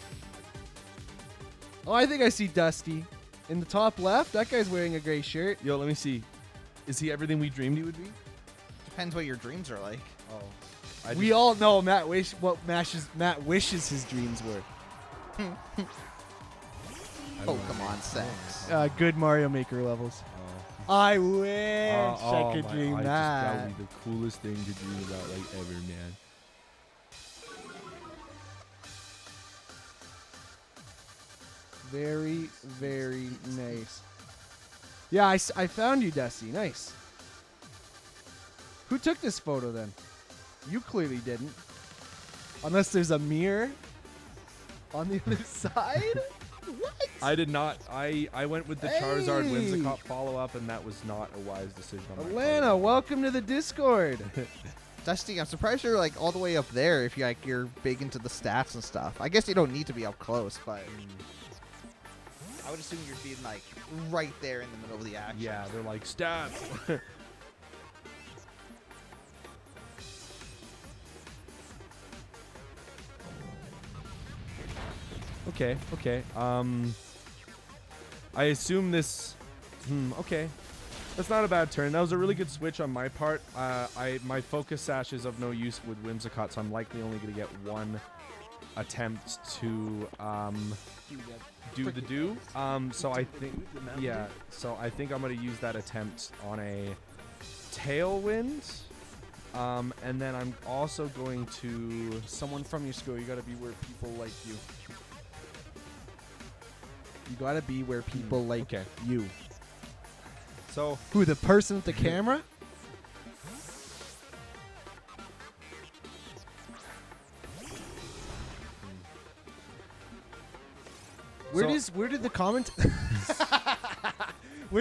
Oh, I think I see Dusty. In the top left, that guy's wearing a gray shirt. Yo, let me see. Is he everything we dreamed he would be? Depends what your dreams are like. Oh. We all know Matt Matt wishes his dreams were. Pokemon sex. Good Mario Maker levels. I wish I could my- dream that that. would be the coolest thing to dream about, like, ever, man. Very, very nice. Yeah, I found you, Dusty. Nice. Who took this photo then? You clearly didn't. Unless there's a mirror on the other side? What? I did not. I went with the Charizard Hey! Whimsicott follow-up, and that was not a wise decision on my Atlanta, part. welcome to the Discord. Dusty, I'm surprised you're like all the way up there if you're big into the stats and stuff. I guess you don't need to be up close, but I would assume you're being like right there in the middle of the action. Yeah, they're like, stab. Okay, okay. I assume this. Okay. That's not a bad turn. That was a really good switch on my part. My focus sash is of no use with Whimsicott, so I'm likely only going to get one attempt to do the do. So I think, yeah. So I think I'm going to use that attempt on a Tailwind. And then I'm also going to. Someone from your school, you gotta be where people like you. You gotta be where people like okay. you. So Who, the person with the camera? Where did the where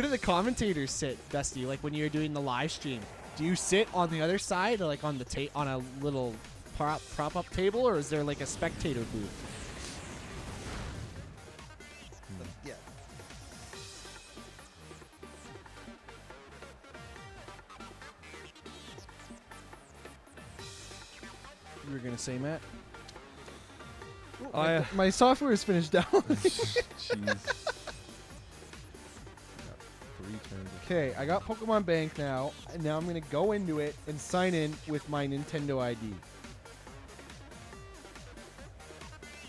do the commentators sit, Dusty? Like when you're doing the live stream, do you sit on the other side, or like on the on a little prop up table, or is there like a spectator booth? Yeah. You were gonna say, Matt? I My software is finished down. Jeez. Okay, I got Pokemon Bank now, and now I'm gonna go into it and sign in with my Nintendo ID.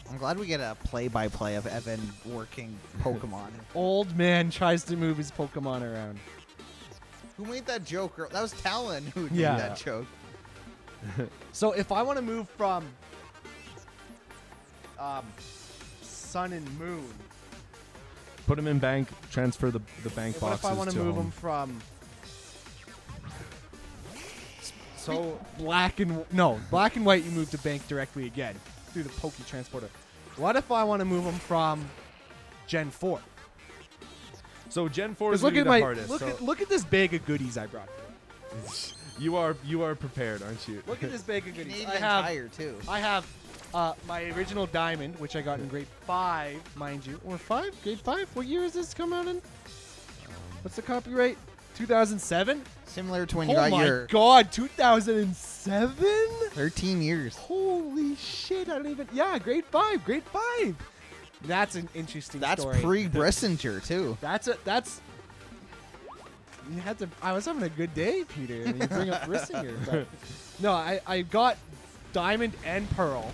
I'm glad we get a play-by-play of Evan working Pokemon. Old man tries to move his Pokemon around. Who made that joke? That was Talon who made Yeah. that joke. So if I want to move from Sun and Moon, Put him in bank. Transfer the bank what boxes if I want to to move home. them from So Black and White? You move to Bank directly again through the Poke Transporter. What if I want to move them from Gen 4? So Gen 4 is Look gonna at be the my hardest. look at this bag of goodies I brought. You are prepared, aren't you? Look at this bag of goodies. Canadian Tire too. I have my original Diamond, which I got in grade 5, mind you. Or 5? Grade 5? What year is this come out in? What's the copyright? 2007? Similar to when Oh you got my your god, 2007? 13 years. Holy shit, I don't even... Yeah, grade 5, grade 5. That's an interesting That's story. pre-Brissinger too. That's... You had to... I was having a good day, Peter. And you bring up Rissinger. But no, I got Diamond and Pearl.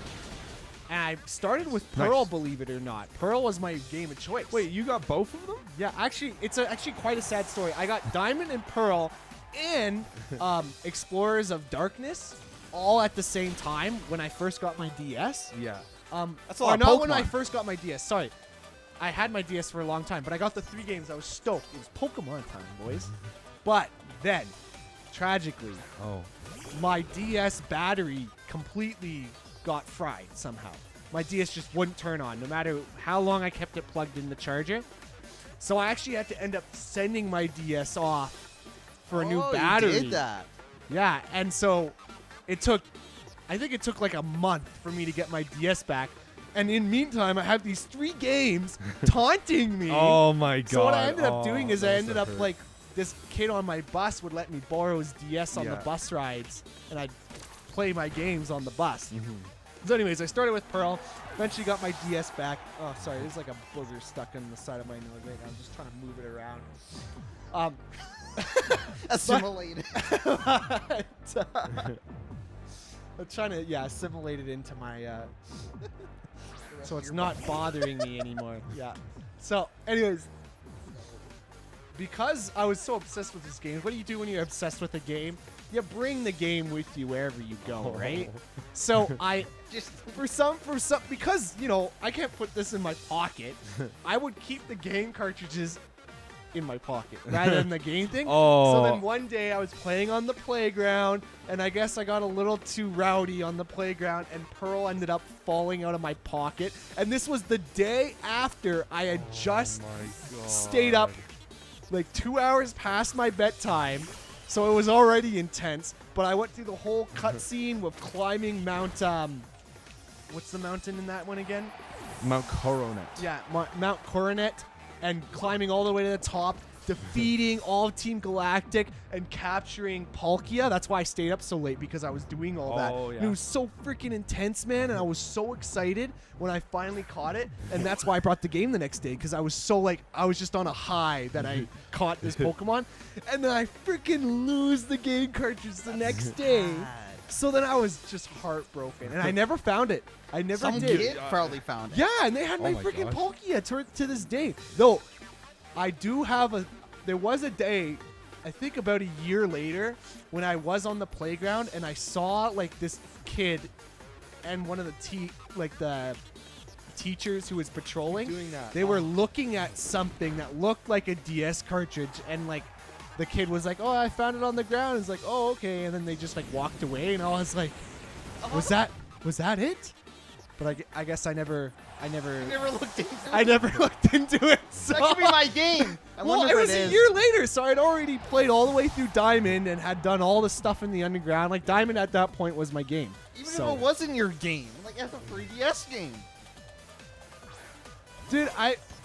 And I started with Pearl, Nice. believe it or not. Pearl was my game of choice. Wait, you got both of them? Yeah, actually, it's actually quite a sad story. I got Diamond and Pearl and Explorers of Darkness all at the same time when I first got my DS. Yeah. That's a lot of not when I Pokemon. first got my DS. Sorry. I had my DS for a long time, but I got the 3 games. I was stoked. It was Pokemon time, boys. But then, tragically, Oh. my DS battery completely got fried somehow. My DS just wouldn't turn on, no matter how long I kept it plugged in the charger. So I actually had to end up sending my DS off for a new battery. You did that. Yeah, and so I think it took like a month for me to get my DS back. And in meantime, I have these 3 games taunting me. Oh my god. So what I ended up doing is I that ended must up have like, this kid on my bus would let me borrow his DS on the Yeah. bus rides, and I'd play my games on the bus. hurt. So anyways, I started with Pearl, eventually got my DS back. Oh, sorry, there's like a booger stuck on the side of my nose right now. I'm just trying to move it around. Assimilated. I'm trying to, assimilate it into my, so it's not bothering me anymore. Yeah. So, anyways, because I was so obsessed with this game. What do you do when you're obsessed with a game? You bring the game with you wherever you go, right? So I just for some because I can't put this in my pocket. I would keep the game cartridges in my pocket rather than the game thing. So then one day I was playing on the playground, and I guess I got a little too rowdy on the playground, and Pearl ended up falling out of my pocket. And this was the day after I had just stayed up like 2 hours past my bedtime. So it was already intense, but I went through the whole cutscene with climbing Mount, what's the mountain in that one again? Mount Coronet. Yeah, Mount Coronet, and climbing all the way to the top, defeating all of Team Galactic, and capturing Palkia. That's why I stayed up so late, because I was doing all that. Oh, yeah. And it was so freaking intense, man, and I was so excited when I finally caught it, and that's why I brought the game the next day, because I was so, I was just on a high that I caught this Pokemon, and then I freaking lose the game cartridge the next day. So then I was just heartbroken, and I never found it. I never Some did. kid probably found it. Yeah, and they had my my freaking gosh. Palkia to this day. Though, I do have there was a day, I think about a year later, when I was on the playground and I saw this kid and one of the teachers who was patrolling. Doing that. They were looking at something that looked like a DS cartridge, and the kid was like, "Oh, I found it on the ground." It's like, "Oh, okay," and then they just walked away, and I was like, "Was that it?" But I guess I never Never looked into it. I never looked into it. So. That could be my game. I Well, wonder it if was it a is. year later, so I'd already played all the way through Diamond and had done all the stuff in the underground. Diamond at that point was my game. Even So- if it wasn't your game, that's a 3DS game. Dude,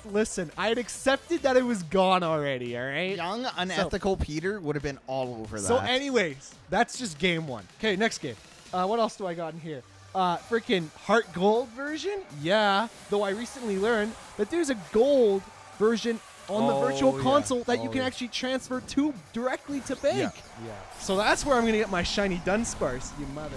listen, I had accepted that it was gone already, all right? Young, unethical Peter would have been all over that. So anyways, that's just game one. Okay, next game. What else do I got in here? Freaking Heart Gold version? Yeah. Though I recently learned that there's a gold version on the virtual yeah. console that you Oh, can yeah. actually transfer to directly to bank. Yeah. So that's where I'm gonna get my shiny Dunsparce, you mother.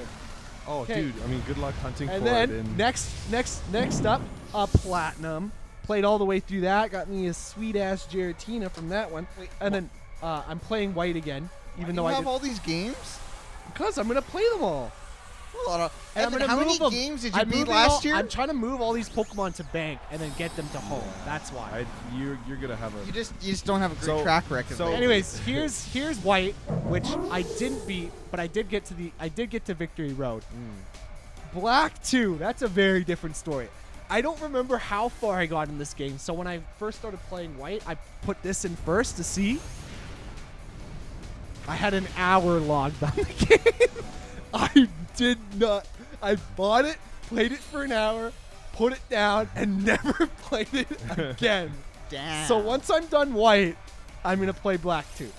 Oh, 'Kay. dude. I mean, good luck hunting And for it. then next up, Platinum. Played all the way through that. Got me a sweet ass Giratina from that one. Wait, And then I'm playing White again, even though you I have did, all these games. because I'm gonna play them all. A lot of, And I'm Evan, gonna how move many them. games did you I'm beat moving last all- year? I'm trying to move all these Pokemon to bank and then get them to home. That's why. You're gonna have a. You just don't have a great So- track record. so- there. Anyways, here's White, which I didn't beat, but I did get to Victory Road. Black 2, that's a very different story. I don't remember how far I got in this game, so when I first started playing White, I put this in first to see. I had an hour logged on the game. I did not. I bought it, played it for an hour, put it down, and never played it again. Damn. So once I'm done White, I'm gonna play Black 2.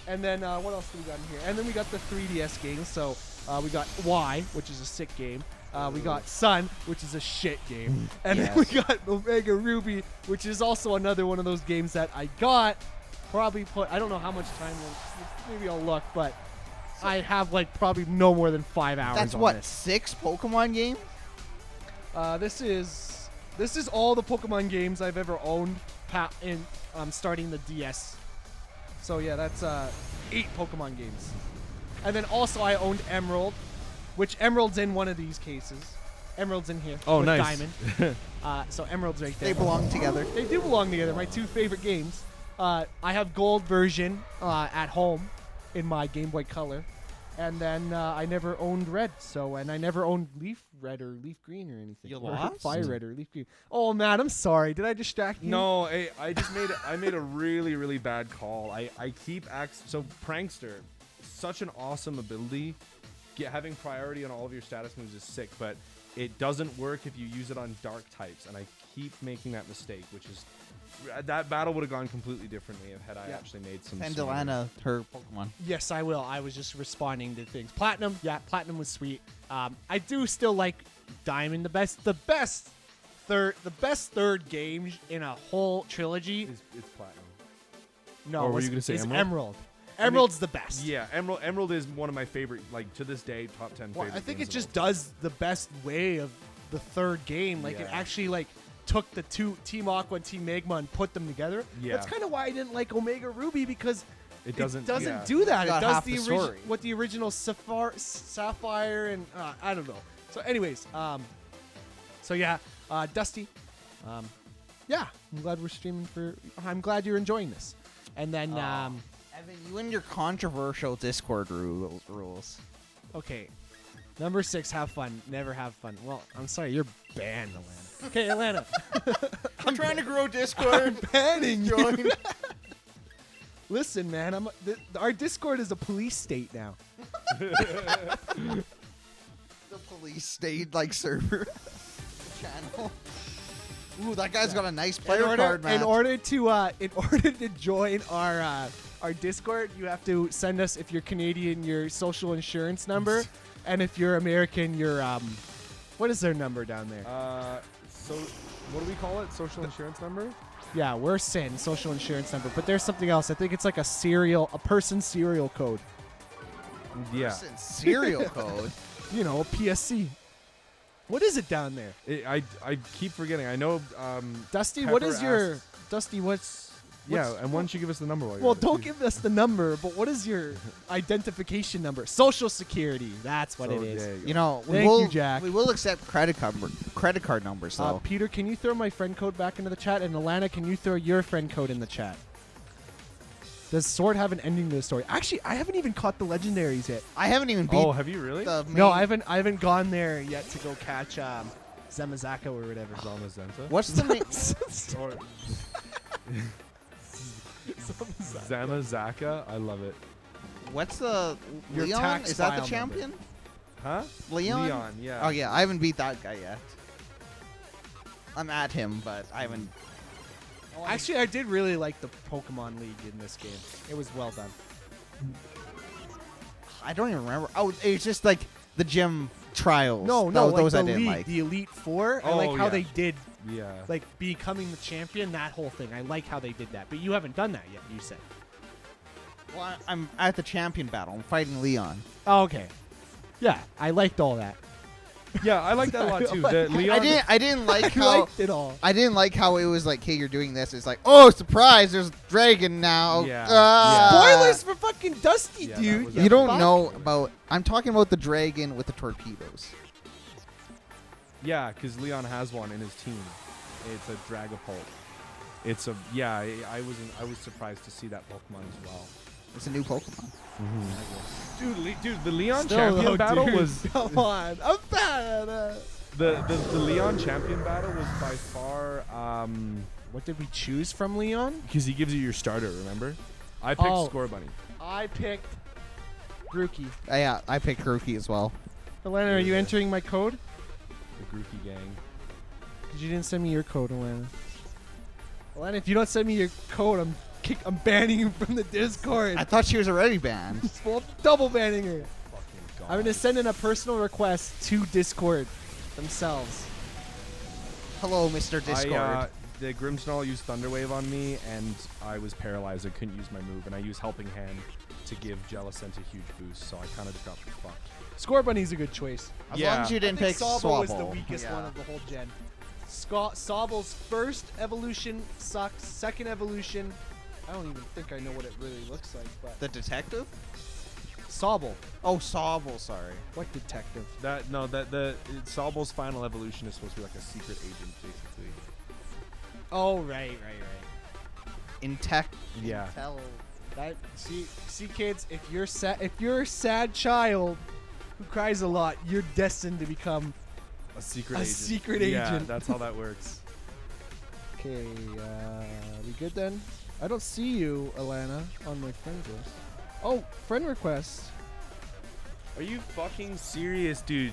And then what else do we got in here? And then we got the 3DS games. So we got Y, which is a sick game. We got Sun, which is a shit game. And then we got Omega Ruby, which is also another one of those games that I got. Probably I don't know how much time. Maybe I'll look, but I have probably no more than 5 hours. That's on what, this. 6 Pokemon games? This is all the Pokemon games I've ever owned in starting the DS. So yeah, that's 8 Pokemon games. And then also I owned Emerald, which Emerald's in one of these cases. Emerald's in here. Oh, with nice. Diamond. So Emerald's right there. They belong together. They do belong together. My 2 favorite games. I have Gold version at home in my Game Boy Color. And then I never owned Red, and I never owned Leaf Red or Leaf Green or anything. You Or lost? Fire Red or Leaf Green. Oh man, I'm sorry. Did I distract you? No, I just made a really, really bad call. I keep so Prankster, such an awesome ability. Having priority on all of your status moves is sick, but it doesn't work if you use it on dark types, and I keep making that mistake, which is that battle would have gone completely differently had I actually made some. Send smarter- Delana her Pokemon. Yes, I will. I was just responding to things. Platinum, yeah, Platinum was sweet. I do still like Diamond. The best third game in a whole trilogy. It's platinum. No, Or were is- you gonna say is Emerald? Emerald. Emerald's the best. Yeah, Emerald is one of my favorite, to this day, top 10 Well, favorite. I think games it of just all time. does the best way of the third game. It Yeah. actually took the two Team Aqua and Team Magma and put them together. Yeah. That's kind of why I didn't like Omega Ruby, because It doesn't yeah. do that. It Got does half the the original story. what the original Sapphire and I don't know. So anyways, so yeah, Dusty, yeah, I'm glad we're streaming for. I'm glad you're enjoying this. And then Evan, you and your controversial Discord rules. okay, number 6, have fun, never have fun. Well, I'm sorry, you're banned, Atlanta. Okay, Atlanta. I'm trying to grow Discord. banning you. Join. Listen, man, our Discord is a police state now. The police state like server channel. Ooh, that guy's got a nice player card, man. In order to join our Discord, you have to send us, if you're Canadian, your social insurance number, and if you're American, your what is their number down there? So what do we call it? Social insurance number? Yeah, we're SIN, social insurance number, but there's something else. I think it's like a person's serial code. Yeah. Serial code. You know, PSC. What is it down there? I keep forgetting. I know. Dusty, Pepper what is your asked- Dusty? What's Yeah, and why don't you give us the number? While you're well, at it, don't too? give us the number, but what is your identification number? Social Security. That's what So, it is. there you go. You know, Thank you, Jack. We will accept credit card numbers though. Peter, can you throw my friend code back into the chat? And Alana, can you throw your friend code in the chat? Does Sword have an ending to the story? Actually, I haven't even caught the legendaries yet. I haven't even beat Oh, have you really? the main. No, I haven't gone there yet to go catch Zemazaka or whatever. Zamazenta? What's the main? Or Zamazaka? I love it. What's the Your Leon? tax Is that file the champion? Huh? Leon? Leon, yeah. Oh yeah, I haven't beat that guy yet. I'm at him, but I haven't. Actually, I did really like the Pokemon League in this game. It was well done. I don't even remember. Oh, it's just like the gym trials. No, those, like those the I didn't league, like. the Elite Four. I Oh, like how yeah. they did, Yeah. like becoming the champion. That whole thing. I like how they did that. But you haven't done that yet. You said. Well, I'm at the champion battle. I'm fighting Leon. Oh, okay. Yeah, I liked all that. Yeah, I like that a lot too. The Leon. I didn't like I how liked it all. I didn't like how it was like, hey, you're doing this. It's like, oh, surprise, there's a dragon now. Yeah. Spoilers for fucking Dusty, Yeah, that dude. was You don't fuck. know about. I'm talking about the dragon with the torpedoes. Yeah, because Leon has one in his team. It's a Dragapult. It's a I was surprised to see that Pokemon as well. It's a new Pokemon. Dude, the Leon Still, champion though, battle dude, was Come on, I'm bad at it. the Leon champion battle was by far What did we choose from Leon? because he gives you your starter. Remember, I picked Oh. Score Bunny. I picked Grookey. Yeah, I picked Grookey as well. Alana, are you Yeah. entering my code? The Grookey gang. Because you didn't send me your code, Alana. Alana, if you don't send me your code, I'm banning you from the Discord. I thought she was already banned. Well, double banning her. Fucking God. I'm going to send in a personal request to Discord themselves. Hello, Mr. Discord. The Grimmsnarl used Thunder Wave on me, and I was paralyzed. I couldn't use my move, and I used Helping Hand to give Jellicent a huge boost, so I kind of just got fucked. Score Bunny's a good choice. As yeah. long as you didn't I pick think Sobble Swabble. was the weakest one of the whole gen. Sobble's first evolution sucks. Second evolution, I don't even think I know what it really looks like. But The detective? Sobble, Oh, Sobble, sorry. what detective? The Sobble's final evolution is supposed to be like a secret agent, basically. Oh right. In tech. Yeah. Intel. That see kids, if you're a sad child who cries a lot, you're destined to become A secret A agent. secret Yeah, agent. that's how that works. okay. We good then? I don't see you, Alana, on my friends list. Oh, friend request. Are you fucking serious, dude?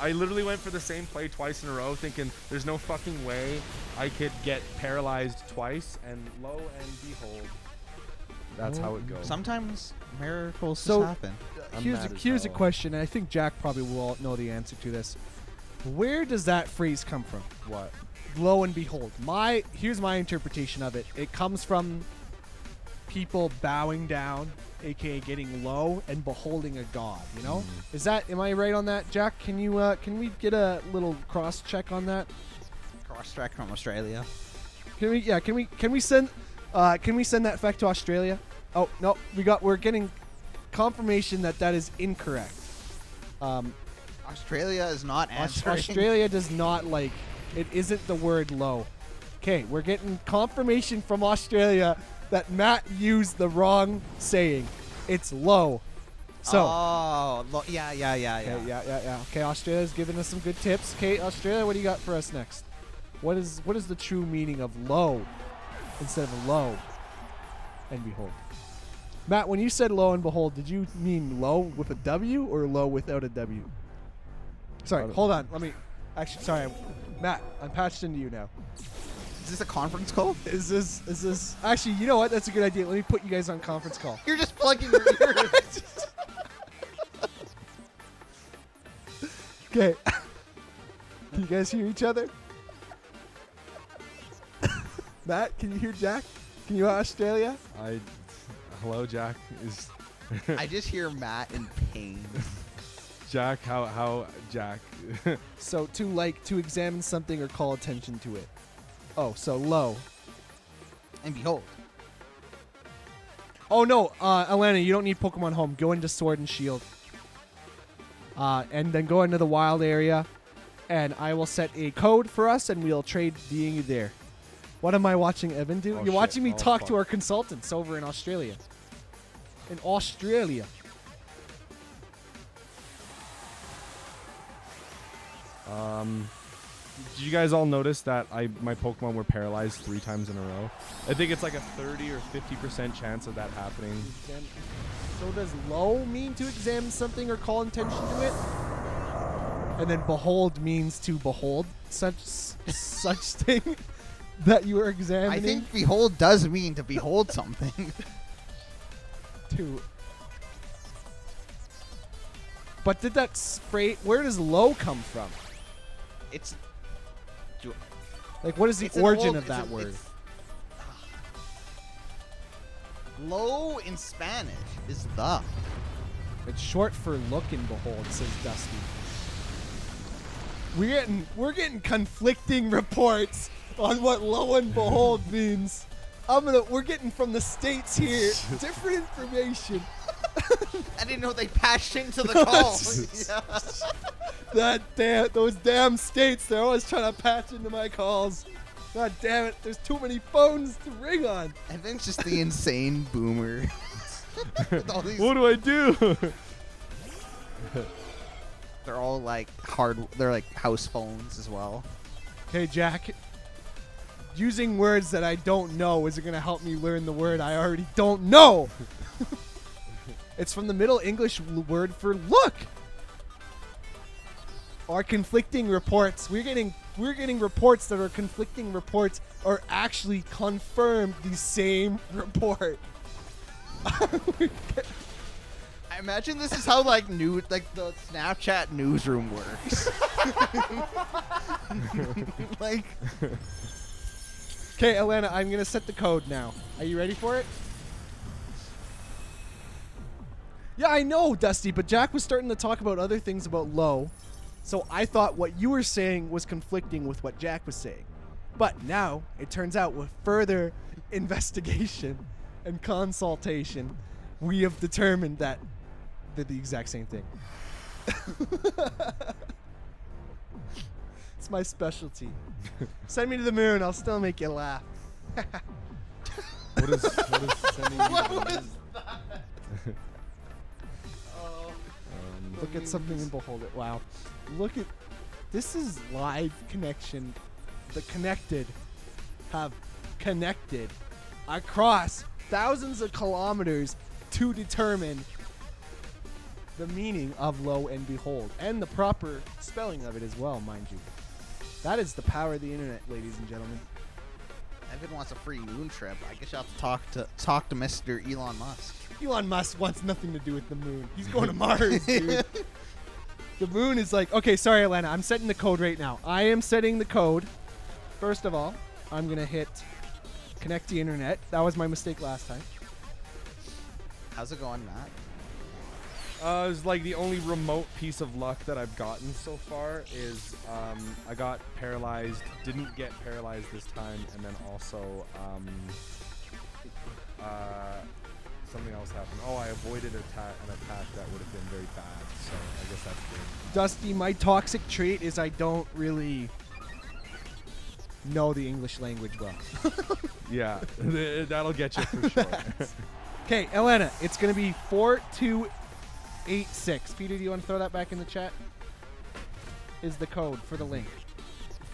I literally went for the same play twice in a row thinking there's no fucking way I could get paralyzed twice, and lo and behold, that's how it goes. Sometimes miracles So- just happen. I'm Here's mad a, as here's a hell. question, and I think Jack probably will know the answer to this. Where does that phrase come from? What? Lo and behold. Here's my interpretation of it. It comes from people bowing down, aka getting low, and beholding a god. You know, Am I right on that, Jack? Can we get a little cross check on that? Austrac from Australia. Can we send that fact to Australia? Oh no, we're getting confirmation that is incorrect. Australia is not answering. Australia does not like it. Isn't the word low? Okay, we're getting confirmation from Australia that Matt used the wrong saying. It's low. So. Yeah. Yeah. Okay, Australia's giving us some good tips. Okay, Australia, what do you got for us next? What is the true meaning of low instead of low and behold? Matt, when you said low and behold, did you mean low with a W or low without a W? Sorry, hold on. Sorry, Matt, I'm patched into you now. Is this a conference call? Is this actually, you know what? That's a good idea. Let me put you guys on conference call. You're just plugging your ears. Okay. Can you guys hear each other? Matt, can you hear Jack? Can you hear Australia? Hello, Jack. Is I just hear Matt in pain. Jack? How Jack? So to examine something or call attention to it. Oh, so low. And behold. Oh no, Alana, you don't need Pokemon Home. Go into Sword and Shield. And then go into the wild area, and I will set a code for us, and we'll trade being there. What am I watching Evan do? Oh, You're shit. watching me Oh, talk fuck. to our consultants over in Australia. In Australia. Did you guys all notice that my Pokemon were paralyzed 3 times in a row? I think it's like a 30 or 50% chance of that happening. So does low mean to examine something or call attention to it? And then behold means to behold such thing that you are examining. I think behold does mean to behold something. to. But did that spray? Where does low come from? It's Like, what is the it's an origin old- of that it's a- word? it's- Low in Spanish is the. It's short for look and behold, says Dusty. We're getting conflicting reports on what low and behold means. We're getting from the States here different information. I didn't know they patched into the call. Those damn States, they're always trying to patch into my calls. God damn it, there's too many phones to ring on. I think it's just the insane boomer. With all these- What do I do? They're all like they're like house phones as well. Okay, Jack. Using words that I don't know is it going to help me learn the word I already don't know? It's from the Middle English word for look. Our conflicting reports. We're getting reports that are conflicting reports are actually confirmed the same report. I imagine this is how like the Snapchat newsroom works. Like, Okay, Alana, I'm going to set the code now. Are you ready for it? Yeah, I know, Dusty, but Jack was starting to talk about other things about low. So I thought what you were saying was conflicting with what Jack was saying. But now, it turns out with further investigation and consultation, we have determined that they're the exact same thing. It's my specialty. Send me to the moon, I'll still make you laugh. What is sending you to the moon? Look at something and behold it. Wow. Look at... This is live connection. The connected have connected across thousands of kilometers to determine the meaning of low and behold. And the proper spelling of it as well, mind you. That is the power of the internet, ladies and gentlemen. Evan wants a free moon trip. I guess you'll have to talk to Mr. Elon Musk. Elon Musk wants nothing to do with the moon. He's going to Mars, dude. The moon is like... Okay, sorry, Alana. I'm setting the code right now. I am setting the code. First of all, I'm going to hit connect the internet. That was my mistake last time. How's it going, It was like the only remote piece of luck that I've gotten so far is I got paralyzed, didn't get paralyzed this time, and then also something else happened. Oh, I avoided an attack that would have been very bad, so I guess that's good. Dusty, my toxic trait is I don't really know the English language well. Yeah, that'll get you for sure. Okay, Elena, it's going to be 4286. Peter, do you want to throw that back in the chat? Is the code for the link.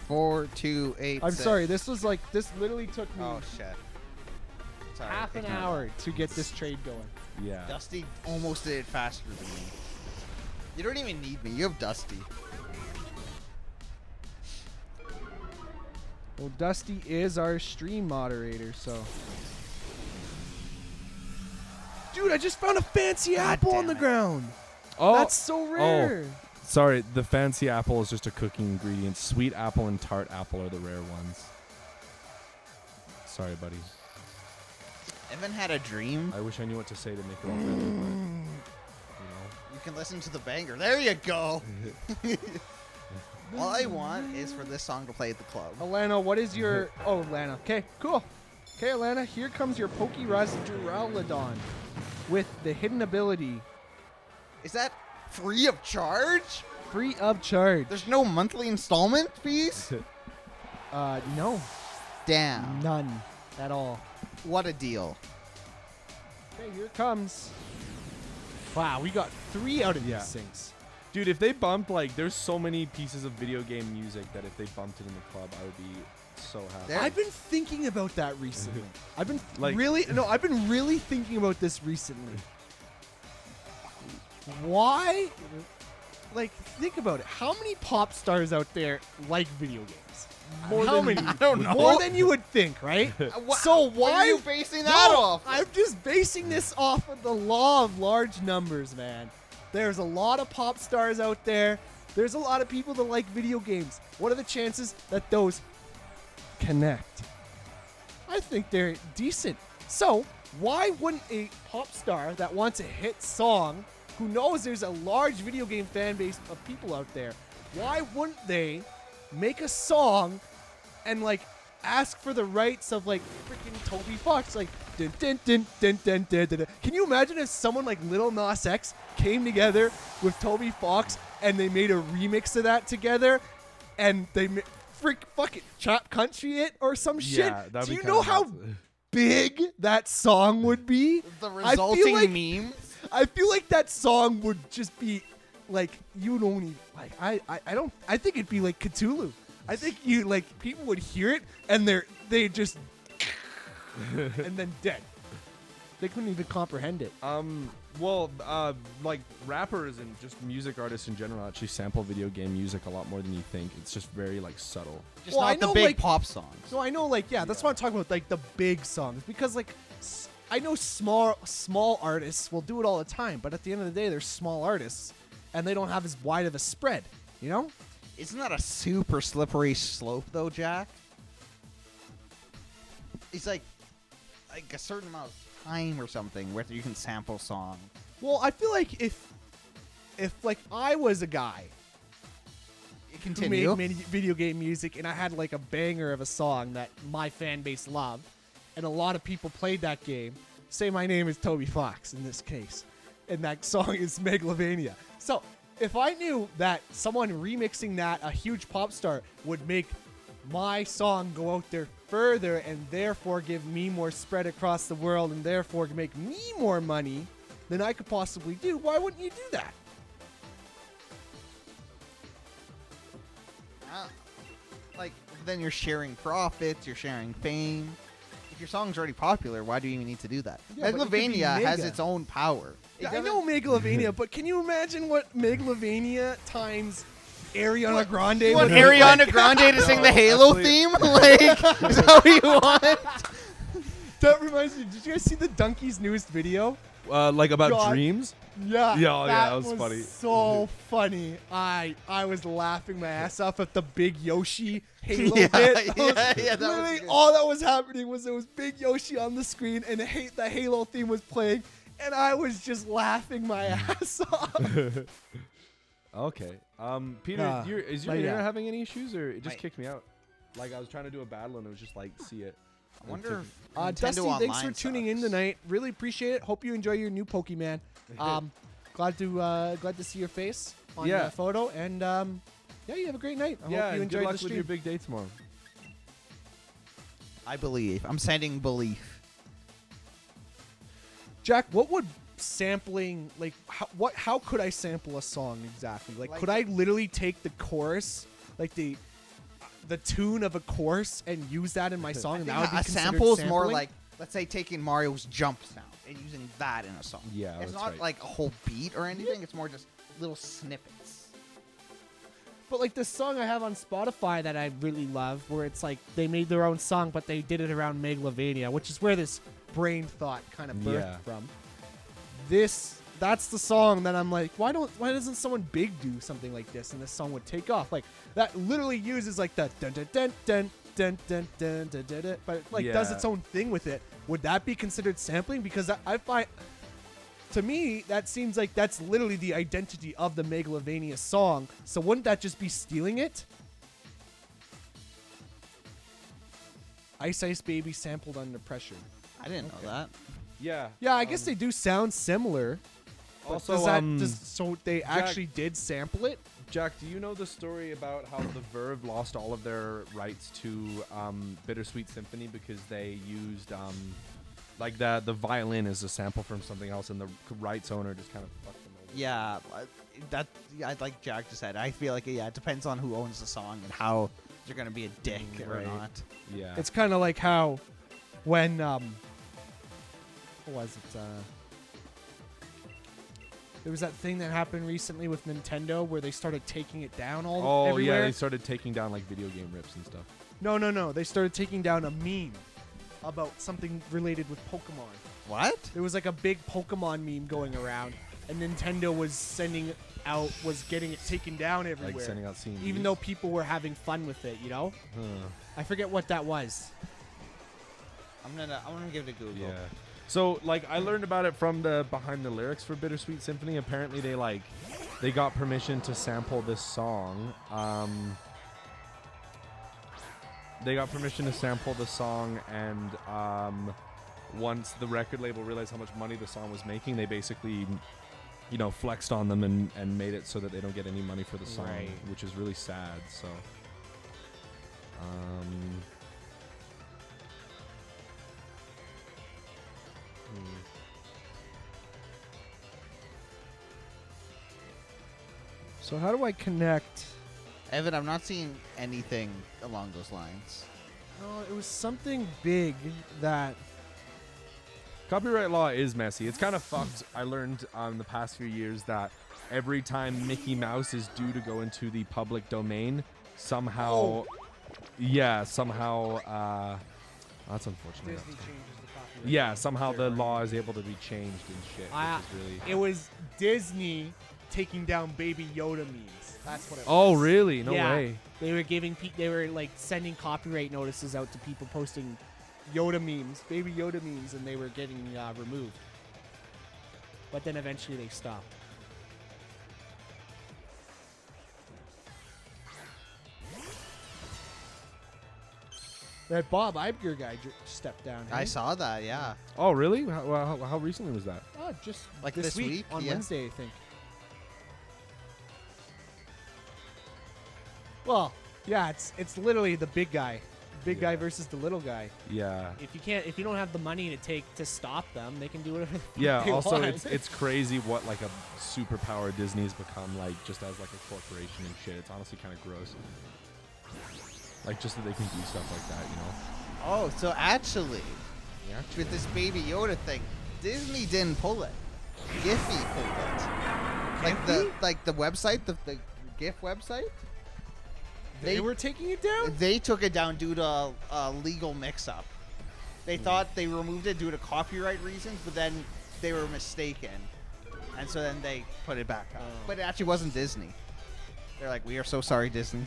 4286. I'm sorry, this literally took me Oh shit. Sorry, half an hour to get this trade going. Yeah. Dusty almost did it faster than me. You don't even need me. You have Dusty. Well, Dusty is our stream moderator, so. Dude, I just found a fancy apple on the ground. Oh, That's so rare. sorry. The fancy apple is just a cooking ingredient. Sweet apple and tart apple are the rare ones. Sorry, buddy. Evan had a dream. I wish I knew what to say to make it all better, but, you You can listen to the banger. There you go. All I want is for this song to play at the club. Alana, what is your... Oh, Alana. Okay, cool. Okay, Alana, here comes your Pokerus Duraludon with the hidden ability. Is that free of charge? Free of charge. There's no monthly installment fees? No. Damn. None at all. What a deal. Okay, here it comes. Wow, we got 3 out of Yeah. these things. Dude, if they bumped, like, there's so many pieces of video game music that if they bumped it in the club, I would be so happy. There- I've been thinking about that recently. I've been Like- I've been really thinking about this recently. Why? Like, think about it. How many pop stars out there like video games? How many? I don't know. More than you would think, right? So What why are you basing that No, off? I'm just basing this off of the law of large numbers, man. There's a lot of pop stars out there. There's a lot of people that like video games. What are the chances that those connect? I think they're decent. So, why wouldn't a pop star that wants a hit song, who knows there's a large video game fan base of people out there, why wouldn't they make a song and like ask for the rights of like freaking Toby Fox, like dun, dun, dun, dun, dun, dun, dun, dun. Can you imagine if someone like Lil Nas X came together with Toby Fox and they made a remix of that together and they fucking Chop Country it or some shit? Yeah, that'd Do be you kinda know how nuts. big that song would be? The I feel resulting like- meme. I feel like that song would just be like you would only like I think it'd be like Cthulhu. I think you like people would hear it and they just and then dead. They couldn't even comprehend it. Like rappers and just music artists in general actually sample video game music a lot more than you think. It's just very like subtle. Just Well, I not the know, big like- pop songs. So I know like that's what I'm talking about, like the big songs, because like I know small artists will do it all the time, but at the end of the day they're small artists and they don't have as wide of a spread, you know? Isn't that a super slippery slope, though, Jack? It's like a certain amount of time or something where you can sample songs. Well, I feel like if like I was a guy who Continue. made video game music and I had like a banger of a song that my fan base loved and a lot of people played that game, say my name is Toby Fox in this case, and that song is Megalovania. So if I knew that someone remixing that, a huge pop star, would make my song go out there further and therefore give me more spread across the world and therefore make me more money than I could possibly do, why wouldn't you do that? Like, then you're sharing profits, you're sharing fame. If your song's already popular, why do you even need to do that? Yeah, but it could be Megalovania has mega. its own power. It Yeah, I doesn't- know Megalovania, but can you imagine what Megalovania times Ariana Grande You want would look Ariana like? Grande to sing the Halo actually- theme? Like, is that what you want? That reminds me, did you guys see the Donkey's newest video? Like about God. dreams? Yeah, Yeah, that was funny. So funny. I was laughing my ass off at the big Yoshi Halo Yeah, bit. yeah, That yeah, that was literally good. all that was happening was there was big Yoshi on the screen and the Halo theme was playing, and I was just laughing my ass off. Okay. Peter, is your but internet yeah. having any issues, or it just My- kicked me out? Like I was trying to do a battle and it was just like, see it. I wonder if Dusty, Nintendo thanks for Online tuning in sucks. tonight. Really appreciate it. Hope you enjoy your new Pokemon. Glad to see your face on Yeah. the photo, and yeah, you have a great night. I Yeah, hope you and good enjoyed luck the with stream. your big day tomorrow. I believe. I'm sending belief. Jack, what would sampling like? How could I sample a song exactly? Like, could I literally take the chorus, like the tune of a chorus, and use that in my song? And that would be a considered sample is more sampling? like, let's say, taking Mario's jump sound and using that in a song. Yeah, it's that's not right. like a whole beat or anything. It's more just little snippets. But like this song I have on Spotify that I really love, where it's like they made their own song, but they did it around Megalovania, which is where this brain thought kind of birthed Yeah. from. That's the song that I'm like, why doesn't someone big do something like this, and this song would take off? Like that literally uses like the dun dun dun dun dun dun dun dun dun, dun, but it, like does Yeah. its own thing with it. Would that be considered sampling? Because I find, to me, that seems like that's literally the identity of the Megalovania song. So wouldn't that just be stealing it? Ice Ice Baby sampled Under Pressure. I didn't know that. Yeah. Yeah, I guess they do sound similar. But Also, so they actually did sample it? Jack, do you know the story about how the Verve lost all of their rights to Bittersweet Symphony because they used like the violin as a sample from something else, and the rights owner just kind of fucked them over? Yeah, like Jack just said. I feel like it depends on who owns the song and how you're gonna be a dick or Right. not. Yeah. It's kind of like how when what was it? There was that thing that happened recently with Nintendo where they started taking it down everywhere. Yeah, they started taking down like video game rips and stuff. No. They started taking down a meme about something related with Pokemon. What? There was like a big Pokemon meme going around, and Nintendo was getting it taken down everywhere. Like sending out scenes. even though people were having fun with it, you know? I forget what that was. I'm gonna give it a Google. Yeah. So like I learned about it from the behind the lyrics for Bittersweet Symphony. Apparently they got permission to sample this song. They got permission to sample the song, and once the record label realized how much money the song was making, they basically, flexed on them and made it so that they don't get any money for the song, Right. which is really sad. So, So how do I connect? Evan, I'm not seeing anything along those lines. Oh, it was something big that Copyright law is messy. It's kind of fucked. I learned in the past few years that every time Mickey Mouse is due to go into the public domain, somehow, that's unfortunate. Disney changes the copyright. Yeah, somehow the law is able to be changed and shit, which is really. It was Disney taking down Baby Yoda memes. That's what it was. Oh, really? No Yeah. way. They were they were like sending copyright notices out to people posting Yoda memes, Baby Yoda memes, and they were getting removed. But then eventually they stopped. That Bob Iger guy stepped down. I hey? saw that. Yeah. Oh, really? How recently was that? Oh, just Like this this week, on yeah. Wednesday, I think. Well, yeah, it's literally the big guy, guy versus the little guy. Yeah. If you don't have the money to stop them, they can do whatever. Yeah. they Also, want. it's crazy what like a superpower Disney's become, like just as like a corporation and shit. It's honestly kind of gross. Like just that they can do stuff like that, Oh, so actually, with this Baby Yoda thing, Disney didn't pull it. Giphy pulled it. Like the website, the GIF website. They were taking it down. They took it down due to a legal mix-up. They thought they removed it due to copyright reasons, but then they were mistaken, and so then they put it back up. But it actually wasn't Disney. They're like, "We are so sorry, Disney."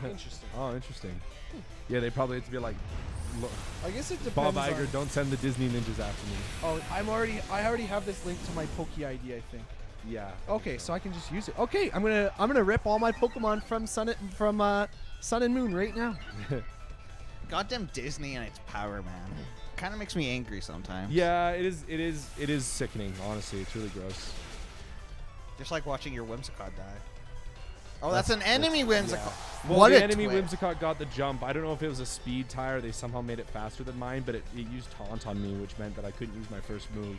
Interesting. Oh, interesting. Yeah, they probably had to be like, I guess it Bob depends. Iger, don't send the Disney ninjas after me. Oh, I already have this link to my Poke ID, I think. Yeah. Okay, so I can just use it. Okay, I'm gonna rip all my Pokemon from Sun and Moon right now. Goddamn Disney and its power, man. Kind of makes me angry sometimes. Yeah, it is sickening. Honestly, it's really gross. Just like watching your Whimsicott die. Oh, that's an enemy Whimsicott. Yeah. Well, What the a enemy twit. Whimsicott got the jump. I don't know if it was a speed tire. They somehow made it faster than mine, but it used Taunt on me, which meant that I couldn't use my first move.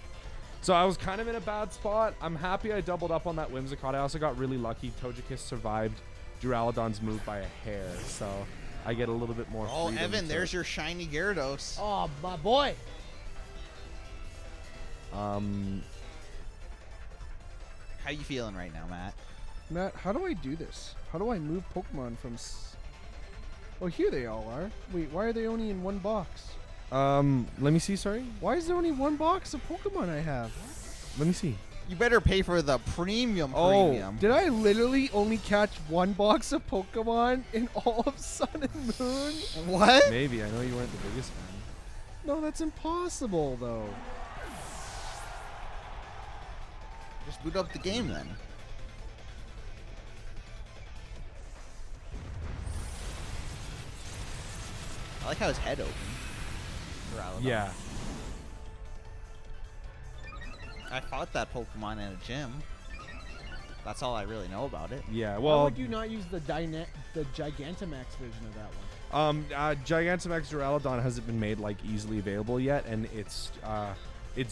So I was kind of in a bad spot. I'm happy I doubled up on that Whimsicott. I also got really lucky. Togekiss survived Duraludon's move by a hair, so I get a little bit more Oh, freedom Evan, to- there's your shiny Gyarados. Oh, my boy. How you feeling right now, Matt? Matt, how do I do this? How do I move Pokemon from... Oh, here they all are. Wait, why are they only in one box? let me see, sorry. Why is there only one box of Pokemon I have? Let me see. You better pay for the premium. Did I literally only catch one box of Pokemon in all of Sun and Moon? What? Maybe. I know you weren't the biggest fan. No, that's impossible, though. Just boot up the game then. I like how his head opened. Duraludon. Yeah. I fought that Pokemon in a gym. That's all I really know about it. Yeah. Why Well, would you not use the Gigantamax version of that one? Gigantamax Duraludon hasn't been made like easily available yet, and its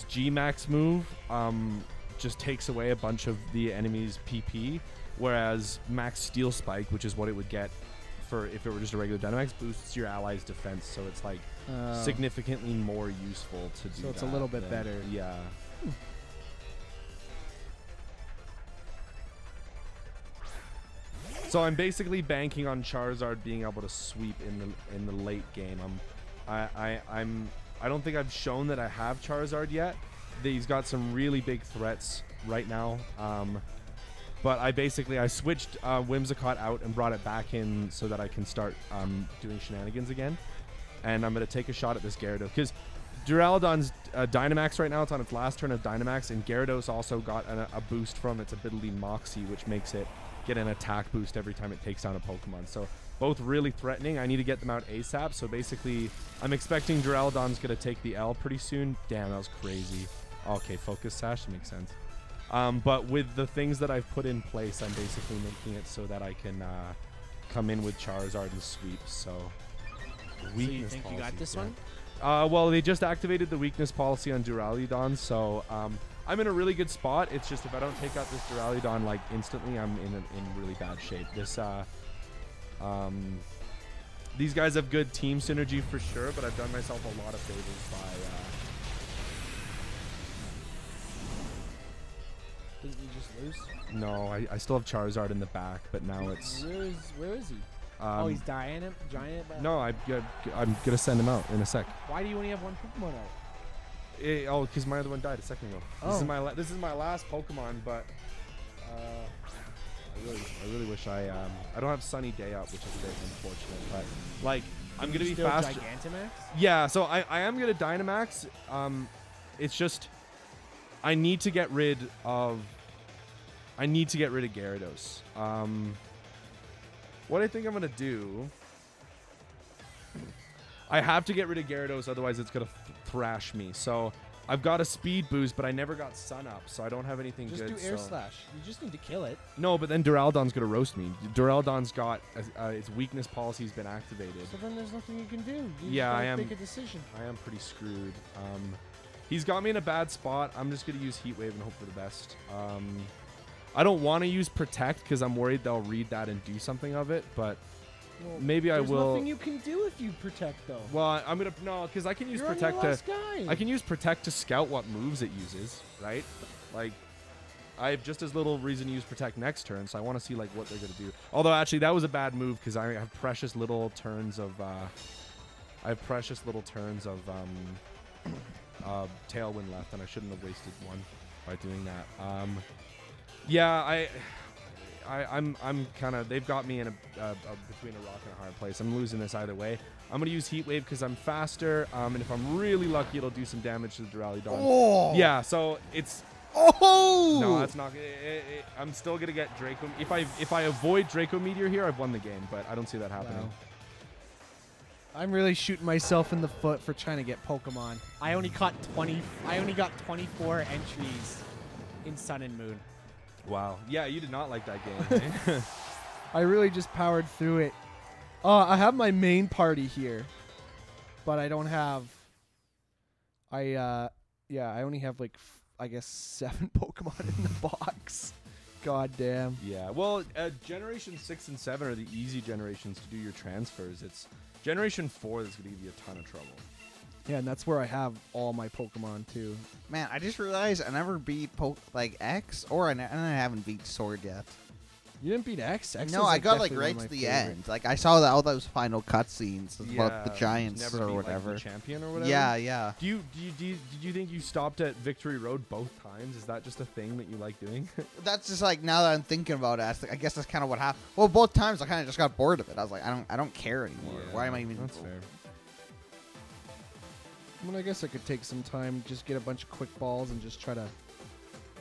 G-Max move just takes away a bunch of the enemy's PP, whereas Max Steel Spike, which is what it would get for if it were just a regular Dynamax, boosts your ally's defense, so it's like significantly more useful to do. So it's a that little bit than- better. Yeah. So I'm basically banking on Charizard being able to sweep in the late game. I don't think I've shown that I have Charizard yet. He's got some really big threats right now. But I switched Whimsicott out and brought it back in so that I can start doing shenanigans again. And I'm going to take a shot at this Gyarados because Duraludon's Dynamax right now. It's on its last turn of Dynamax, and Gyarados also got a boost from its ability Moxie, which makes it get an attack boost every time it takes down a Pokemon. So both really threatening. I need to get them out ASAP. So basically, I'm expecting Duraludon's going to take the L pretty soon. Damn, that was crazy. Okay, Focus Sash makes sense. But with the things that I've put in place, I'm basically making it so that I can come in with Charizard and sweep. So you think you got this one? Well, they just activated the weakness policy on Duraludon, so I'm in a really good spot. It's just if I don't take out this Duraludon like instantly, I'm in really bad shape. These guys have good team synergy for sure, but I've done myself a lot of favors by. Didn't you just lose? No, I still have Charizard in the back, but now it's. Where is he? Um, He's giant. No, I'm gonna send him out in a sec. Why do you only have one Pokemon out? Because my other one died a second ago. Oh. This is my last Pokemon, but I really wish I don't have Sunny Day up, which is a bit unfortunate. But like I'm gonna be Still fast. Gigantamax? Yeah, so I am gonna Dynamax. It's just I need to get rid of Gyarados. What I think I'm gonna do, I have to get rid of Gyarados, otherwise it's gonna thrash me. So I've got a speed boost, but I never got Sun Up, so I don't have anything Just good. do Air so- Slash. You just need to kill it. No, but then Duraludon's gonna roast me. Duraludon's got its weakness policy's been activated. So then there's nothing you can do. You Yeah, just I gotta am- make a decision. I am pretty screwed. He's got me in a bad spot. I'm just gonna use Heat Wave and hope for the best. I don't want to use Protect because I'm worried they'll read that and do something of it, but Well, maybe I will. There's nothing you can do if you protect, though. Well, I'm gonna because I can use You're Protect on your to. last guy. I can use Protect to scout what moves it uses, right? Like, I have just as little reason to use Protect next turn, so I want to see like what they're gonna do. Although actually that was a bad move because I have precious little turns of. Tailwind left, and I shouldn't have wasted one by doing that. Yeah, I'm kind of, they've got me in a between a rock and a hard place. I'm losing this either way. I'm gonna use Heat Wave because I'm faster, and if I'm really lucky, it'll do some damage to the Duraludon. Oh. Yeah, so it's. Oh. No, that's not. I'm still gonna get Draco. If I avoid Draco Meteor here, I've won the game, but I don't see that happening. Wow. I'm really shooting myself in the foot for trying to get Pokemon. I only got 24 entries in Sun and Moon. Wow. Yeah, you did not like that game. Eh? I really just powered through it. I have my main party here, but I don't have. I only have like I guess 7 Pokemon in the box. God damn. Yeah. Well, Generation 6 and 7 are the easy generations to do your transfers. It's Generation 4 that's going to give you a ton of trouble. Yeah, and that's where I have all my Pokemon too. Man, I just realized I never beat X, or and I haven't beat Sword yet. You didn't beat X? X No, is, I got definitely one right of my to the favorite. end. Like I saw all those final cutscenes about the Yeah, giants never or beat, whatever. Like, the champion or whatever. Yeah. Did you think you stopped at Victory Road both times? Is that just a thing that you like doing? That's just like now that I'm thinking about it, I guess that's kind of what happened. Well, both times I kind of just got bored of it. I was like, I don't care anymore. Why am I even? That's fair. I mean, I guess I could take some time, just get a bunch of quick balls and just try to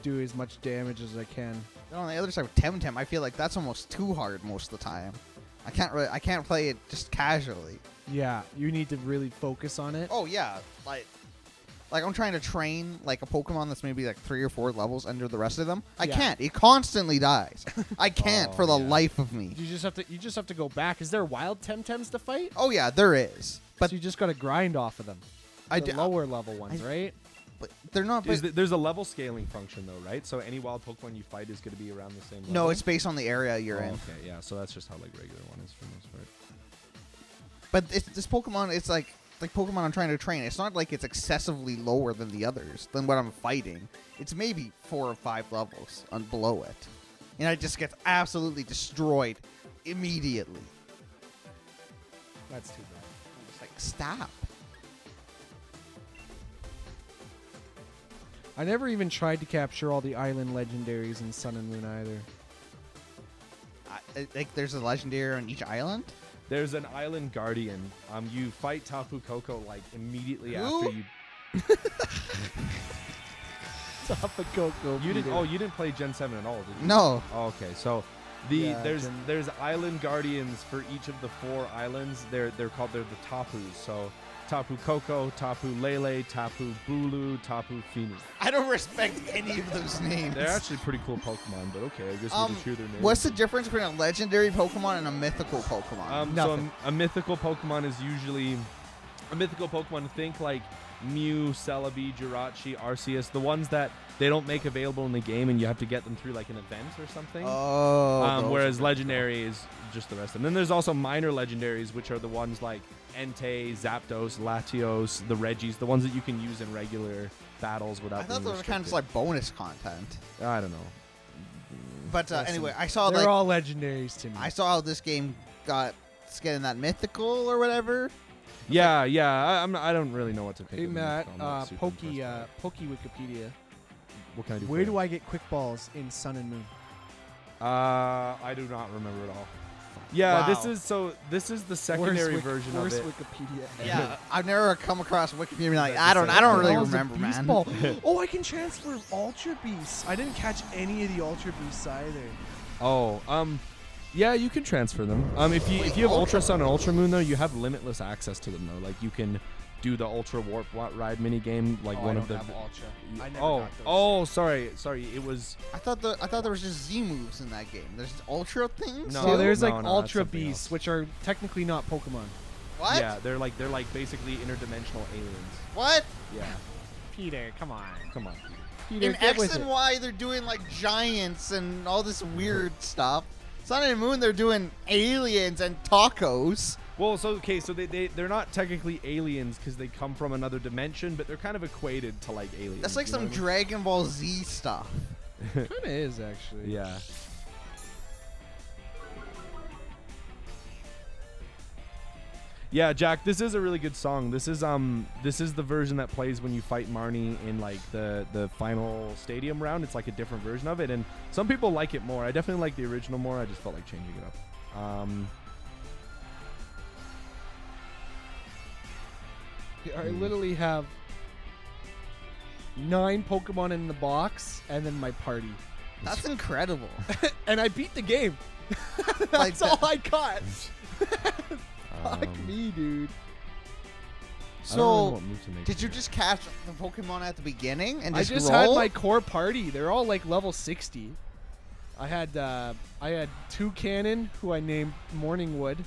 do as much damage as I can. On the other side with Temtem, I feel like that's almost too hard most of the time. I can't play it just casually. Yeah, you need to really focus on it. Oh yeah, like I'm trying to train like a Pokemon that's maybe like 3 or 4 levels under the rest of them. I Yeah. can't. It constantly dies. I can't for the yeah. life of me. You just have to go back. Is there wild Temtems to fight? Oh yeah, there is, But you just got to grind off of them. I The d- lower level ones, right? but they're not. But There's a level scaling function though, right? So any wild Pokemon you fight is going to be around the same level. no, it's based on the area you're in. Okay, yeah. So that's just how like regular one is for the most part. But this Pokemon, it's like Pokemon I'm trying to train. It's not like it's excessively lower than the others, than what I'm fighting. It's maybe 4 or 5 levels below it. And it just gets absolutely destroyed immediately. That's too bad. It's like, stop. I never even tried to capture all the island legendaries in Sun and Moon either. Like, there's a legendary on each island? There's an island guardian. You fight Tapu Koko like immediately Who? after you. Top of Coco. You didn't. Oh, you didn't play Gen 7 at all, did you? No. Oh, okay, so Yeah, there's island guardians for each of the 4 islands. They're the Tapus. So Tapu Koko, Tapu Lele, Tapu Bulu, Tapu Fini. I don't respect any of those names. They're actually pretty cool Pokemon, but okay, I guess we'll just hear their names. What's the difference between a legendary Pokemon and a mythical Pokemon? So a mythical Pokemon is usually a mythical Pokemon. Think like Mew, Celebi, Jirachi, Arceus, the ones that they don't make available in the game, and you have to get them through like an event or something. Oh. Whereas legendary is just the rest. And then there's also minor legendaries, which are the ones like Entei, Zapdos, Latios, the Regis, the ones that you can use in regular battles without. I thought being those were kind of just restricted. like bonus content. I don't know. But Listen, anyway, I saw They're like all legendaries to me. I saw how this game got getting that mythical or whatever. Yeah. I don't really know what to think. Hey of Matt, mythical. I'm not super impressed by it. Poke Wikipedia. What can I do? Where do I get quick balls in Sun and Moon? I do not remember at all. Yeah, Wow. this is the secondary version of worst it. Wikipedia ever. Yeah, I've never come across Wikipedia like That's I don't the really Ball's a remember, beast man. ball. Oh, I can transfer Ultra Beasts. I didn't catch any of the Ultra Beasts either. Oh, yeah, you can transfer them. If you have Ultra Sun and Ultra Moon though, you have limitless access to them though. Like you can do the Ultra Warp Ride mini game, like one of the. Ultra. I never got those. Oh, sorry. It was. I thought there was just Z moves in that game. There's Ultra things. No. too? So there's no, like no, that's Ultra something Beasts, else. which are technically not Pokemon. What? Yeah, they're like basically interdimensional aliens. What? Yeah, Peter, come on. come on. Peter, In get X with and it. Y, they're doing like giants and all this weird stuff. Sun and Moon, they're doing aliens and tacos. Well, so they're not technically aliens because they come from another dimension, but they're kind of equated to like aliens. That's like you know some what I mean? Dragon Ball Z stuff. Kind of is actually. Yeah. Yeah, Jack, this is a really good song. This is the version that plays when you fight Marnie in like the final stadium round. It's like a different version of it, and some people like it more. I definitely like the original more. I just felt like changing it up. I literally have 9 Pokemon in the box and then my party. That's incredible. And I beat the game. Like That's that. all I got. Fuck me, dude. I don't know So, what move to make did you here. just catch the Pokemon at the beginning and I just just roll? had my core party. They're all like level 60. I had 2 Cannon, who I named Morningwood.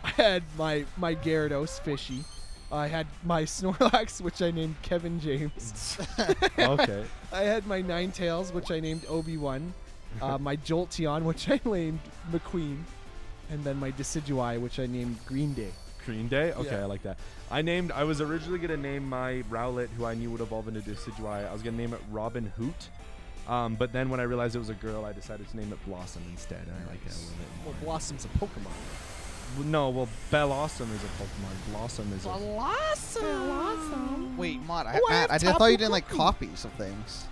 I had my Gyarados, Fishy. I had my Snorlax, which I named Kevin James. Okay. I had my Ninetales, which I named Obi-Wan. My Jolteon, which I named McQueen. And then my Decidueye, which I named Green Day. Green Day? Okay, Yeah. I like that. I was originally going to name my Rowlet, who I knew would evolve into Decidueye. I was going to name it Robin Hoot. But then when I realized it was a girl, I decided to name it Blossom instead. And I like it a little bit more. Well, Blossom's a Pokemon. No, Bellossom is a Pokemon. Blossom is a... Blossom. Wait, Matt, Oh, I have I Tapu thought you didn't like Fini. copies of things.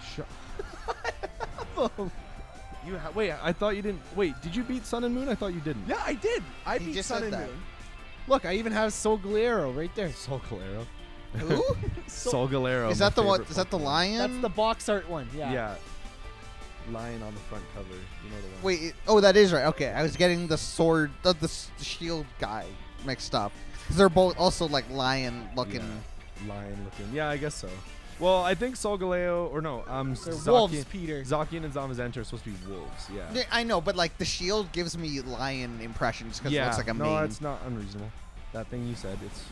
Wait, I thought you didn't... Wait, did you beat Sun and Moon? I thought you didn't. Yeah, I did. I He beat just Sun said and that. Moon. Look, I even have Solgaleo right there. Solgaleo. Who? Solgaleo. Is my that the what? favorite Is that the Pokemon. lion? That's the box art one. Yeah. Yeah. Lion on the front cover. You know the one. Wait, oh, that is right. Okay, I was getting the sword, the shield guy mixed up. 'Cause they're both also like lion looking. Yeah. Lion looking. Yeah, I guess so. Well, I think Solgaleo, or no, They're Zacian, wolves, Peter. Zacian and Zamazenta are supposed to be wolves. Yeah. Yeah, I know, but like the shield gives me lion impressions because yeah. it looks like a no, mane. it's not unreasonable. That thing you said, it's...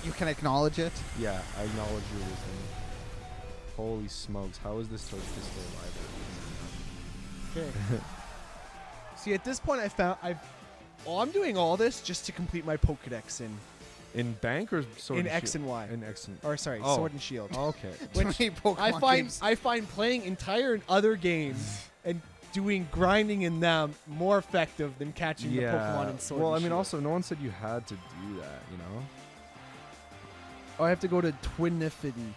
You can acknowledge it. Yeah, I acknowledge your reasoning. Holy smokes, how is this Togekiss still alive? Okay. See, at this point, I'm doing all this just to complete my Pokedex In Bank or Sword in and X Shield? and Y. In X and... Or sorry, Oh. Sword and Shield. Okay. Too Which many Pokemon games. I find playing entire other games and doing grinding in them more effective than catching the Pokemon in Sword Well, I and mean, Shield. also, no one said you had to do that, you know? Oh, I have to go to Twinifity.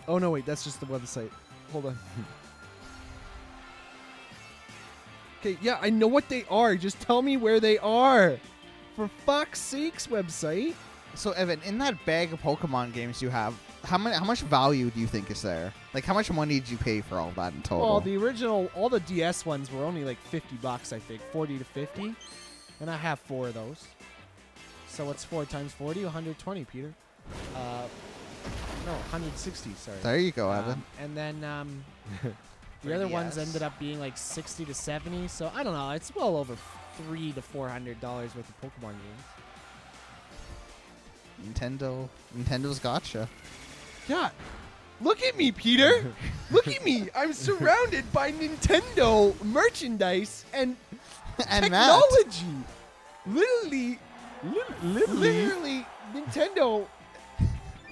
Oh no, wait, that's just the website. Hold on. Okay, yeah, I know what they are. Just tell me where they are. For fuck's sakes, website. So Evan, in that bag of Pokemon games you have, how much value do you think is there? Like, how much money did you pay for all that in total? Well, the original, all the DS ones were only like $50, I think, 40 to 50, and I have 4 of those. So what's 4 times 40? 120, Peter. No, 160. Sorry. There you go, Evan. And then For the other ones DS. ended up being like 60 to 70. So I don't know. It's well over $300 to $400 worth of Pokemon games. Nintendo's gotcha. Yeah. Look at me, Peter. Look at me. I'm surrounded by Nintendo merchandise and And Matt. technology. Literally, Nintendo.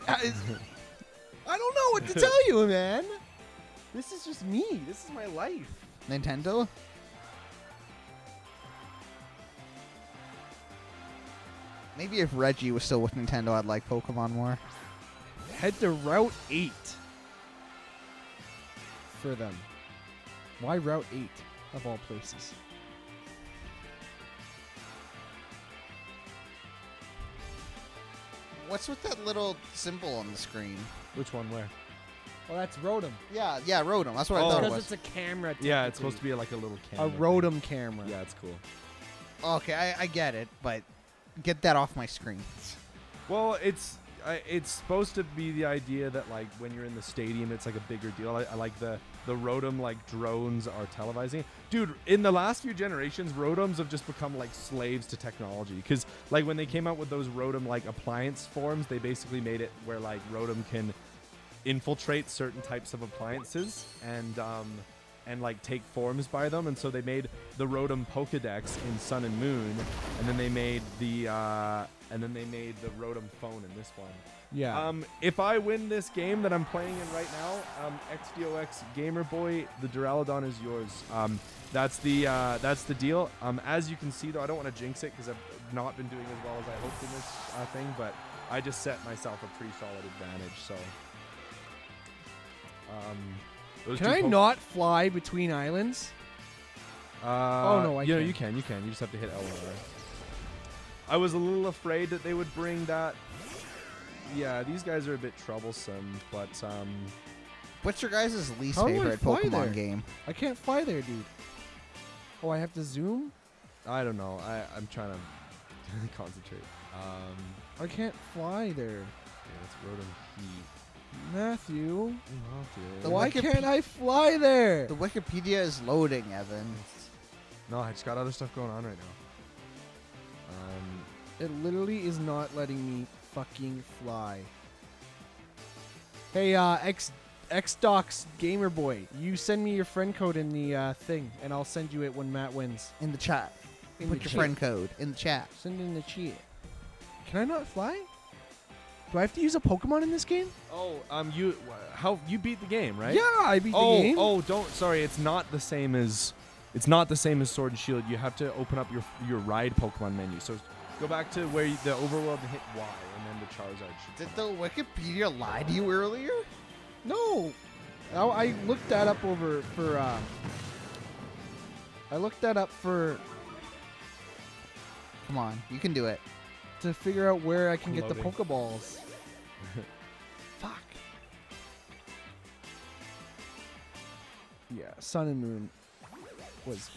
I don't know what to tell you, man. This is just me. This is my life. Nintendo? Maybe if Reggie was still with Nintendo, I'd like Pokemon more. Head to Route 8 for them. Why Route 8 of all places? What's with that little symbol on the screen? Which one, where? Well, that's Rotom. Yeah, Rotom. That's what I Oh. thought it Because was. it's a camera. Yeah, it's supposed to technically. be like a little a camera. Rotom camera. Yeah, it's cool. Okay, I get it, but get that off my screen. Well, it's supposed to be the idea that like when you're in the stadium, it's like a bigger deal. I like the Rotom like drones are televising. Dude, in the last few generations, Rotoms have just become like slaves to technology. Because like when they came out with those Rotom like appliance forms, they basically made it where like Rotom can infiltrate certain types of appliances and and like take forms by them, and so they made the Rotom Pokedex in Sun and Moon, and then they made the Rotom phone in this one. Yeah. If I win this game that I'm playing in right now, XDOX Gamer Boy, the Duraludon is yours. That's the deal. As you can see, though, I don't want to jinx it because I've not been doing as well as I hoped in this thing, but I just set myself a pretty solid advantage. So, Can I not fly between islands? Oh, no, I you know, can. you can. You just have to hit L1R. I was a little afraid that they would bring that. Yeah, these guys are a bit troublesome, but What's your guys' least How do I favorite fly Pokemon there? game? I can't fly there, dude. Oh, I have to zoom? I don't know. I'm trying to concentrate. I can't fly there. Yeah, that's Rotom Heat. Matthew, The why Wiki- can't I fly there? The Wikipedia is loading, Evan. No, I just got other stuff going on right now. It literally is not letting me fucking fly. Hey, Xdocs Gamer Boy, you send me your friend code in the thing, and I'll send you it when Matt wins. In the chat. In Put the your chat. friend code in the chat. Send it in the chat. Can I not fly? Do I have to use a Pokemon in this game? You beat the game, right? Yeah, I beat the game. Sorry, it's not the same as Sword and Shield. You have to open up your ride Pokemon menu. So go back to where the overworld and hit Y, and then the Charizard should Did the Wikipedia lie to you earlier? No. I looked that up for Come on, you can do it. to figure out where I can get the Loading. Pokeballs. Fuck. Yeah, Sun and Moon was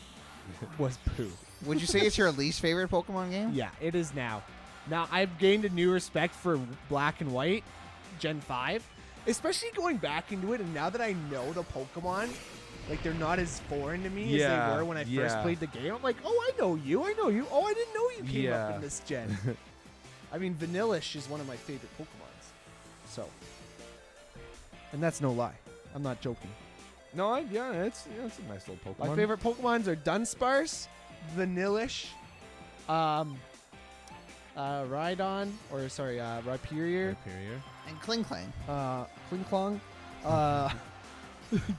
poo. Would you say it's your least favorite Pokemon game? Yeah, it is now. Now I've gained a new respect for Black and White, Gen 5, especially going back into it, and now that I know the Pokemon, like they're not as foreign to me as they were when I first played the game. I'm like, oh, I know you. Oh, I didn't know you came up Yeah. in this gen. I mean, Vanillish is one of my favorite Pokemons. So, and that's no lie. I'm not joking. No, it's a nice little Pokemon. My favorite Pokemons are Dunsparce, Vanillish, Rhydon, Rhyperior, And Kling Klang. Klinklang,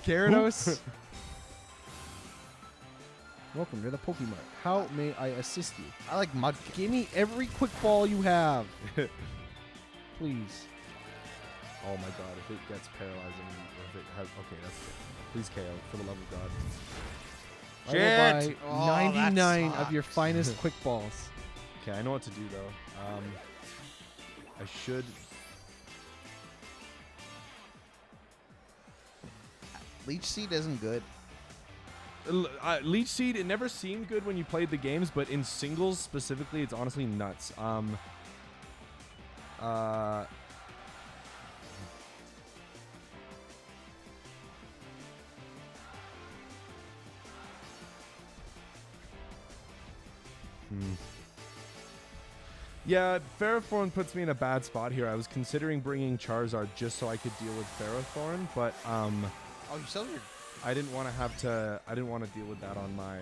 Gyarados. Welcome to the Pokemart. How may I assist you? I like Mud. Give me every quick ball you have. Please. Oh my god, if it gets paralyzing, if it has, okay, that's good. Please KO, for the love of God. I will Shit. buy Oh, that 99 of your sucks. finest quick balls. Okay, I know what to do though. I should. Leech Seed isn't good. Leech Seed, it never seemed good when you played the games, but in singles specifically, it's honestly nuts. Yeah, Ferrothorn puts me in a bad spot here. I was considering bringing Charizard just so I could deal with Ferrothorn, but Oh, you still have your... I didn't want to deal with that on my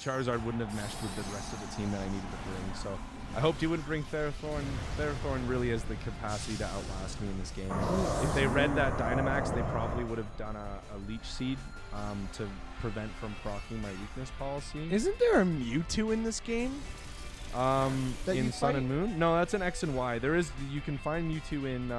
Charizard wouldn't have meshed with the rest of the team that I needed to bring. So I hoped he wouldn't bring Ferrothorn. Ferrothorn really has the capacity to outlast me in this game. If they read that Dynamax, they probably would have done a Leech Seed to prevent from proccing my weakness policy. Isn't there a Mewtwo in this game? that In you Sun fight? and Moon? No, that's an X and Y. You can find Mewtwo in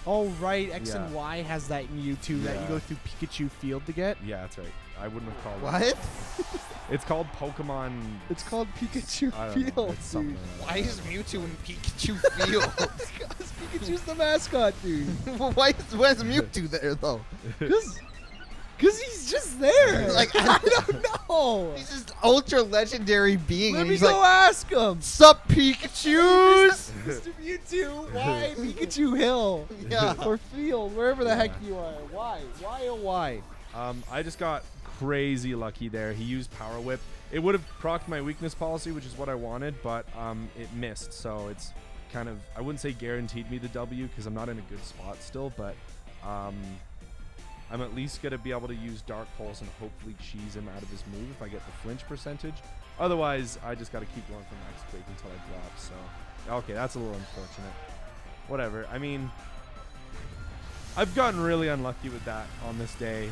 Oh, right. X Yeah. and Y has that Mewtwo that you Yeah. go through Pikachu Field to get. yeah, that's right. I wouldn't have called it. What? It's called Pokemon. It's called Pikachu I don't know. Field. It's something dude. like that. Why is Mewtwo in Pikachu Field? Because Pikachu's the mascot, dude. why is Mewtwo there, though? Because he's just there. Like, I don't know. He's just ultra legendary being, Let and me he's go like, ask him. "Sup, Pikachu's?" Mr. Mewtwo, why Pikachu Hill? Yeah. Or Field, wherever the heck Yeah. you are. Why? Why, oh, why? I just got crazy lucky there. He used Power Whip. It would have procced my weakness policy, which is what I wanted, but it missed. So it's kind of, I wouldn't say guaranteed me the W because I'm not in a good spot still, but I'm at least going to be able to use Dark Pulse and hopefully cheese him out of his move if I get the flinch percentage. Otherwise, I just got to keep going for Max Quake until I drop. So, okay, that's a little unfortunate. Whatever. I mean, I've gotten really unlucky with that on this day.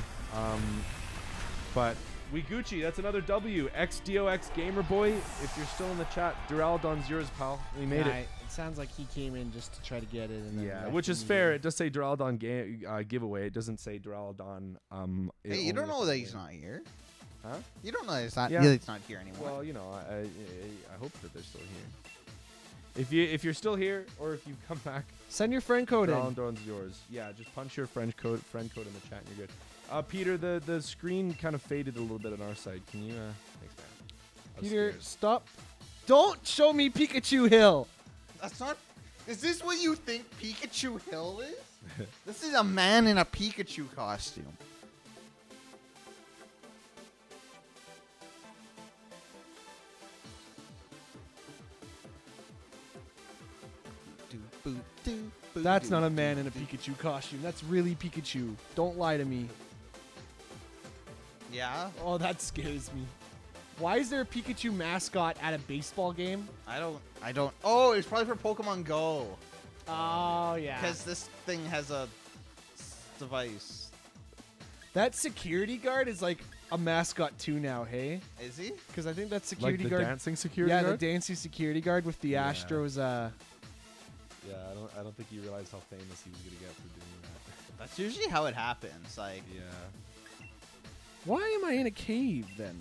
But we Gucci, that's another W. XDOX Gamer Boy, if you're still in the chat, Duraludon's yours, pal. We made it. It sounds like he came in just to try to get it. And then Yeah, which is fair. It does say Duraludon giveaway. It doesn't say Duraludon. Hey, you don't know that he's not here. Huh? You don't know that he's not. Yeah. Yeah, he's not here anymore. Well, you know, I hope that they're still here. If you're still here, or if you come back, Send your friend code in. Duraludon's yours. Yeah, just punch your friend code in the chat, and you're good. Peter, the screen kind of faded a little bit on our side. Can you? Thanks, man. I was Peter, scared. stop. Don't show me Pikachu Hill. That's not. Is this what you think Pikachu Hill is? This is a man in a Pikachu costume. That's not a man in a Pikachu costume. That's really Pikachu. Don't lie to me. Yeah, Oh, that scares me. Why is there a Pikachu mascot at a baseball game? I don't. Oh, it's probably for Pokemon Go. Oh, yeah. Because this thing has a device. That security guard is like a mascot too now, hey? Is he? Because I think that Like security the guard. dancing security Yeah, guard? the dancing security guard with the Yeah. Astros. Yeah, I don't think he realized how famous he was gonna get for doing that. That's usually how it happens. Like, Yeah. Why am I in a cave then?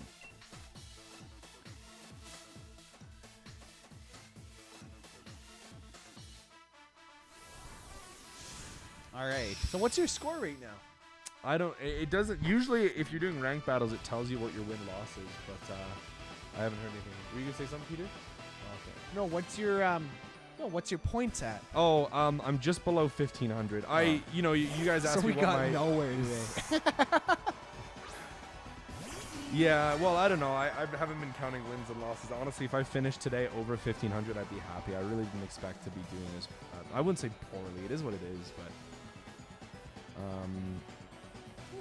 all right. So what's your score right now? I don't. It doesn't. Usually, if you're doing ranked battles, it tells you what your win loss is. But I haven't heard anything. Were you gonna say something, Peter? Okay. No, what's your points at? Oh, I'm just below 1500. You guys asked So me we what got my. nowhere today. Yeah, well, I don't know. I haven't been counting wins and losses. Honestly, if I finished today over 1500, I'd be happy. I really didn't expect to be doing this. I wouldn't say poorly. It is what it is, but.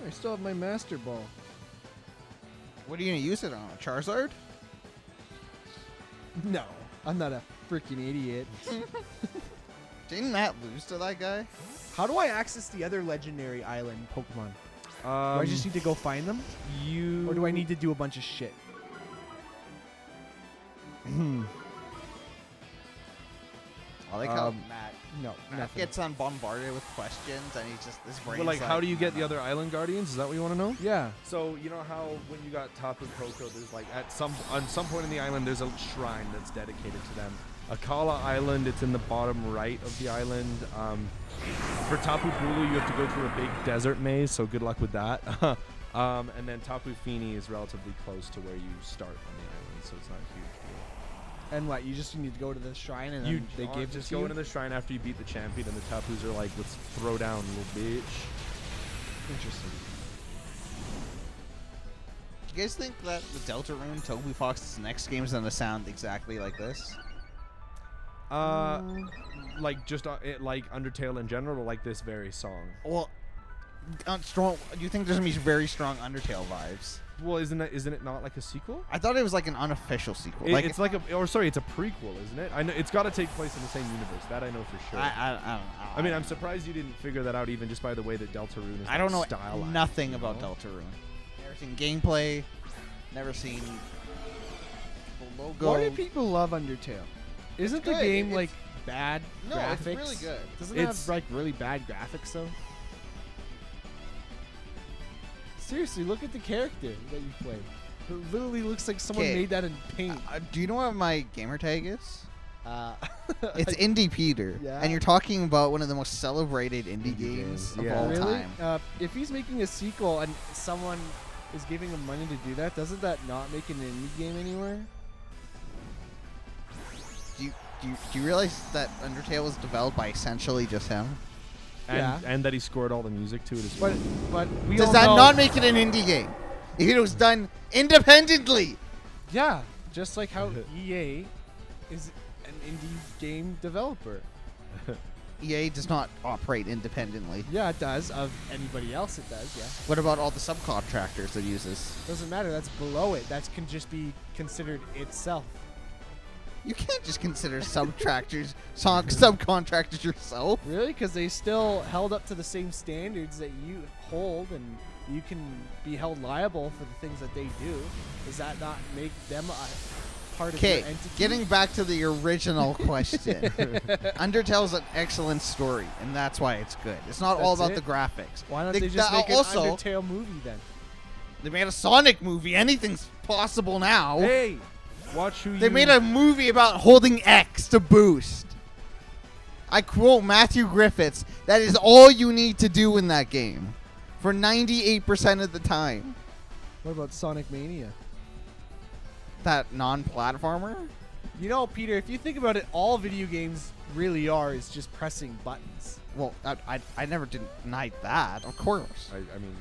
I still have my Master Ball. What are you gonna use it on? A Charizard? No, I'm not a freaking idiot. Didn't Matt lose to that guy? How do I access the other legendary island Pokemon? Do Um, I just need to go find them? you. Or do I need to do a bunch of shit? I like how Um, Matt No, nothing. gets bombarded with questions, and he's just this brain. But like, how do you get the other island guardians? Is that what you want to know? Yeah. So you know how when you got Tapu Koko, there's like on some point in the island there's a shrine that's dedicated to them. Akala Island, it's in the bottom right of the island. For Tapu Bulu, you have to go through a big desert maze, so good luck with that. And then Tapu Fini is relatively close to where you start on the island, so it's not a huge deal. And what? You just need to go to the shrine and then You they give just it to go you? into the shrine after you beat the champion, and the Tapus are like, "Let's throw down, little bitch." Interesting. You guys think that the Deltarune Toby Fox's next game is gonna sound exactly like this? Like just like Undertale in general, or like this very song. Well, strong. Do you think there's gonna be very strong Undertale vibes? Well, isn't it not like a sequel? I thought it was like an unofficial sequel. It's like it's a prequel, isn't it? I know it's got to take place in the same universe. That I know for sure. I don't know. I mean, I'm surprised you didn't figure that out even just by the way that Deltarune is. I don't know stylized, nothing you about know? Deltarune. Never seen gameplay. Never seen the logo. Why do people love Undertale? Isn't the good. game It's- like bad No, graphics? it's really good. Doesn't it It's- have like really bad graphics though? Seriously, look at the character that you play. It literally looks like someone 'Kay. made that in paint. Do you know what my gamer tag is? It's I- Indie Peter. Yeah. And you're talking about one of the most celebrated indie games of yeah. all really? time. If he's making a sequel and someone is giving him money to do that, doesn't that not make an indie game anywhere? Do you realize that Undertale was developed by essentially just him? And that he scored all the music to it as well. But we Does all that know, not make it an indie game? If it was done independently. Yeah, just like how EA is an indie game developer. EA does not operate independently. Yeah, it does. Of anybody else, it does. Yeah. What about all the subcontractors it uses? Doesn't matter. That's below it. That can just be considered itself. You can't just consider subcontractors yourself. Really? Because they still held up to the same standards that you hold, and you can be held liable for the things that they do. Does that not make them a part of your Okay, entity? getting back to the original question. Undertale's an excellent story, and that's why it's good. It's not all That's about it? the graphics. Why don't they just make an Undertale movie then? They made a Sonic movie. Anything's possible now. Hey, watch who They you. made a movie about holding X to boost. I quote Matthew Griffiths, that is all you need to do in that game. For 98% of the time. What about Sonic Mania? That non-platformer? You know, Peter, if you think about it, all video games really are is just pressing buttons. Well, I never denied that, of course. I mean,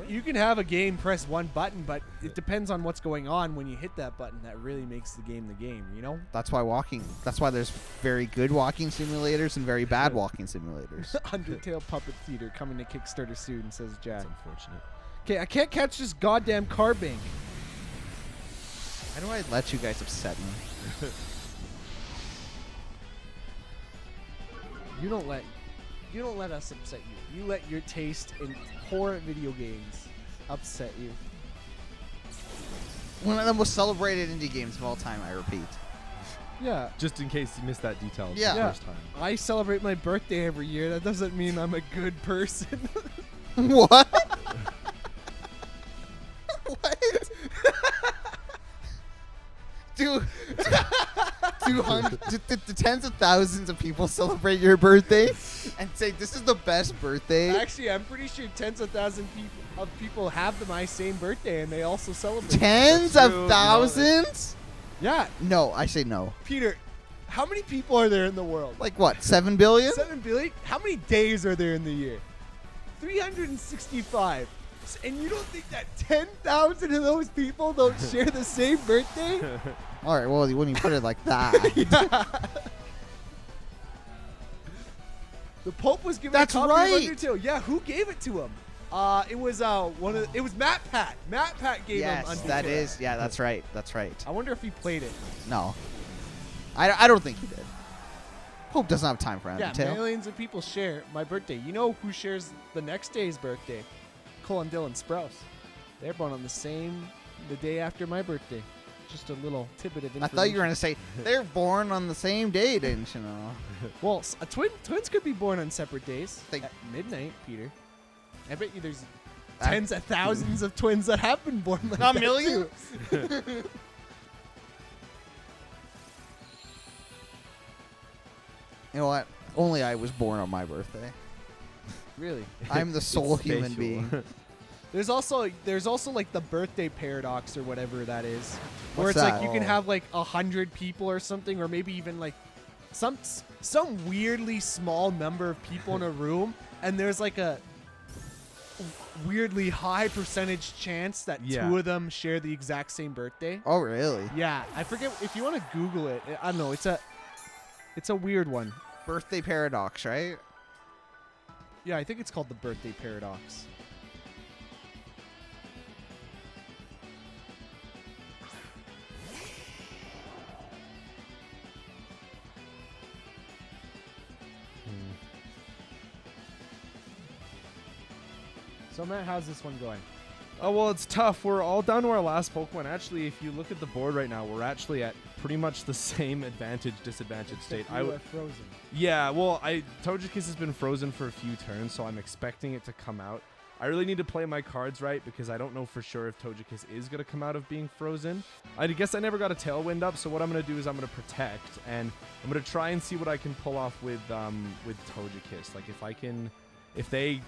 You can have a game press one button, but it depends on what's going on when you hit that button. That really makes the game, you know? That's why there's very good walking simulators and very bad walking simulators. Undertale Puppet Theater coming to Kickstarter soon, says Jack. That's unfortunate. Okay, I can't catch this goddamn car bank. Why do I let you guys upset me? You don't let us upset you. You let your taste in poor video games upset you. One of the most celebrated indie games of all time, I repeat. Yeah. Just in case you missed that detail. Yeah. The Yeah. first time. I celebrate my birthday every year. That doesn't mean I'm a good person. What? What? Do tens of thousands of people celebrate your birthday and say this is the best birthday? Actually, I'm pretty sure tens of thousands of people have my same birthday, and they also celebrate. Tens That's of true. thousands? Yeah, No, I say no. Peter, how many people are there in the world? Like what? 7 billion? 7 billion? How many days are there in the year? 365. And you don't think that 10,000 of those people don't share the same birthday? All right. Well, when you put it like that, The Pope was given That's a copy right. of Undertale. Yeah, who gave it to him? It was it was Matt Pat. Matt Pat gave him yes, Undertale. that is. Yeah, that's right. That's right. I wonder if he played it. No, I don't think he did. Pope doesn't have time for Yeah, Undertale. millions of people share my birthday. You know who shares the next day's birthday? Cole and Dylan Sprouse. They're born on the day after my birthday. Just a little tidbit of I information. thought you were gonna say they're born on the same day, didn't you know? Well, twins could be born on separate days. They- At midnight, Peter. I bet you there's I- tens of thousands of twins that have been born like Not that, millions? too. You know what? Only I was born on my birthday. Really? I'm the sole It's human spatial. being. There's also like the birthday paradox or whatever that is, where What's it's that? like you can Oh. have like 100 people or something, or maybe even like some weirdly small number of people in a room, and there's like a weirdly high percentage chance that Yeah. two of them share the exact same birthday. Oh, really? Yeah, I forget if you want to Google it. I don't know. It's a weird one. Birthday paradox, right? Yeah, I think it's called the birthday paradox. So Matt, how's this one going? Oh, well, it's tough. We're all down to our last Pokemon. Actually, if you look at the board right now, we're actually at pretty much the same advantage-disadvantage state. Except you are frozen. Yeah, well, Togekiss has been frozen for a few turns, so I'm expecting it to come out. I really need to play my cards right because I don't know for sure if Togekiss is going to come out of being frozen. I guess I never got a Tailwind up, so what I'm going to do is I'm going to protect, and I'm going to try and see what I can pull off with Togekiss. Like, if they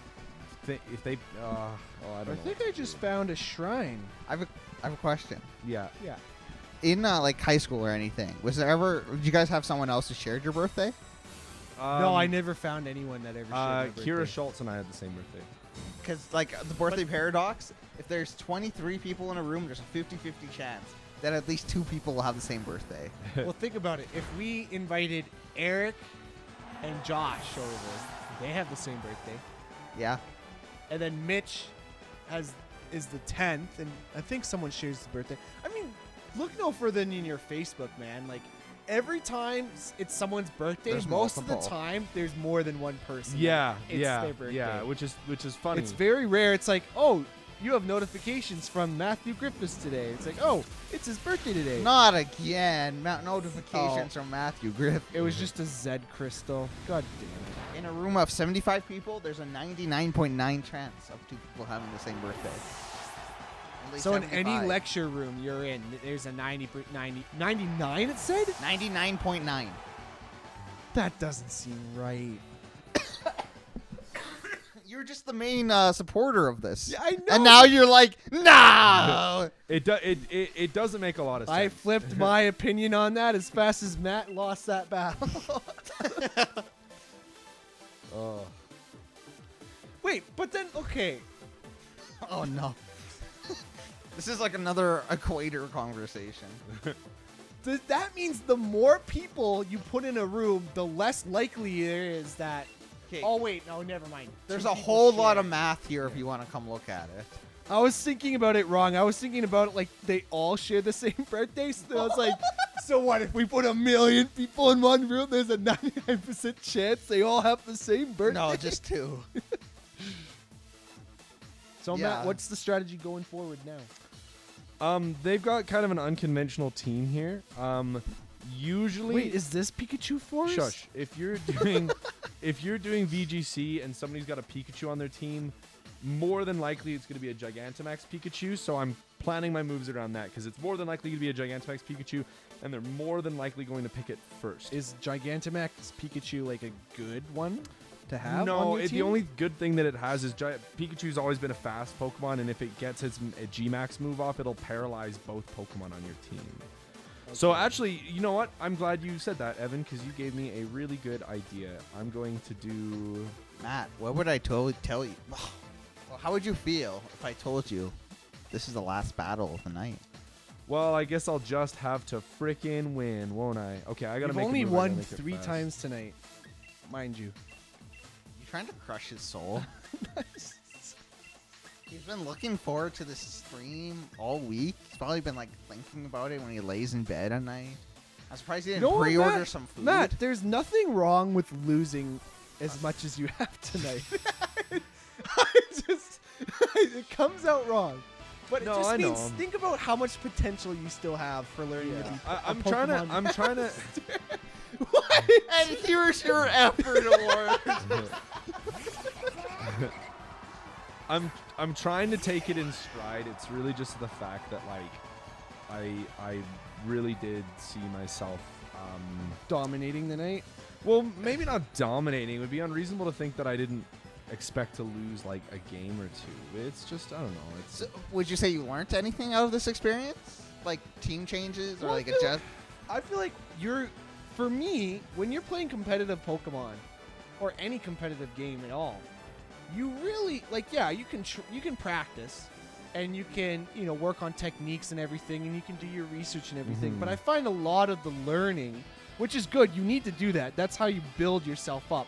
I don't know. I think I just found a shrine. I have a question. Yeah. Yeah. In like high school or anything, was there ever? Did you guys have someone else who shared your birthday? No, I never found anyone that ever shared my birthday. Kira Schultz and I had the same birthday. Because like the birthday paradox, if there's 23 people in a room, there's a 50-50 chance that at least 2 people will have the same birthday. Well, think about it. If we invited Eric, and Josh over. They have the same birthday. Yeah. And then Mitch is the 10th, and I think someone shares the birthday. I mean, look no further than in your Facebook, man. Like, every time it's someone's birthday, There's most of multiple. the time there's more than one person. Yeah, it's yeah, their birthday. yeah, which is funny. It's very rare. It's like, oh, you have notifications from Matthew Griffiths today. It's like, oh, it's his birthday today. Not again. Notifications from Matthew Griff. It was just a Z crystal. God damn it. In a room of 75 people, there's a 99.9 chance of 2 people having the same birthday. Only So in any 75. lecture room you're in, there's a 99 it said? 99.9. That doesn't seem right. You're just the main supporter of this. Yeah, I know. And now you're like, no! It doesn't make a lot of sense. I flipped my opinion on that as fast as Matt lost that battle. Oh. Wait, but then, okay. Oh, no. This is like another equator conversation. That means the more people you put in a room, the less likely there is that... 'Kay. Oh, wait, no, never mind. There's 2 a people whole share. lot of math here if you want to come look at it. I was thinking about it wrong. I was thinking about it like they all share the same birthday. So I was like, so what if we put 1 million people in one room? There's a 99% chance they all have the same birthday. No, just 2. So Yeah. Matt, what's the strategy going forward now? They've got kind of an unconventional team here. Usually, Wait, is this Pikachu Force? shush. If you're doing VGC and somebody's got a Pikachu on their team, more than likely it's going to be a Gigantamax Pikachu. So I'm planning my moves around that because it's more than likely to be a Gigantamax Pikachu, and they're more than likely going to pick it first. Is Gigantamax Pikachu like a good one to have? No, on your the team? only good thing that it has is Pikachu's always been a fast Pokemon, and if it gets its G-Max move off, it'll paralyze both Pokemon on your team. So actually, you know what? I'm glad you said that, Evan, because you gave me a really good idea. I'm going to do... Matt, what would I tell you? Well, how would you feel if I told you this is the last battle of the night? Well, I guess I'll just have to frickin' win, won't I? Okay, I gotta You've make a only move, I gotta won make it 3 fast. times tonight, mind you. You trying to crush his soul? He's been looking forward to this stream all week. He's probably been like thinking about it when he lays in bed at night. I'm surprised he didn't You know what, pre-order Matt? some food. Matt, there's nothing wrong with losing as much as you have tonight. It comes out wrong. But No, it just I know. means think about how much potential you still have for learning to be I'm trying to... And here's your effort award. I'm trying to take it in stride. It's really just the fact that like I really did see myself dominating the night. well, maybe not dominating. It would be unreasonable to think that I didn't expect to lose like a game or two. It's just I don't know. It's So, would you say you learned anything out of this experience? Like team changes or Well, like I feel adjust? I feel like for me, when you're playing competitive Pokemon or any competitive game at all, you really you can practice and you can work on techniques and everything, and you can do your research and everything. But I find a lot of the learning, which is good, you need to do that. That's how you build yourself up.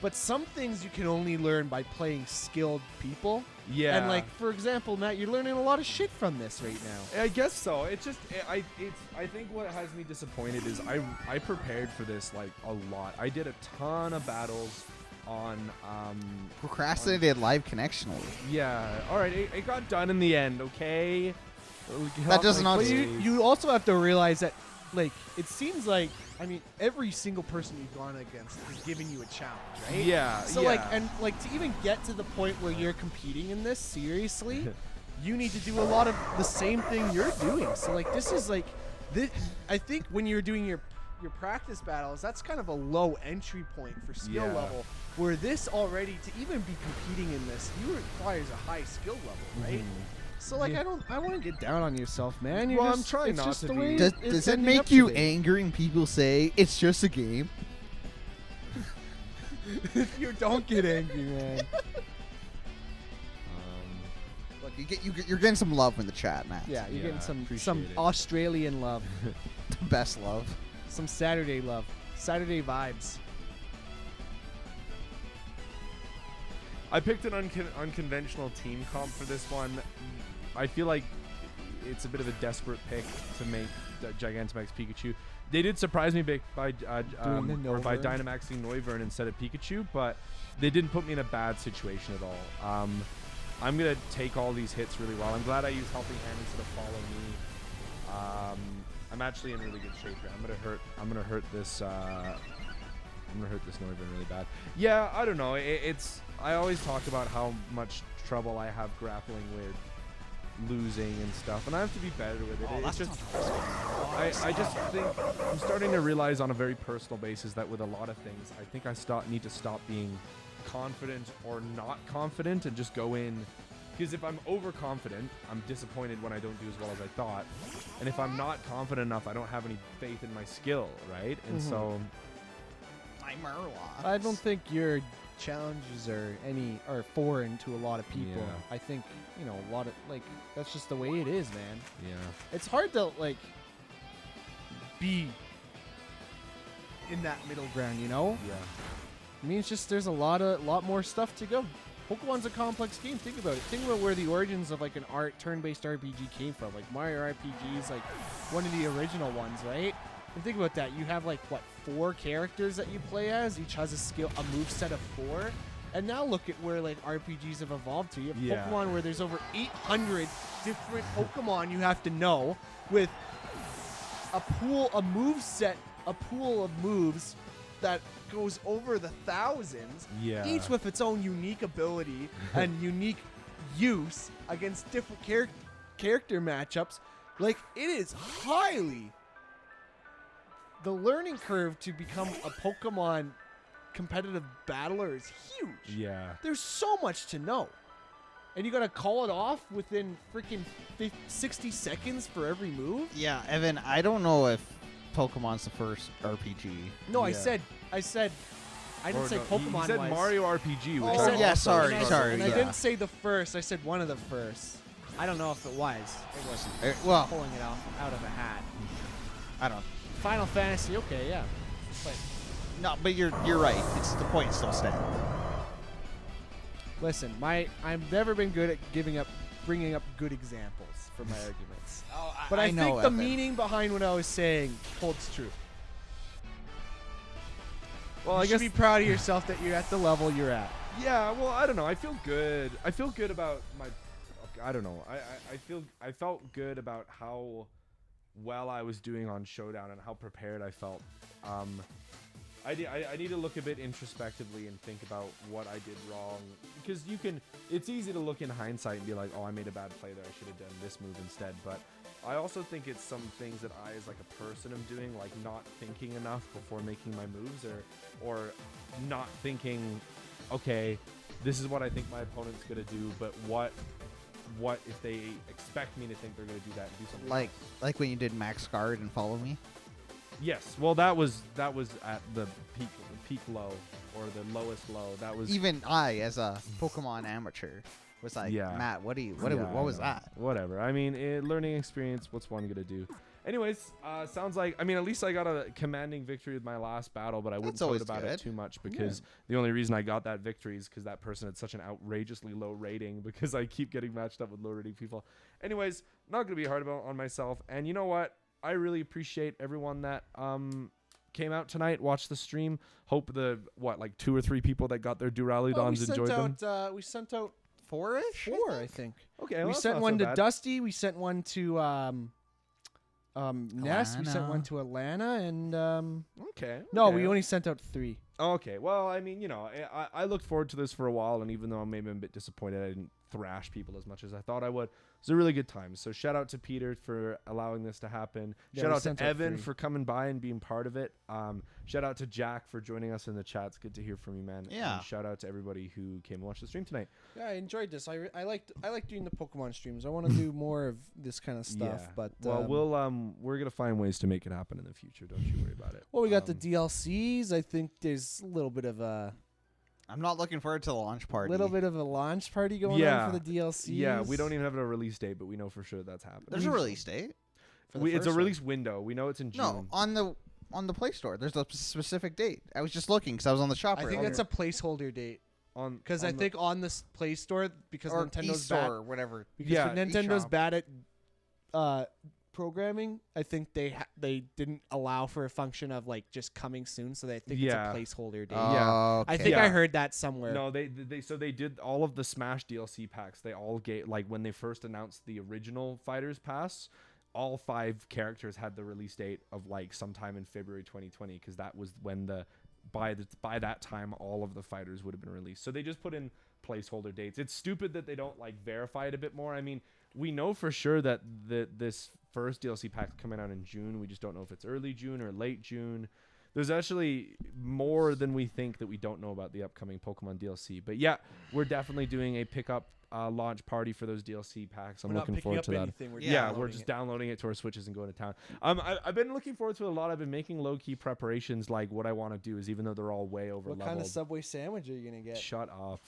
But some things you can only learn by playing skilled people. yeah. And like, for example, Matt, you're learning a lot of shit from this right now. I guess so. It's just I think what has me disappointed is I prepared for this like a lot. I did a ton of battles on Procrastinated live connection. yeah. All right, it got done in the end. Okay. That does not- But you also have to realize that, like, it seems like, I mean, every single person you've gone against is giving you a challenge, right? Yeah. So, yeah. like, and, like, to even get to the point where you're competing in this seriously, you need to do a lot of the same thing you're doing. So, like, this is, like, this, I think when you're doing your practice battles, that's kind of a low entry point for skill Yeah. level, where this already, to even be competing in this, you requires a high skill level, right? So like, Yeah. I want to get down on yourself, man. You're Well, I'm just, trying it's not just to the be. way Does it's it ending up make you today. angry when people say it's just a game? You don't get angry, man. Look, you're getting some love in the chat, Matt. Yeah, you're Yeah, getting some appreciate it. Australian love, The best love. some Saturday love, Saturday vibes. I picked an unconventional team comp for this one. I feel like it's a bit of a desperate pick to make Gigantamax Pikachu. They did surprise me by Dynamaxing Noivern instead of Pikachu, but they didn't put me in a bad situation at all. I'm gonna take all these hits really well. I'm glad I used Helping Hand instead of Follow Me. I'm actually in really good shape here. I'm gonna hurt this Noivern really bad. Yeah, I don't know. I always talk about how much trouble I have grappling with losing and stuff, and I have to be better with it. It's just I just think I'm starting to realize on a very personal basis that with a lot of things, I think I need to stop being confident or not confident and just go in. Because if I'm overconfident, I'm disappointed when I don't do as well as I thought. And if I'm not confident enough, I don't have any faith in my skill, right? And so I'm Murloc. I don't think your challenges are foreign to a lot of people. Yeah. I think, a lot of, that's just the way it is, man. yeah. It's hard to, be in that middle ground, Yeah. I mean, it's just there's a lot more stuff to go. Pokemon's a complex game. Think about it. Think about where the origins of an turn-based RPG came from. Like Mario RPG is one of the original ones, right? And think about that. You have 4 characters that you play as. Each has a move set of 4. And now look at where RPGs have evolved to. You have Pokemon where there's over 800 different Pokemon you have to know with a pool of moves that goes over the thousands, each with its own unique ability and unique use against different character matchups. It is the learning curve to become a Pokemon competitive battler is huge. Yeah. There's so much to know. And you gotta call it off within freaking 60 seconds for every move? Yeah, Evan, I don't know if Pokemon's the first RPG. No, Yeah. I said I didn't say Pokemon He said was. Mario RPG, which Oh, I yeah, also sorry, And I- sorry, And yeah. I didn't say the first. I said one of the first. I don't know if it was. It wasn't. Well, Pulling it out of a hat. I don't. Final Fantasy. Okay, yeah. But No, but you're right. It's the point still stands. listen, I've never been good at bringing up good examples for my arguments. Oh, But I know, think the Evan. meaning behind what I was saying holds true. Well, You I should guess be proud of yourself that you're at the level you're at. Yeah, well, I don't know. I feel good. I feel good about my. I don't know. I felt good about how well I was doing on Showdown and how prepared I felt. I need to look a bit introspectively and think about what I did wrong, because it's easy to look in hindsight and be like, oh, I made a bad play there. I should have done this move instead. But I also think it's some things that I, as a person, am doing, like not thinking enough before making my moves, or not thinking, okay, this is what I think my opponent's gonna do, but what if they expect me to think they're gonna do that and do something else? Like when you did Max Guard and Follow Me. Yes, well, that was at the peak low, or the lowest low. That was Even I, as a Pokemon amateur, was like, Yeah. Matt, what Yeah, what was I know. that? Whatever. I mean, learning experience. What's one gonna do? Anyways, sounds like, I mean, at least I got a commanding victory with my last battle, but I wouldn't That's talk always about good. it too much, because the only reason I got that victory is because that person had such an outrageously low rating, because I keep getting matched up with low rating people. Anyways, not gonna be hard on myself. And you know what? I really appreciate everyone that came out tonight, watched the stream. Hope 2 or 3 people that got their Duraludons enjoyed them. We sent out 4-ish? 4, I think. Okay, well, We that's sent not one so to bad. Dusty. We sent one to Ness. We sent Alana. one to Alana, and Okay. no, okay. we only sent out 3. Okay, well, I mean, I looked forward to this for a while, and even though I'm maybe a bit disappointed I didn't thrash people as much as I thought I would, it was a really good time. So shout out to Peter for allowing this to happen. Yeah, Shout we out sent to out Evan 3. for coming by and being part of it. Shout out to Jack for joining us in the chat. It's good to hear from you, man. Yeah. And shout out to everybody who came and watched the stream tonight. Yeah, I enjoyed this. I liked doing the Pokemon streams. I want to do more of this kind of stuff. Yeah. But well, we're gonna find ways to make it happen in the future. Don't you worry about it. well, we got the DLCs. I think there's a little bit of a I'm not looking forward to the launch party. launch party going Yeah. on for the DLCs. Yeah, we don't even have a release date, but we know for sure that's happening. There's a release date. For the It's a first one. release window. We know it's in June. No, on the Play Store. There's a specific date. I was just looking because I was on the shop. I think earlier. that's a placeholder date. on Because I on the- think on the Play Store, because or Nintendo's eStore bad, or whatever. because Yeah, Nintendo's eShop. bad at programming. I think they didn't allow for a function of like just coming soon, so they think Yeah. it's a placeholder date. Yeah. I Okay. think I Yeah. heard that somewhere. No, they did all of the Smash DLC packs. They all gave, like, when they first announced the original Fighters Pass, all 5 characters had the release date of like sometime in February 2020, because that was when by that time all of the fighters would have been released. So they just put in placeholder dates. It's stupid that they don't like verify it a bit more. I mean, we know for sure that this first DLC pack coming out in June. We just don't know if it's early June or late June. There's actually more than we think that we don't know about the upcoming Pokemon DLC. But yeah, we're definitely doing a pickup launch party for those DLC packs. I'm We're not looking picking forward up to that. anything. We're Yeah, downloading we're just it. downloading it to our Switches and going to town. I've been looking forward to a lot. I've been making low-key preparations. Like, what I want to do is, even though they're all way over What leveled. kind of Subway sandwich are you gonna get? Shut up.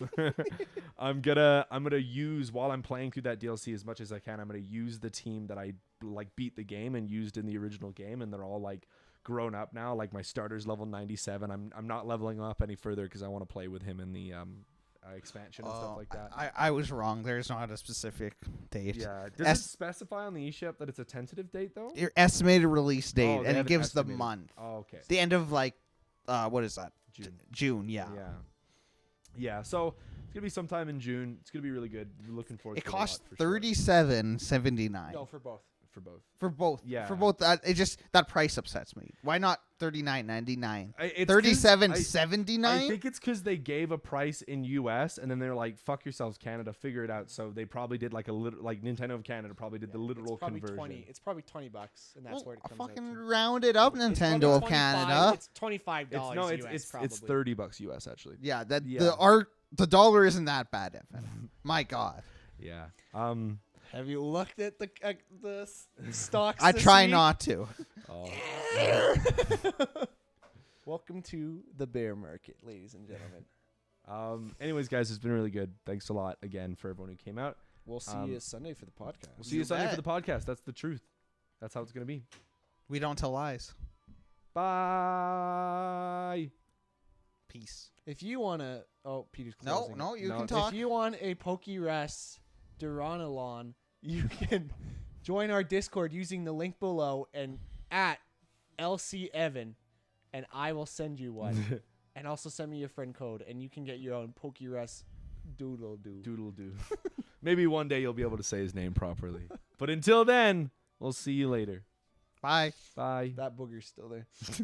I'm gonna use, while I'm playing through that DLC as much as I can, I'm gonna use the team that I like beat the game and used in the original game, and they're all like grown up now. Like, my starter's level 97. I'm not leveling up any further because I want to play with him in the expansion and stuff like that. I was wrong. There's not a specific date. Yeah. Does Es- it specify on the eShop that it's a tentative date though? Your estimated release date, Oh, they and have it gives the estimated. month. Oh, okay. The end of like, what is that? June. June. Yeah. Yeah. So it's gonna be sometime in June. It's gonna be really good. Looking forward It to costs it a lot, for sure. $37.79 No, for both. For both. for both. Yeah. For both. It just that price upsets me. Why not $39.99? It's 'cause $37.79. I think it's because they gave a price in US and then they're like, "Fuck yourselves, Canada, figure it out." So they probably did like like Nintendo of Canada probably did the literal It's probably conversion. 20. It's probably $20, and that's Well, where it comes fucking out to. round it up, It's Nintendo of probably 25 Canada. It's $25 No, US. it's probably. $30 US actually. Yeah, that Yeah. the dollar isn't that bad, Evan. My God. Yeah. Have you looked at the stocks? I this try week? not to. Welcome to the bear market, ladies and gentlemen. Anyways, guys, it's been really good. Thanks a lot again for everyone who came out. We'll see you Sunday for the podcast. We'll see you You Sunday for bet. the podcast. That's the truth. That's how it's gonna be. We don't tell lies. Bye. Peace. If you want to, Peter's No, closing. no, you No, can if talk. If you want a Pokerus Duraludon, you can join our Discord using the link below and at LC Evan, and I will send you one. And also send me your friend code, and you can get your own Pokerus Doodle Doo. Doodle do. Maybe one day you'll be able to say his name properly. But until then, we'll see you later. Bye. Bye. That booger's still there.